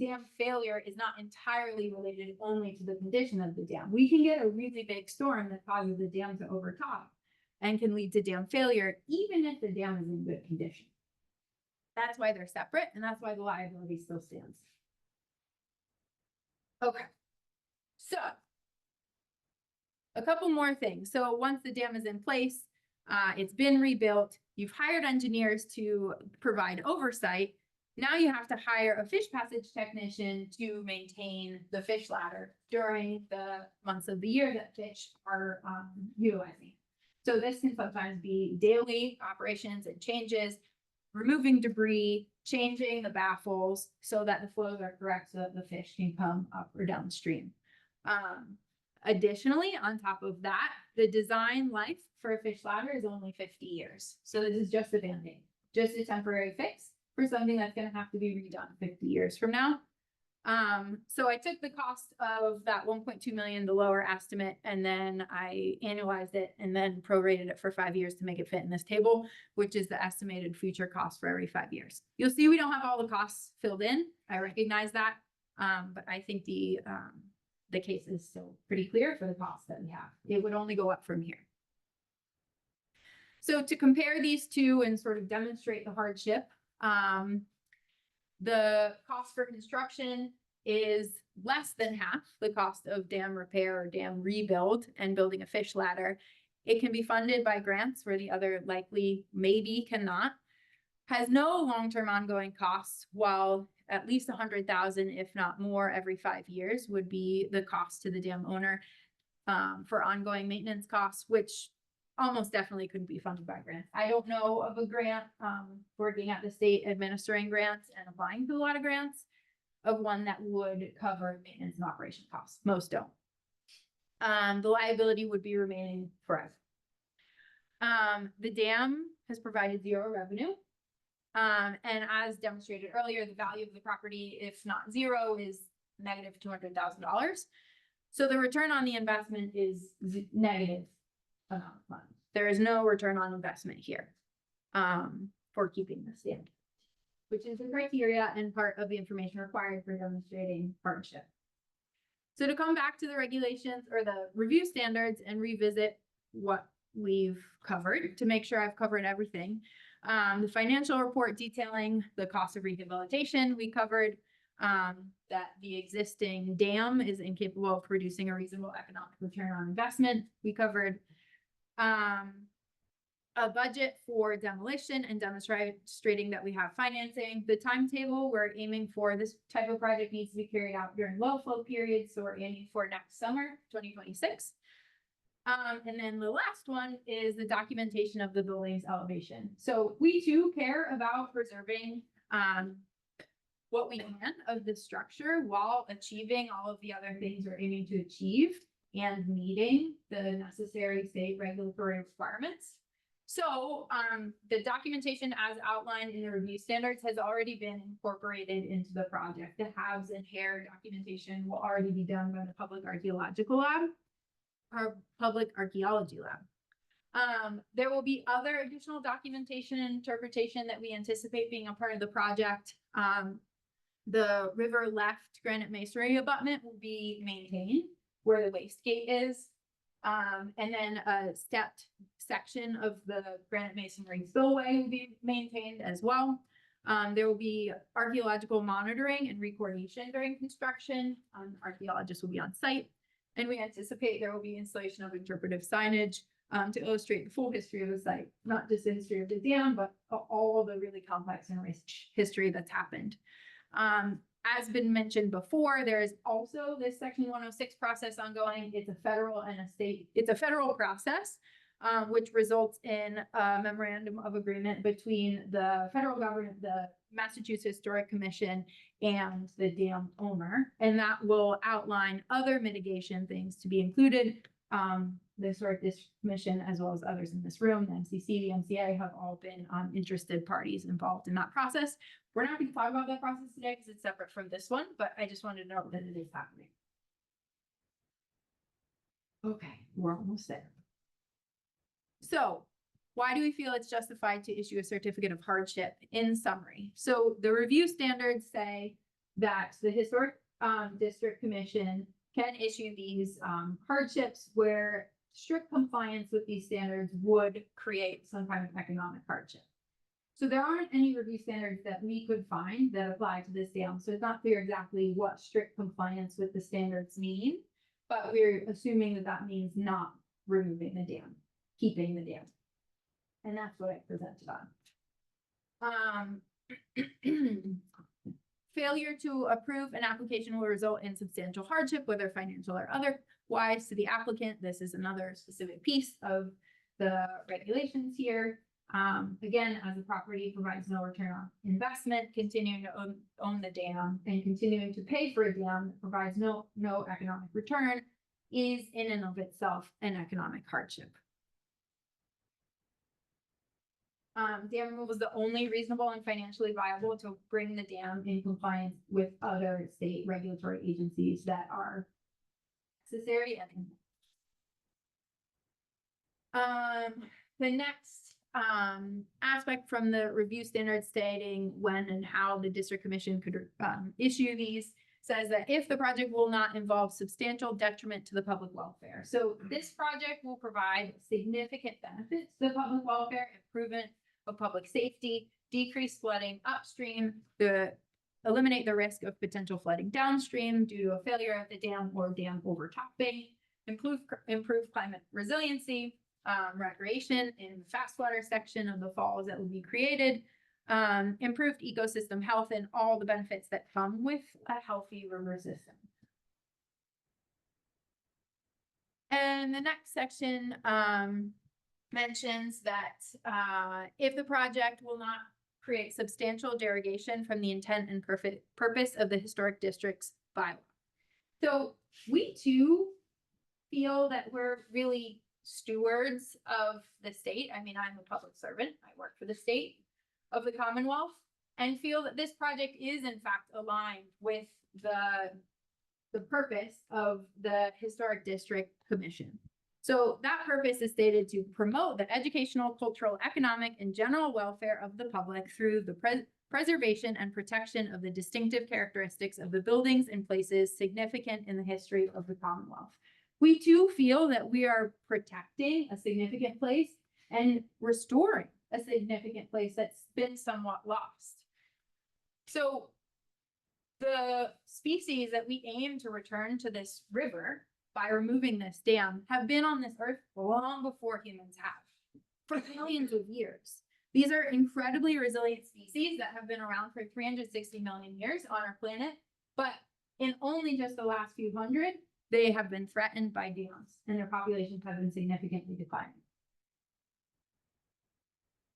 dam failure is not entirely related only to the condition of the dam. We can get a really big storm that causes the dam to overtop and can lead to dam failure, even if the dam is in good condition. That's why they're separate, and that's why the liability still stands. Okay, so a couple more things. So once the dam is in place, it's been rebuilt, you've hired engineers to provide oversight. Now you have to hire a fish passage technician to maintain the fish ladder during the months of the year that fish are utilizing. So this can sometimes be daily operations and changes, removing debris, changing the baffles so that the flows are correct so that the fish can come up or downstream. Additionally, on top of that, the design life for a fish ladder is only 50 years. So this is just a Band-Aid, just a temporary fix for something that's going to have to be redone 50 years from now. So I took the cost of that 1.2 million, the lower estimate, and then I annualized it and then prorated it for 5 years to make it fit in this table, which is the estimated future cost for every 5 years. You'll see we don't have all the costs filled in. I recognize that, but I think the case is still pretty clear for the cost that we have. It would only go up from here. So to compare these two and sort of demonstrate the hardship, the cost for construction is less than half the cost of dam repair or dam rebuild and building a fish ladder. It can be funded by grants where the other likely maybe cannot. Has no long-term ongoing costs, while at least 100,000, if not more, every 5 years would be the cost to the dam owner for ongoing maintenance costs, which almost definitely couldn't be funded by grants. I don't know of a grant working at the state administering grants and applying to a lot of grants of one that would cover maintenance and operation costs. Most don't. The liability would be remaining forever. The dam has provided zero revenue. And as demonstrated earlier, the value of the property, if not zero, is negative $200,000. So the return on the investment is negative amount of funds. There is no return on investment here for keeping the dam, which is the criteria and part of the information required for demonstrating hardship. So to come back to the regulations or the review standards and revisit what we've covered to make sure I've covered everything. The financial report detailing the cost of rehabilitation, we covered that the existing dam is incapable of producing a reasonable economic return on investment. We covered a budget for demolition and demonstrating that we have financing. The timetable we're aiming for, this type of project needs to be carried out during low flow periods, so we're aiming for next summer, 2026. And then the last one is the documentation of the building's elevation. So we too care about preserving what we can of the structure while achieving all of the other things we're aiming to achieve and meeting the necessary state regulatory requirements. So the documentation as outlined in the review standards has already been incorporated into the project. The halves and hair documentation will already be done by the Public Archaeological Lab, or Public Archaeology Lab. There will be other additional documentation and interpretation that we anticipate being a part of the project. The river left granite masonry abutment will be maintained where the waste gate is. And then a stepped section of the granite masonry spillway will be maintained as well. There will be archaeological monitoring and recordation during construction. Archaeologists will be on site. And we anticipate there will be installation of interpretive signage to illustrate the full history of the site, not just the history of the dam, but all the really complex and rich history that's happened. As been mentioned before, there is also this Section 106 process ongoing. It's a federal process, which results in a memorandum of agreement between the federal government, the Massachusetts Historic Commission, and the dam owner. And that will outline other mitigation things to be included. The Historic District Commission, as well as others in this room, the MCC, the MCA, have all been interested parties involved in that process. We're not going to talk about that process today because it's separate from this one, but I just wanted to note that it is happening. Okay, we're almost there. So why do we feel it's justified to issue a certificate of hardship? In summary, so the review standards say that the Historic District Commission can issue these hardships where strict compliance with these standards would create some kind of economic hardship. So there aren't any review standards that we could find that apply to this dam. So it's not clear exactly what strict compliance with the standards mean, but we're assuming that that means not removing the dam, keeping the dam. And that's what I presented on. Failure to approve an application will result in substantial hardship, whether financial or otherwise, to the applicant. This is another specific piece of the regulations here. Again, as the property provides no return on investment, continuing to own the dam and continuing to pay for a dam that provides no economic return is in and of itself an economic hardship. Dam removal is the only reasonable and financially viable to bring the dam in compliance with other state regulatory agencies that are necessary. And the next aspect from the review standards stating when and how the district commission could issue these says that if the project will not involve substantial detriment to the public welfare. So this project will provide significant benefits to the public welfare, improvement of public safety, decrease flooding upstream, eliminate the risk of potential flooding downstream due to a failure of the dam or dam overtopping, improve climate resiliency, recreation in the fast water section of the falls that will be created, improved ecosystem health, and all the benefits that come with a healthy river system. And the next section mentions that if the project will not create substantial derogation from the intent and purpose of the historic district's bylaw. So we too feel that we're really stewards of the state. I mean, I'm a public servant. I work for the state of the Commonwealth and feel that this project is in fact aligned with the purpose of the Historic District Commission. So that purpose is stated to promote the educational, cultural, economic, and general welfare of the public through the preservation and protection of the distinctive characteristics of the buildings and places significant in the history of the Commonwealth. We too feel that we are protecting a significant place and restoring a significant place that's been somewhat lost. So the species that we aim to return to this river by removing this dam have been on this earth long before humans have. for millions of years. These are incredibly resilient species that have been around for 360 million years on our planet, but in only just the last few hundred, they have been threatened by dams and their populations have been significantly declining.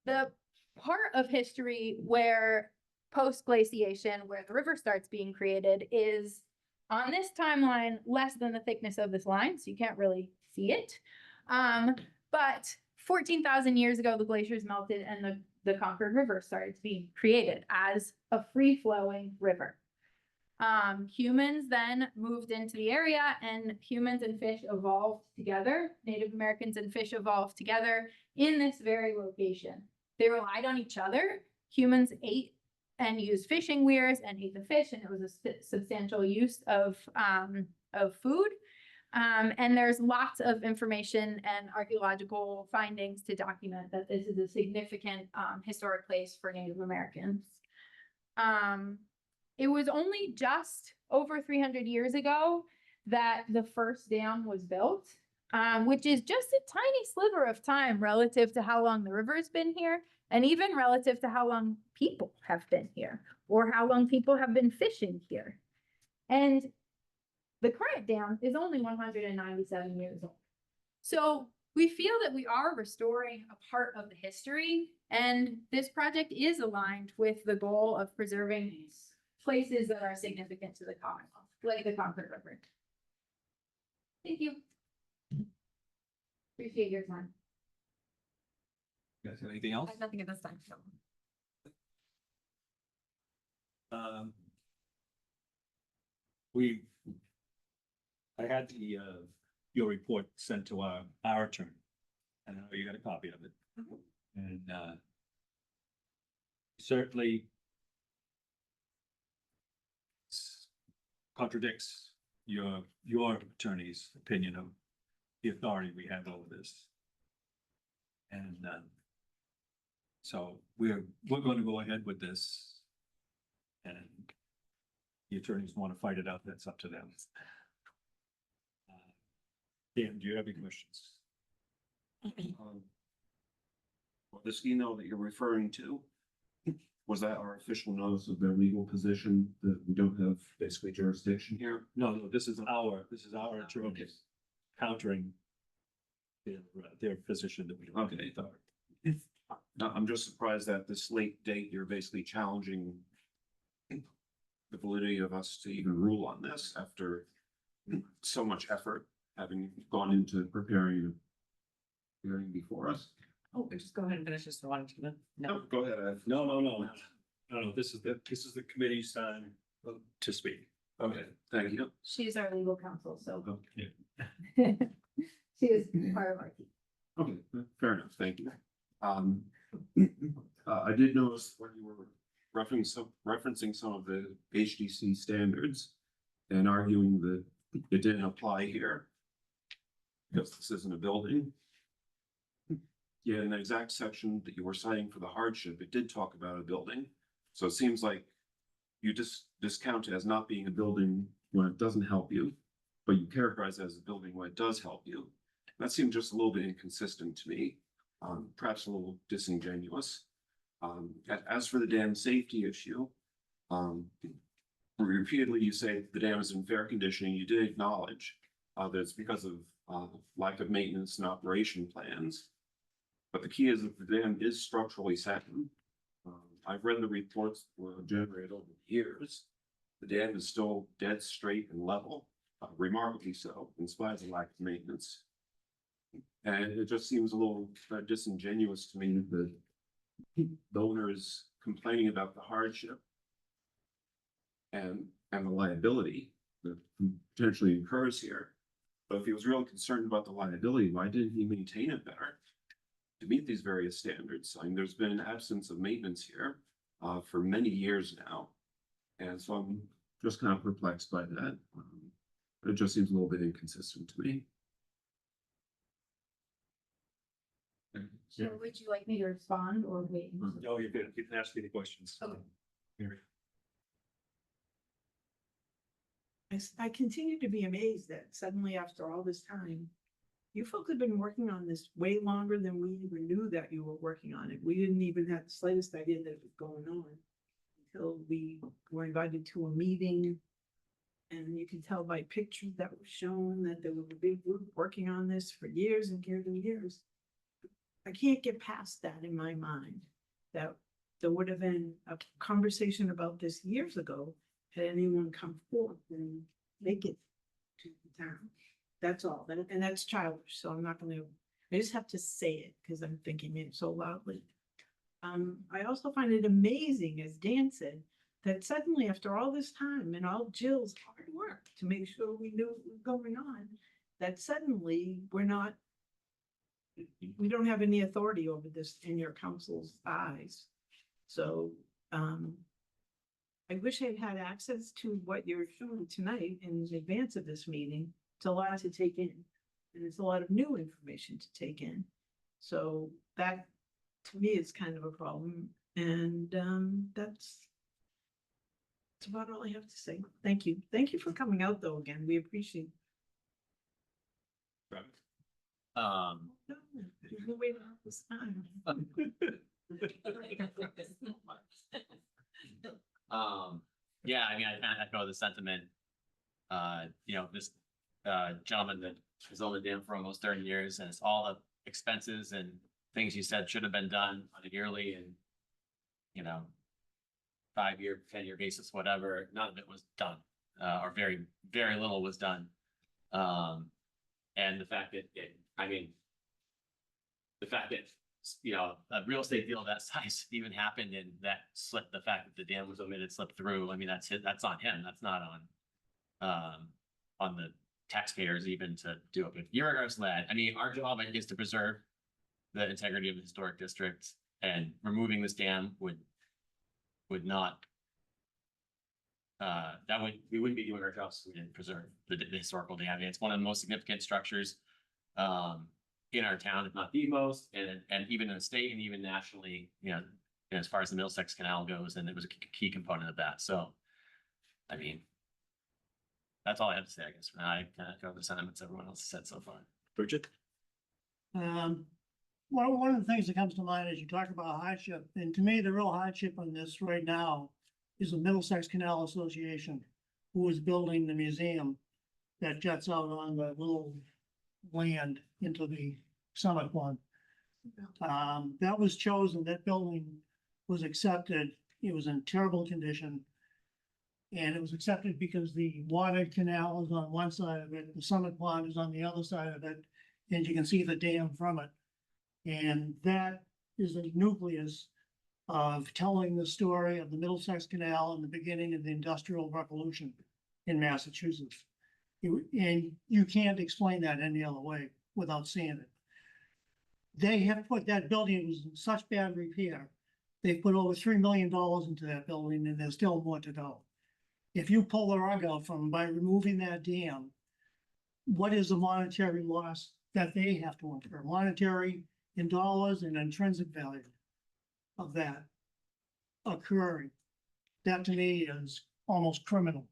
The part of history where post-glaciation, where the river starts being created, is on this timeline less than the thickness of this line, so you can't really see it. But 14,000 years ago, the glaciers melted and the Concord River started being created as a free-flowing river. Humans then moved into the area and humans and fish evolved together. Native Americans and fish evolved together in this very location. They relied on each other. Humans ate and used fishing weirs and ate the fish, and it was a substantial use of food. And there's lots of information and archaeological findings to document that this is a significant historic place for Native Americans. It was only just over 300 years ago that the first dam was built, which is just a tiny sliver of time relative to how long the river's been here, and even relative to how long people have been here, or how long people have been fishing here. And the current dam is only 197 years old. So we feel that we are restoring a part of the history, and this project is aligned with the goal of preserving places that are significant to the Commonwealth, like the Concord River. Thank you. Appreciate your time. You guys have anything else? I have nothing at this time. I had your report sent to our attorney. And I know you got a copy of it. And, certainly contradicts your attorney's opinion of the authority we have over this. And, so we're going to go ahead with this. And the attorneys want to fight it out, that's up to them. Dan, do you have any questions? This email that you're referring to, was that our official notice of their legal position that we don't have basically jurisdiction here? No, this is our attorneys countering their position that we don't have any authority. No, I'm just surprised that this late date, you're basically challenging the validity of us to even rule on this after so much effort having gone into preparing a hearing before us. Oh, just go ahead and finish this one. No, go ahead. No, this is the committee's time to speak. Okay, thank you. She's our legal counsel, so Okay, she is part of our team. okay, fair enough, thank you. I did notice when you were referencing some of the HDC standards and arguing that it didn't apply here because this isn't a building. Yeah, in the exact section that you were citing for the hardship, it did talk about a building. So it seems like you just discount it as not being a building when it doesn't help you, but you characterize it as a building when it does help you. That seemed just a little bit inconsistent to me, perhaps a little disingenuous. As for the dam safety issue, repeatedly you say the dam is in fair condition. You did acknowledge that it's because of lack of maintenance and operation plans. But the key is that the dam is structurally sound. I've read the reports that were generated over the years. The dam is still dead straight and level, remarkably so, in spite of the lack of maintenance. And it just seems a little disingenuous to me that the owner is complaining about the hardship and the liability that potentially incurs here. But if he was really concerned about the liability, why didn't he maintain it better to meet these various standards? I mean, there's been an absence of maintenance here for many years now. And so I'm just kind of perplexed by that. It just seems a little bit inconsistent to me. So would you like me to respond or wait? No, you can ask any questions. Okay. Mary. I continue to be amazed that suddenly after all this time, You folks have been working on this way longer than we even knew that you were working on it. We didn't even have the slightest idea that it was going on until we were invited to a meeting. And you can tell by pictures that were shown that there was a big group working on this for years and years and years. I can't get past that in my mind, that there would have been a conversation about this years ago had anyone come forth and make it to the town. That's all, and that's childish, so I'm not gonna, I just have to say it because I'm thinking it so loudly. I also find it amazing, as Dan said, that suddenly after all this time and all Jill's hard work to make sure we knew what was going on, that suddenly we don't have any authority over this in your council's eyes. So, I wish I'd had access to what you're showing tonight in advance of this meeting. It's a lot to take in, and it's a lot of new information to take in. So that, to me, is kind of a problem, and that's about all I have to say. Thank you. Thank you for coming out, though, again. We appreciate it. No, there's no way to help this time. Yeah, I mean, I kind of echo the sentiment. This gentleman that has owned the dam for almost 30 years, and it's all the expenses and things you said should have been done on a yearly and 5-year, 10-year basis, whatever. None of it was done, or very, very little was done. And the fact that a real estate deal of that size even happened, and that slipped, the fact that the dam was omitted slipped through. I mean, that's on him. That's not on the taxpayers even to do it. But irregardless of that, I mean, our job is to preserve the integrity of the historic district, and removing this dam would not, we wouldn't be doing our jobs if we didn't preserve the historical dam. I mean, it's one of the most significant structures in our town, if not the most, and even in the state and even nationally, as far as the Middlesex Canal goes, and it was a key component of that. So, I mean, that's all I have to say, I guess. I kind of cover the sentiments everyone else has said so far. Bridget? One of the things that comes to mind is you talk about hardship, and to me, the real hardship on this right now is the Middlesex Canal Association, who is building the museum that juts out on the little land into the Summit Pond. That was chosen, that building was accepted. It was in terrible condition. And it was accepted because the water canal is on one side of it, the Summit Pond is on the other side of it, and you can see the dam from it. And that is the nucleus of telling the story of the Middlesex Canal and the beginning of the Industrial Revolution in Massachusetts. And you can't explain that any other way without seeing it. They have put, that building was in such bad repair. They put over $3 million into that building, and there's still more to go. If you pull the rug out from by removing that dam, what is the monetary loss that they have to incur? Monetary in dollars and intrinsic value of that occurring. That to me is almost criminal.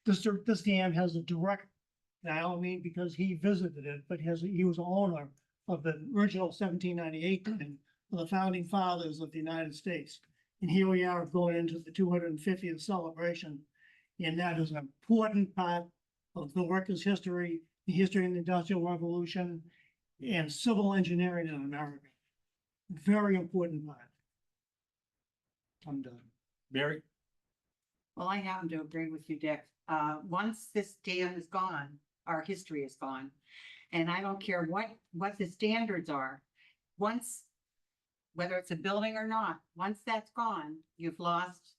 This dam has a direct, I don't mean because he visited it, but he was the owner of the original 1798 dam of the founding fathers of the United States. And here we are going into the 250th celebration. And that is an important part of the workers' history, the history of the Industrial Revolution, and civil engineering in America. Very important part. I'm done. Mary? Well, I happen to agree with you, Dick. Once this dam is gone, our history is gone. And I don't care what the standards are. Once, whether it's a building or not, once that's gone, you've lost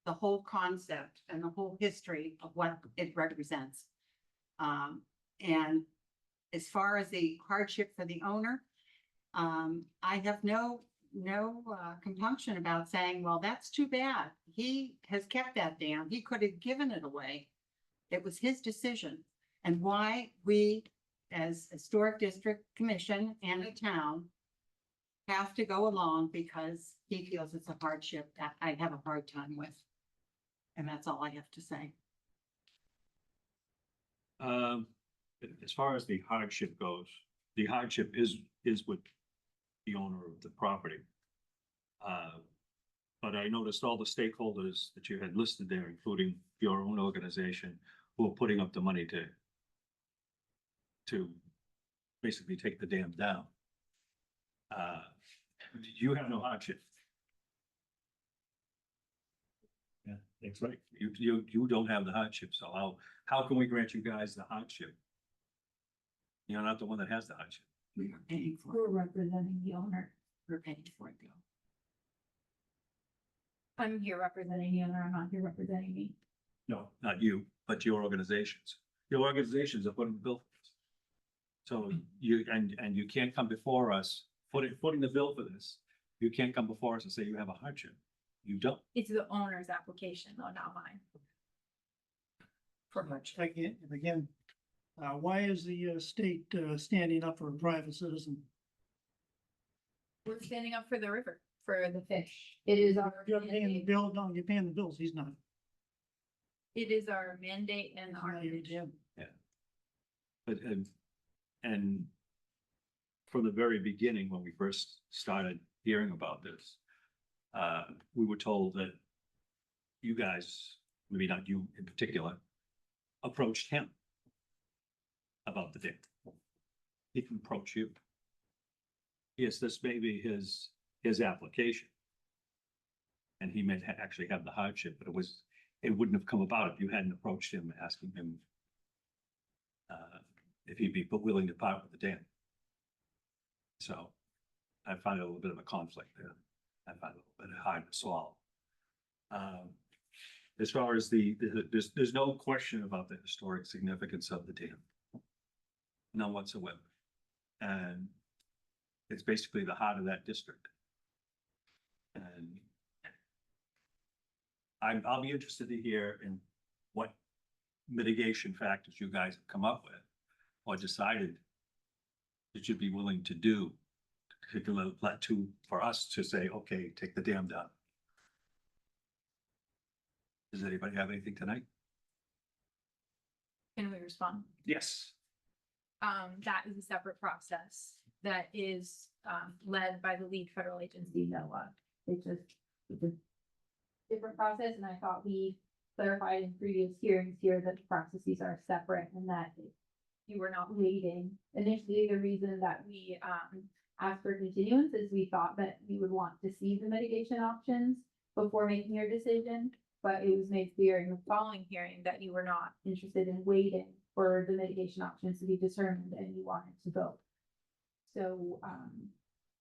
the whole concept and the whole history of what it represents. And as far as the hardship for the owner, I have no compunction about saying, well, that's too bad. He has kept that dam. He could have given it away. It was his decision. And why we, as Historic District Commission and the town, have to go along because he feels it's a hardship that I have a hard time with. And that's all I have to say. As far as the hardship goes, the hardship is with the owner of the property. But I noticed all the stakeholders that you had listed there, including your own organization, who are putting up the money to basically take the dam down. You have no hardship. Yeah, that's right. You don't have the hardship, so how can we grant you guys the hardship? You're not the one that has the hardship. We are paying for We're it. representing the owner. We're paying for it though. I'm here representing the owner. I'm not here representing me. No, not you, but your organizations. Your organizations are putting the bill. for this. So you, and you can't come before us, footing the bill for this. You can't come before us and say you have a hardship. You don't. It's the owner's application though, not mine. For much. Again, why is the state standing up for a private citizen? We're standing up for the river, for the fish. It is our You're paying the mandate. bill, no, you're paying the bills, he's not. It is our mandate and our. Now you're damn- But, and from the very beginning, when we first started hearing about this, we were told that you guys, maybe not you in particular, approached him about the dam. He can approach you. Yes, this may be his application. And he may actually have the hardship, but it wouldn't have come about if you hadn't approached him, asking him if he'd be willing to part with the dam. So I find it a little bit of a conflict there. I find it a little bit hard to swallow. As far as there's no question about the historic significance of the dam. None whatsoever. And it's basically the heart of that district. And I'll be interested to hear in what mitigation factors you guys have come up with or decided that you'd be willing to do for us to say, okay, take the dam down. Does anybody have anything tonight? Can we respond? Yes. That is a separate process that is, led by the lead federal agency, NOAA. It's a different process, and I thought we clarified in previous hearings here that the processes are separate and that you were not waiting. Initially, the reason that we, asked for continuance is we thought that we would want to see the mitigation options before making your decision, but it was made clear in the following hearing that you were not interested in waiting for the mitigation options to be determined and you wanted to vote. So,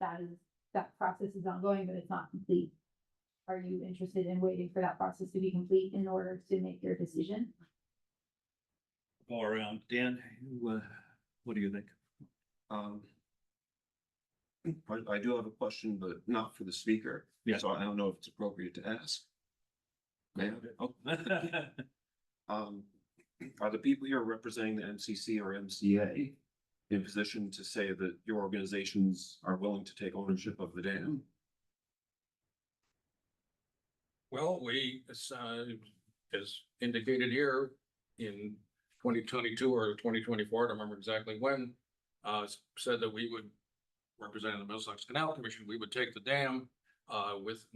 that process is ongoing, but it's not complete. Are you interested in waiting for that process to be complete in order to make your decision? Go around. Dan, what do you think? I do have a question, but not for the speaker. Yeah. So I don't know if it's appropriate to ask. May I? Oh. Are the people here representing the MCC or MCA in position to say that your organizations are willing to take ownership of the dam? Well, we, as indicated here in 2022 or 2024, I don't remember exactly when, said that we would, representing the Middlesex Canal Commission, we would take the dam with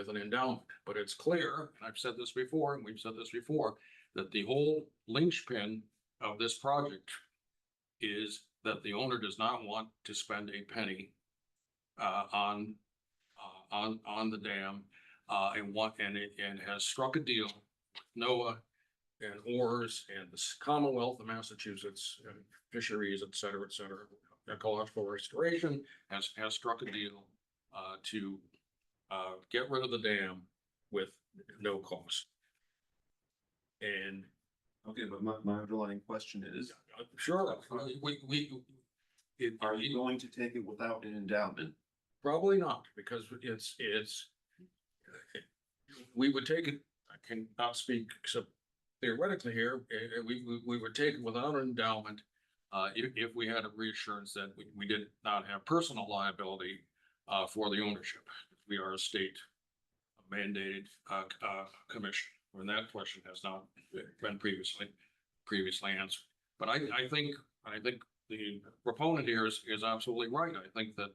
an endowment. But it's clear, and I've said this before, and we've said this before, that the whole linchpin of this project is that the owner does not want to spend a penny on the dam, and has struck a deal with NOAA and ORS and the Commonwealth of Massachusetts and fisheries, et cetera, ecological restoration has struck a deal to get rid of the dam with no cost. And Okay, but my underlying question is, sure, are you going to take it without an endowment? probably not, because we would take it, I cannot speak except theoretically here, we would take it without an endowment. If we had a reassurance that we did not have personal liability for the ownership. We are a state mandated commission, and that question has not been previously answered. But I think the proponent here is absolutely right. I think that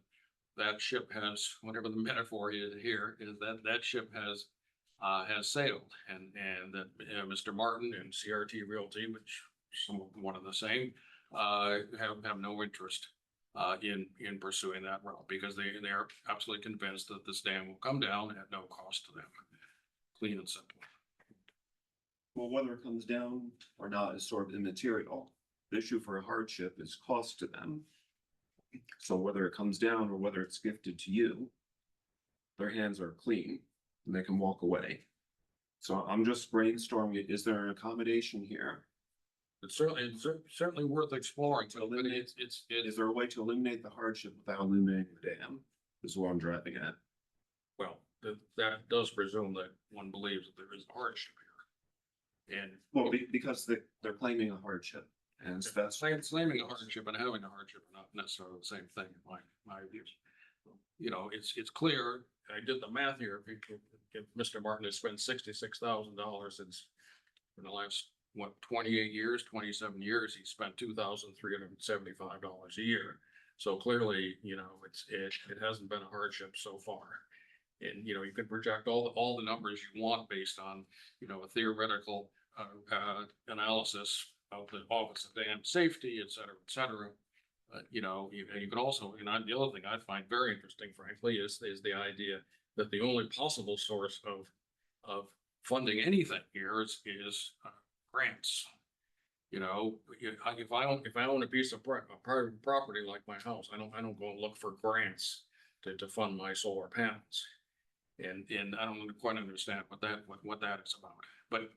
that ship has, whatever the metaphor is here, is that that ship has sailed, and that Mr. Martin and CRT Realty, which some of one of the same, have no interest in pursuing that route, because they are absolutely convinced that this dam will come down at no cost to them. Clean and simple. Well, whether it comes down or not is sort of immaterial. The issue for a hardship is cost to them. So whether it comes down or whether it's gifted to you, their hands are clean and they can walk away. So I'm just brainstorming, is there an accommodation here? It's certainly worth exploring, but Is there a way to eliminate the hardship without eliminating the dam? Is what I'm driving at. well, that does presume that one believes that there is a hardship here. And Well, because they're claiming a hardship, and so that's. claiming a hardship and having a hardship are not necessarily the same thing, in my view. You know, it's clear, I did the math here, if Mr. Martin has spent $66,000 in the last, what, 28 years, 27 years, he spent $2,375 a year. So clearly, you know, it hasn't been a hardship so far. And, you know, you can project all the numbers you want based on, you know, a theoretical analysis of the Office of Dam Safety, et cetera, et cetera. You know, you can also, and the other thing I find very interesting, frankly, is the idea that the only possible source of funding anything here is grants. You know, if I own a piece of private property like my house, I don't go and look for grants to fund my solar panels. And I don't quite understand what that is about. But,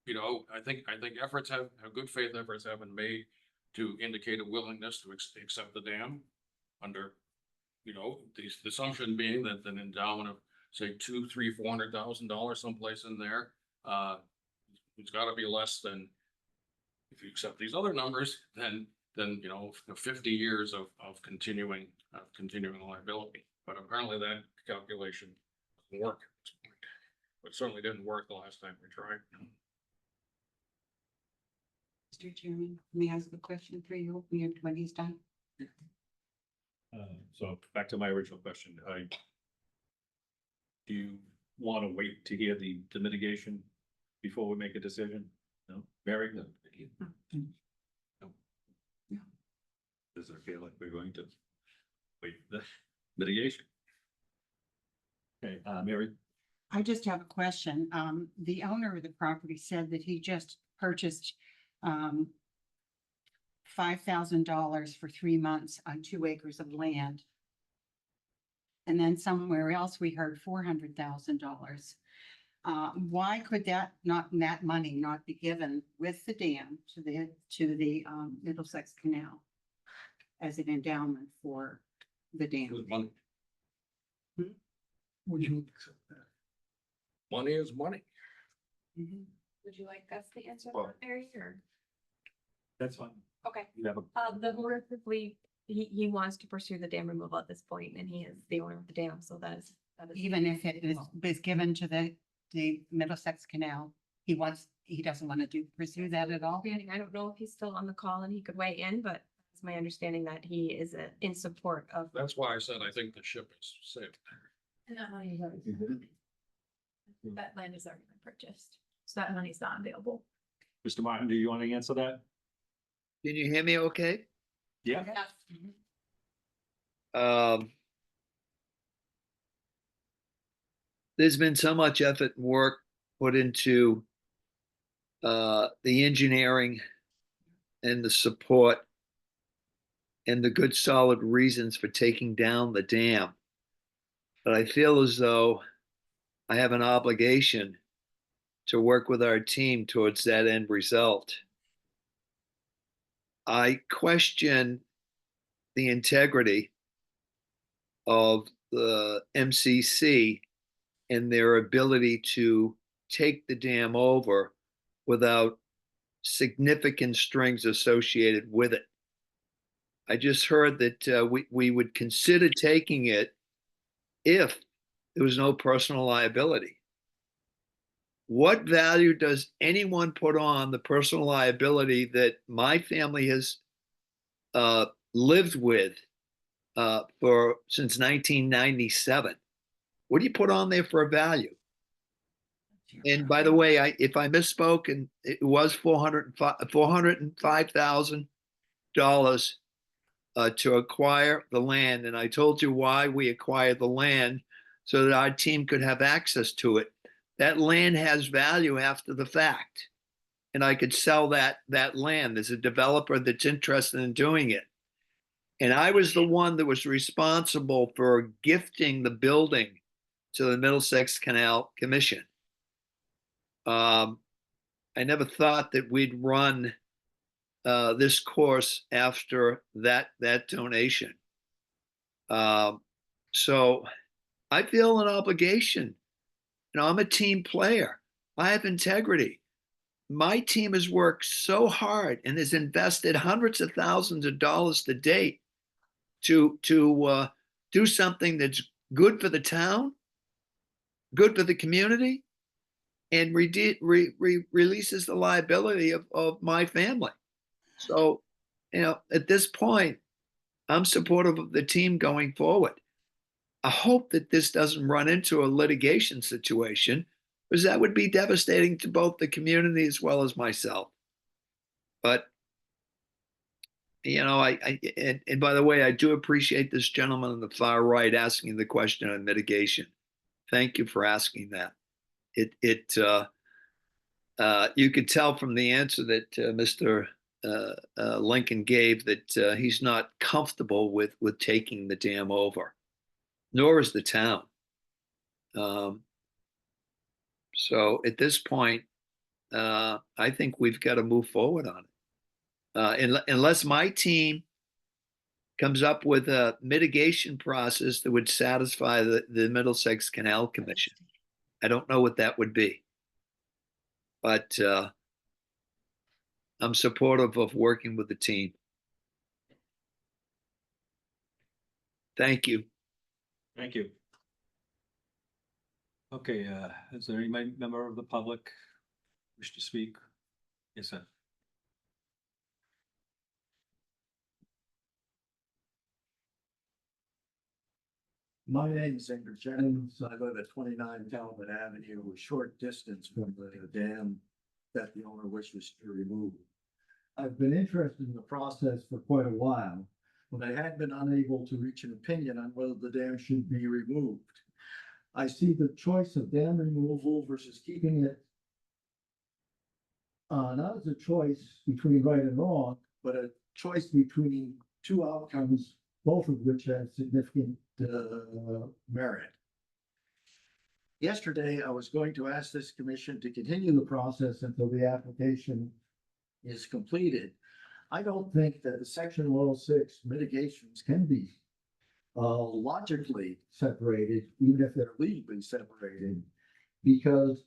you know, I think good faith efforts have been made to indicate a willingness to accept the dam under, you know, the assumption being that an endowment of say $200,000, $400,000 someplace in there, it's got to be less than, if you accept these other numbers, then you know, 50 years of continuing liability. But apparently that calculation doesn't work at this point. But certainly didn't work the last time we tried. Mr. Chairman, may I ask a question for you when he's done? So back to my original question, do you want to wait to hear the mitigation before we make a decision? No, Mary? No. No. Does it feel like we're going to wait the mitigation? Okay, Mary? I just have a question. The owner of the property said that he just purchased $5,000 for 3 months on 2 acres of land. And then somewhere else we heard $400,000. Why could that money not be given with the dam to the Middlesex Canal as an endowment for the dam? Good money. Would you accept that? Money is money. Would you like us to answer Well- that, Mary, or? That's fine. Okay. You have a, The owner simply, he wants to pursue the dam removal at this point, and he is the owner of the dam, so that is. Even if it is given to the Middlesex Canal, he doesn't want to pursue that at all? I don't know if he's still on the call and he could weigh in, but it's my understanding that he is in support of. That's why I said I think the ship is safe. And that money is already. That land has already been purchased, so that money's not available. Mr. Martin, do you want to answer that? Can you hear me okay? Yeah. There's been so much effort and work put into the engineering and the support and the good solid reasons for taking down the dam. But I feel as though I have an obligation to work with our team towards that end result. I question the integrity of the MCC and their ability to take the dam over without significant strings associated with it. I just heard that we would consider taking it if there was no personal liability. What value does anyone put on the personal liability that my family has lived with since 1997. What do you put on there for a value? And by the way, if I misspoke, and it was $405,000 to acquire the land, and I told you why we acquired the land so that our team could have access to it. That land has value after the fact, and I could sell that land. There's a developer that's interested in doing it, and I was the one that was responsible for gifting the building to the Middlesex Canal Commission. I never thought that we'd run this course after that donation. So I feel an obligation. You know, I'm a team player. I have integrity. My team has worked so hard and has invested hundreds of thousands of dollars to date to do something that's good for the town, good for the community, and releases the liability of my family. So, you know, at this point, I'm supportive of the team going forward. I hope that this doesn't run into a litigation situation, because that would be devastating to both the community as well as myself. But, you know, and by the way, I do appreciate this gentleman on the far right asking the question on mitigation. Thank you for asking that. You could tell from the answer that Mr. Lincoln gave that he's not comfortable with taking the dam over, nor is the town. So at this point, I think we've got to move forward on it. Unless my team comes up with a mitigation process that would satisfy the Middlesex Canal Commission. I don't know what that would be, but I'm supportive of working with the team. Thank you. Thank you. Okay, is there any member of the public wish to speak? Yes, sir. My name is Edgar Jennings. I live at 29 Talbot Avenue, a short distance from the dam that the owner wishes to remove. I've been interested in the process for quite a while, but I had been unable to reach an opinion on whether the dam should be removed. I see the choice of dam removal versus keeping it not as a choice between right and wrong, but a choice between two outcomes, both of which have significant merit. Yesterday, I was going to ask this commission to continue the process until the application is completed. I don't think that the Section 106 mitigations can be logically separated, even if they're legally separated, because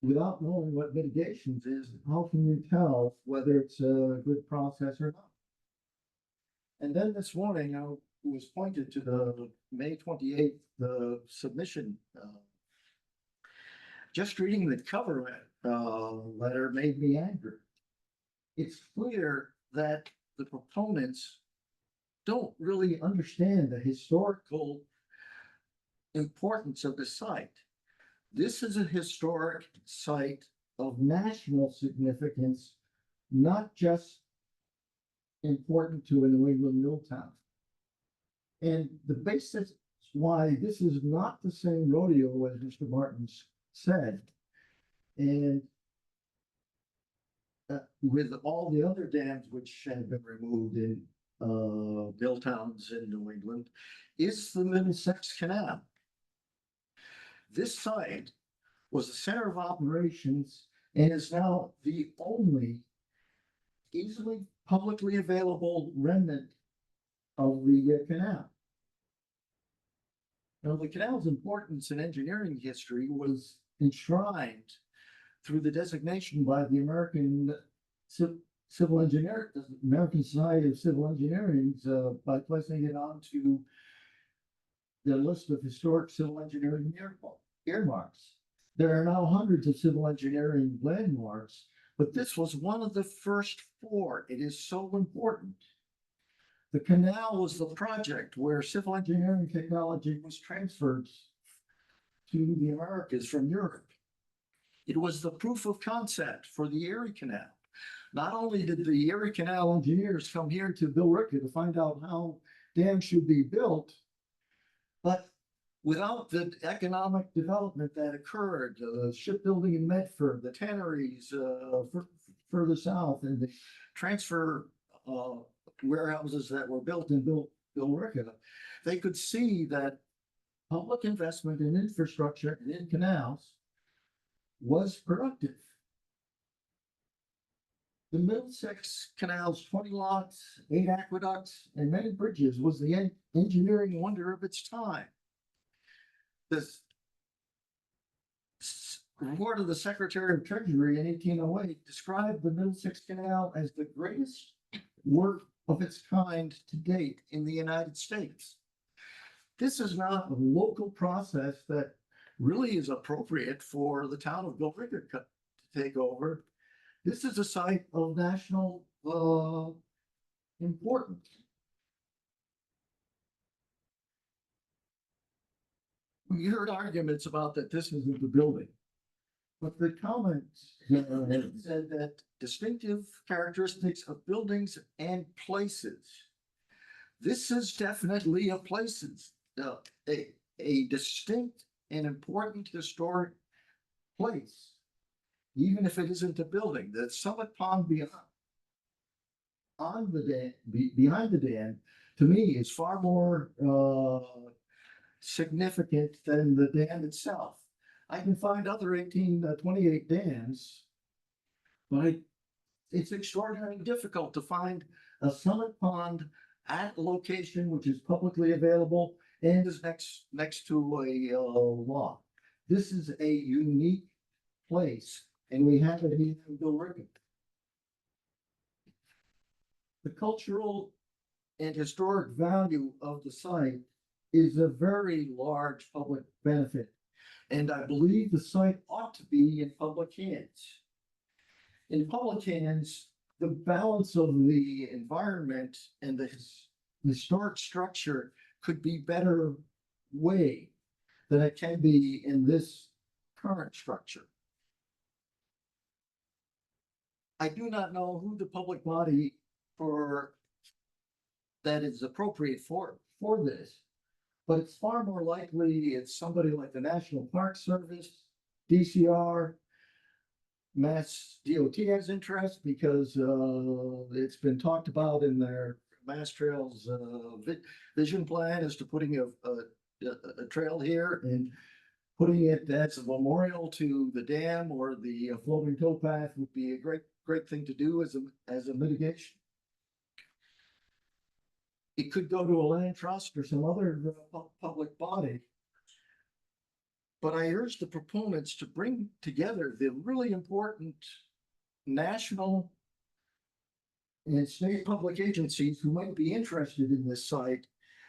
without knowing what mitigations is, how can you tell whether it's a good process or not? And then this morning, I was pointed to the May 28th submission. Just reading the cover letter made me angry. It's clear that the proponents don't really understand the historical importance of the site. This is a historic site of national significance, not just important to a New England mill town. And the basis why this is not the same rodeo as Mr. Martins said, and with all the other dams which have been removed in mill towns in New England, is the Middlesex Canal. This site was the center of operations and is now the only easily publicly available remnant of the canal. Now, the canal's importance in engineering history was enshrined through the designation by the American Civil Engineer, the American Society of Civil Engineering, by placing it onto the list of historic civil engineering earmarks. There are now hundreds of civil engineering landmarks, but this was one of the first four. It is so important. The canal was the project where civil engineering technology was transferred to the Americas from Europe. It was the proof of concept for the Erie Canal. Not only did the Erie Canal engineers come here to Billerica to find out how dams should be built, but without the economic development that occurred, shipbuilding in Medford, the tanneries further south, and the transfer warehouses that were built in Billerica, they could see that public investment in infrastructure and in canals was productive. The Middlesex Canal's 20 lots, 8 aqueducts, and many bridges was the engineering wonder of its time. This report of the Secretary of Treasury in 1808 described the Middlesex Canal as the greatest work of its kind to date in the United States. This is not a local process that really is appropriate for the town of Billerica to take over. This is a site of national importance. We heard arguments about that this isn't the building, but the comments said that distinctive characteristics of buildings and places. This is definitely a places, a distinct and important historic place, even if it isn't a building. The Summit Pond behind the dam, to me, is far more significant than the dam itself. I can find other 1828 dams, but it's extraordinarily difficult to find a Summit Pond at a location which is publicly available and is next to a law. This is a unique place, and we have it here in Billerica. The cultural and historic value of the site is a very large public benefit, and I believe the site ought to be in public hands. In public hands, the balance of the environment and the historic structure could be better way than it can be in this current structure. I do not know who the public body that is appropriate for this, but it's far more likely it's somebody like the National Park Service, DCR, Mass DOT has interest because it's been talked about in their Mass Trails vision plan as to putting a trail here and putting it as a memorial to the dam or the floating towpath would be a great thing to do as a mitigation. It could go to a land trust or some other public body. But I urge the proponents to bring together the really important national and state public agencies who might be interested in this site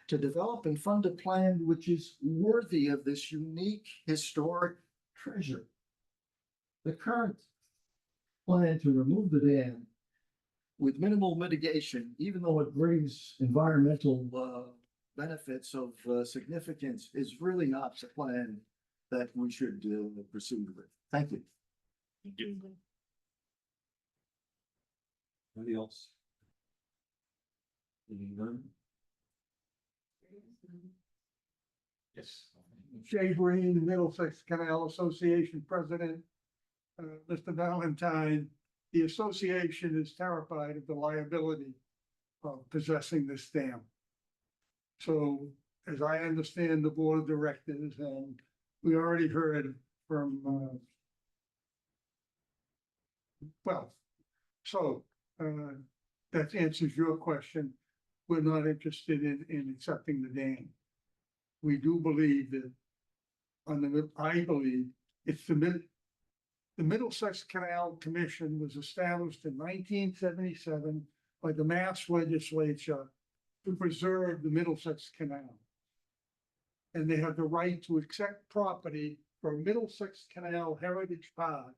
to develop and fund a plan which is worthy of this unique historic treasure. The current plan to remove the dam with minimal mitigation, even though it brings environmental benefits of significance, is really not the plan that we should pursue with. Thank you. Anybody else? None? Yes. Jay Green, Middlesex Canal Association President. Mr. Valentine, the association is terrified of the liability of possessing this dam. So, as I understand the board of directors, and we already heard from, that answers your question. We're not interested in accepting the dam. We do believe that I believe it's the Middlesex Canal Commission was established in 1977 by the Mass Legislature to preserve the Middlesex Canal. And they have the right to accept property for Middlesex Canal Heritage Park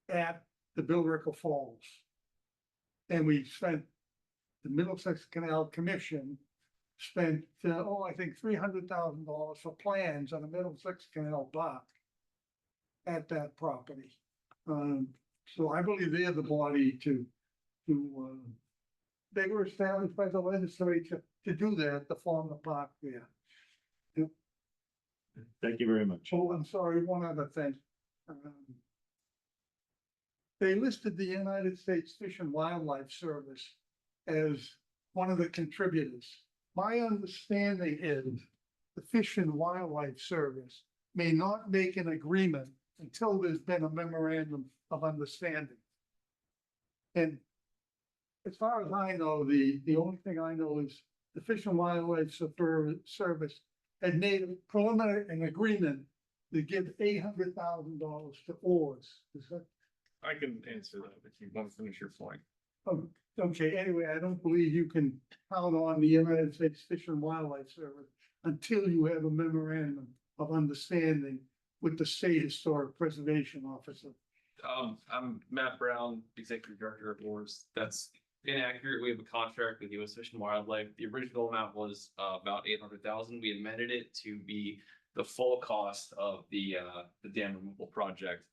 at the Billerica Falls. And we spent the Middlesex Canal Commission spent, I think $300,000 for plans on the Middlesex Canal dock at that property. So I believe they're the body they were established by the legislature to do that, to form the park there. Thank you very much. Oh, I'm sorry, one other thing. They listed the United States Fish and Wildlife Service as one of the contributors. My understanding is the Fish and Wildlife Service may not make an agreement until there's been a memorandum of understanding. And as far as I know, the only thing I know is the Fish and Wildlife Service had made a preliminary an agreement to give $800,000 to oars. Is that? I can answer that if you want to finish your point. Oh, okay, anyway, I don't believe you can count on the United States Fish and Wildlife Service until you have a memorandum of understanding with the State Historic Preservation Officer. I'm Matt Brown, Executive Director of Oars. That's inaccurate. We have a contract with U.S. Fish and Wildlife. The original amount was about $800,000. We amended it to be the full cost of the dam removal project.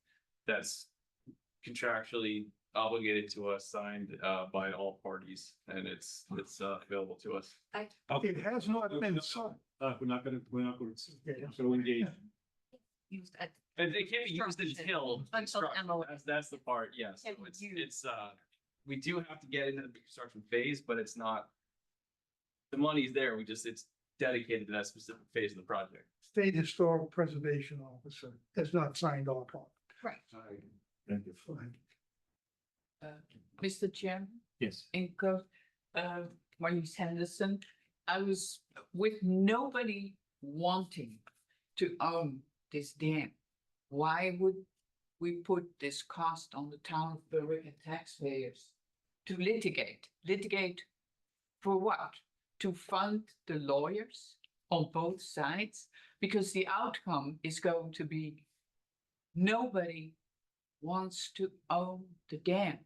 That's contractually obligated to us, signed by all parties, and it's available to us. It has not been signed. We're not gonna so engage. Used at And it can't be used until construction. MOA. That's the part, yes. So Can't be it's we do have to get into the construction phase, but it's not. The money's there, it's dedicated to that specific phase of the project. State Historic Preservation Officer has not signed off on it. Right. Thank you. Mr. Chairman? Yes. Inco, Marlies Henderson, I was with nobody wanting to own this dam. Why would we put this cost on the town of Berwick and taxpayers to litigate? Litigate for what? To fund the lawyers on both sides? Because the outcome is going to be nobody wants to own the dam.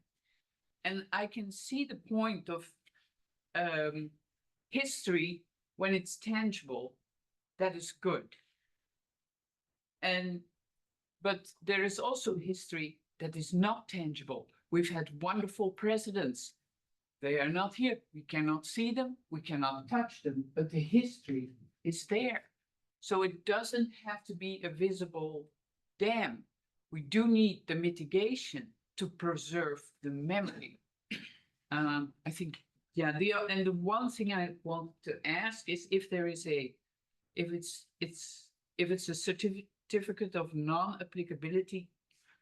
And I can see the point of history when it's tangible, that is good. But there is also history that is not tangible. We've had wonderful presidents. They are not here. We cannot see them. We cannot touch them, but the history is there. So it doesn't have to be a visible dam. We do need the mitigation to preserve the memory. I think, yeah, and the one thing I want to ask is if there is if it's a certificate of non-applicability,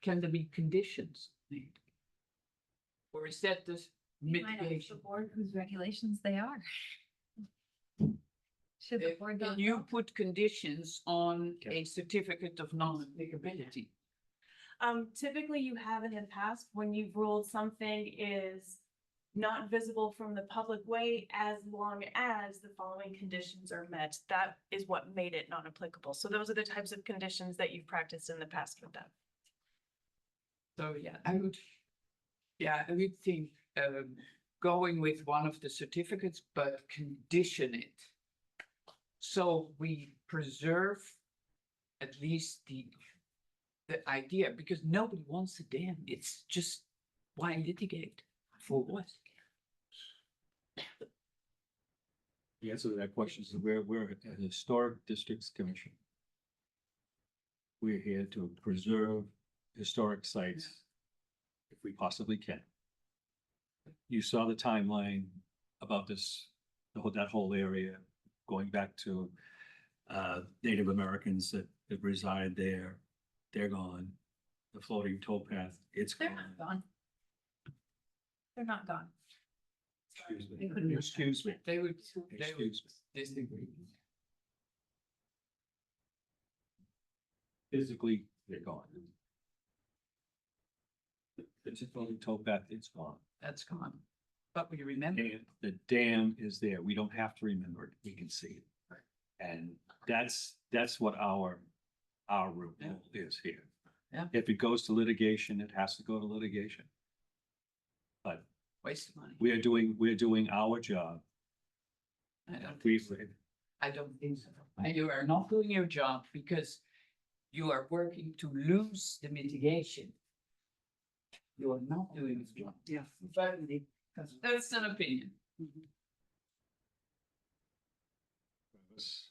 can there be conditions made? Or is that the mitigation? The board whose regulations they are. Should the board Can not you know? put conditions on a certificate of non-applicability? Typically you have in the past when you've ruled something is not visible from the public way as long as the following conditions are met. That is what made it non-applicable. So those are the types of conditions that you've practiced in the past with that. So, yeah, I would think going with one of the certificates, but condition it. So we preserve at least the idea, because nobody wants a dam. It's just, why litigate? For what? The answer to that question is we're a historic districts commission. We're here to preserve historic sites if we possibly can. You saw the timeline about that whole area going back to Native Americans that reside there. They're gone. The floating towpath, it's They're gone. not gone. They're not gone. Excuse They me. couldn't- Excuse me. They would Excuse me. disagree. Physically, they're gone. It's a floating towpath, it's gone. That's gone. But we remember. And the dam is there. We don't have to remember it. We can see it. And that's what our rule is here. Yeah. If it goes to litigation, it has to go to litigation. But Waste of money. we're doing our job. I don't We, think so. I don't think so. And you are not doing your job because you are working to lose the mitigation. You are not doing your job. Yeah. Finally, that's an opinion.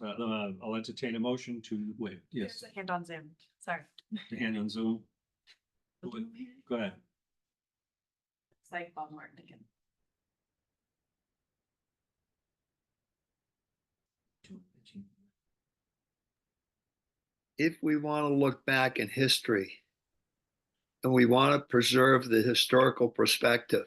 I'll entertain a motion to wait, yes, There's a hand on Zoom, sorry. the hand on Zoom. Go ahead. It's like Bob Martin again. If we want to look back in history and we want to preserve the historical perspective,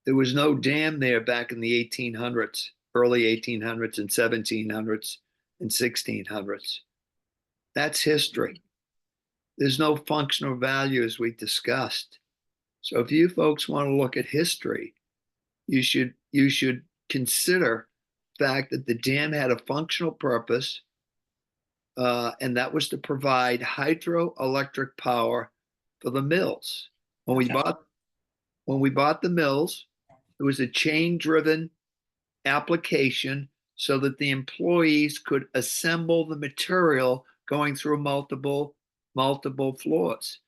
there was no dam there back in the 1800s, early 1800s and 1700s and 1600s. That's history. There's no functional value as we discussed. So if you folks want to look at history, you should consider the fact that the dam had a functional purpose, and that was to provide hydroelectric power for the mills. When we bought the mills, it was a chain-driven application so that the employees could assemble the material going through multiple floors.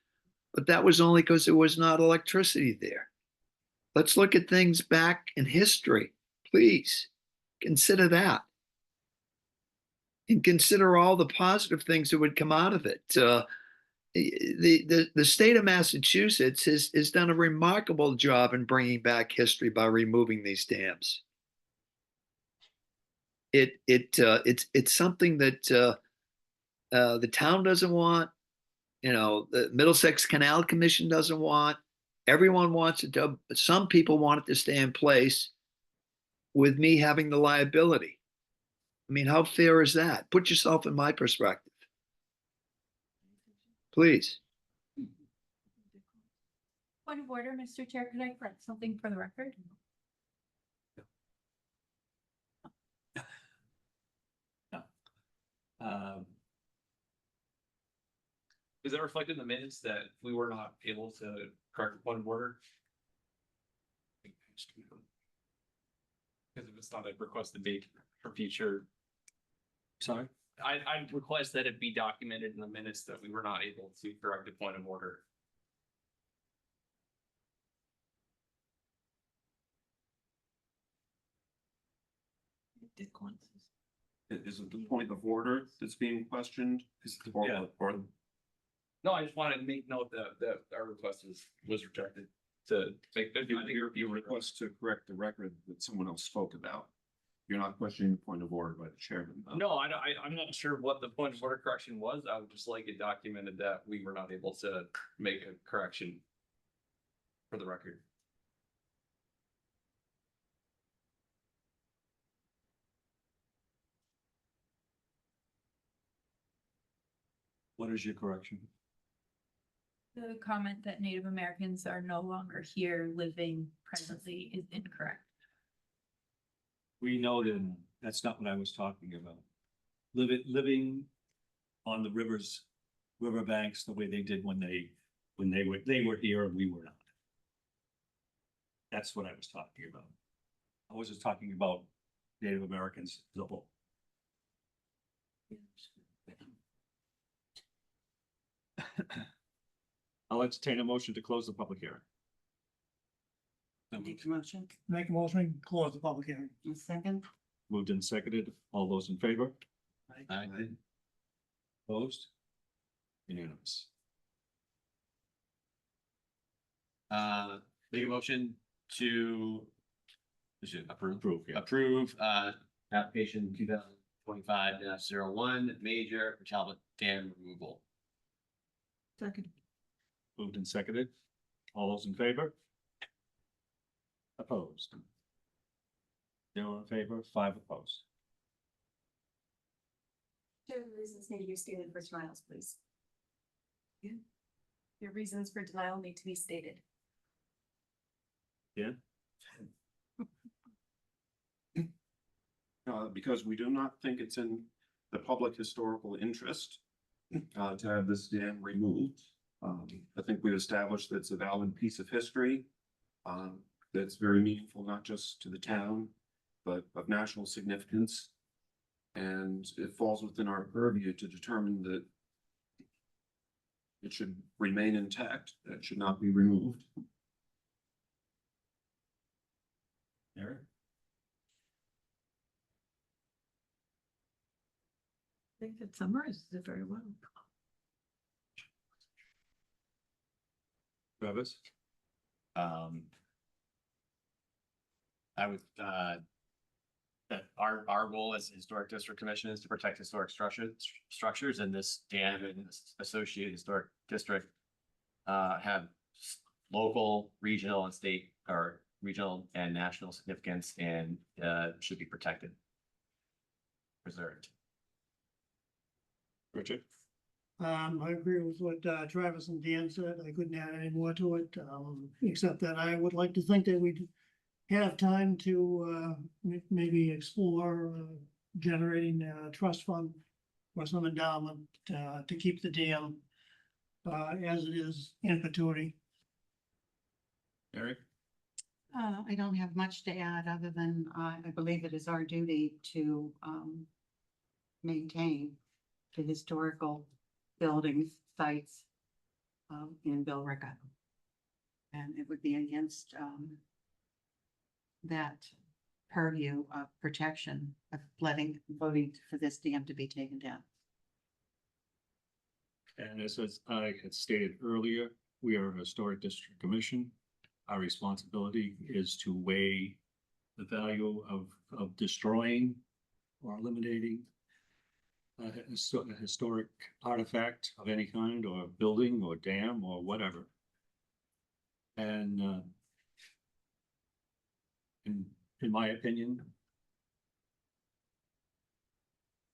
But that was only because there was not electricity there. Let's look at things back in history, please. Consider that. And consider all the positive things that would come out of it. The state of Massachusetts has done a remarkable job in bringing back history by removing these dams. It's something that the town doesn't want. You know, the Middlesex Canal Commission doesn't want. Everyone wants it to. Some people want it to stay in place with me having the liability. I mean, how fair is that? Put yourself in my perspective. Please. Point of order, Mr. Chair, could I correct something for the record? Is that reflected in the minutes that we were not able to correct the point of order? Because if it's not a requested date for future. Sorry? I request that it be documented in the minutes that we were not able to correct the point of order. Is it the point of order that's being questioned? Yeah. Or No, I just wanted to make note that our request was rejected to make. you request to correct the record that someone else spoke about? You're not questioning the point of order by the chairman? though. No, I'm not sure what the point of order correction was. I would just like it documented that we were not able to make a correction for the record. What is your correction? The comment that Native Americans are no longer here living presently is incorrect. We noted, that's not what I was talking about. Living on the riverbanks the way they did when they were here and we were not. That's what I was talking about. I wasn't talking about Native Americans as a whole. I'll entertain a motion to close the public hearing. Make a motion. Make a motion, close the public hearing. A second. Moved and seconded. All those in favor? Aye. Opposed? Unanimous. Make a motion to Approve, yeah. approve, application 2025-01, major Talbot Dam removal. Second. Moved and seconded. All those in favor? Opposed? 0 in favor, 5 opposed. Your reasons need to be stated for denials, please. Your reasons for denial need to be stated. Yeah. Because we do not think it's in the public historical interest to have this dam removed. I think we've established that it's a valid piece of history. that's very meaningful, not just to the town, but of national significance. And it falls within our purview to determine that it should remain intact, that it should not be removed. Eric? I think that summarizes it very well. Travis? I would, that our goal as Historic District Commission is to protect historic structures, and this dam and this associated historic district have local, regional and state, or regional and national significance, and should be protected. Preserved. Richard? I agree with what Travis and Dan said. I couldn't add any more to it, except that I would like to think that we'd have time to maybe explore generating a trust fund or some endowment to keep the dam as it is in perpetuity. Eric? I don't have much to add other than I believe it is our duty to maintain the historical buildings, sites in Billerica. And it would be against that purview of protection of voting for this dam to be taken down. And as I had stated earlier, we are a historic district commission. Our responsibility is to weigh the value of destroying or eliminating a historic artifact of any kind, or building or dam or whatever. And in my opinion,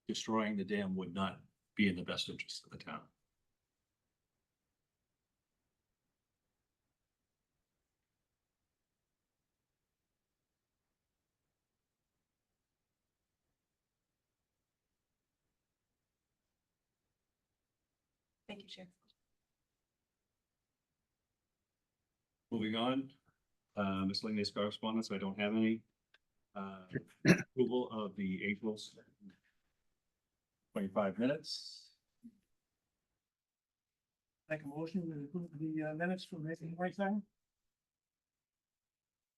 destroying the dam would not be in the best interest of the town. Thank you, Chair. Moving on, miscellaneous correspondence, I don't have any. Approval of the April 25 minutes. Make a motion to approve the minutes from April 22nd.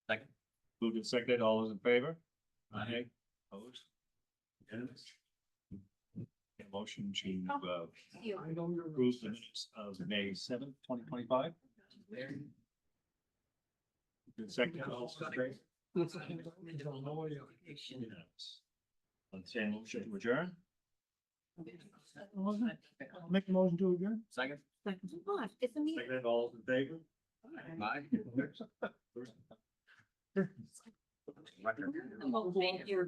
Second. Moved and seconded, all those in favor? Aye. Opposed? Unanimous? A motion to approve the minutes of May 7th, 2025. Second, all those in favor? Let's say motion to adjourn. Make a motion to adjourn. Second. It's a meeting. Second, all those in favor? Aye. Thank you.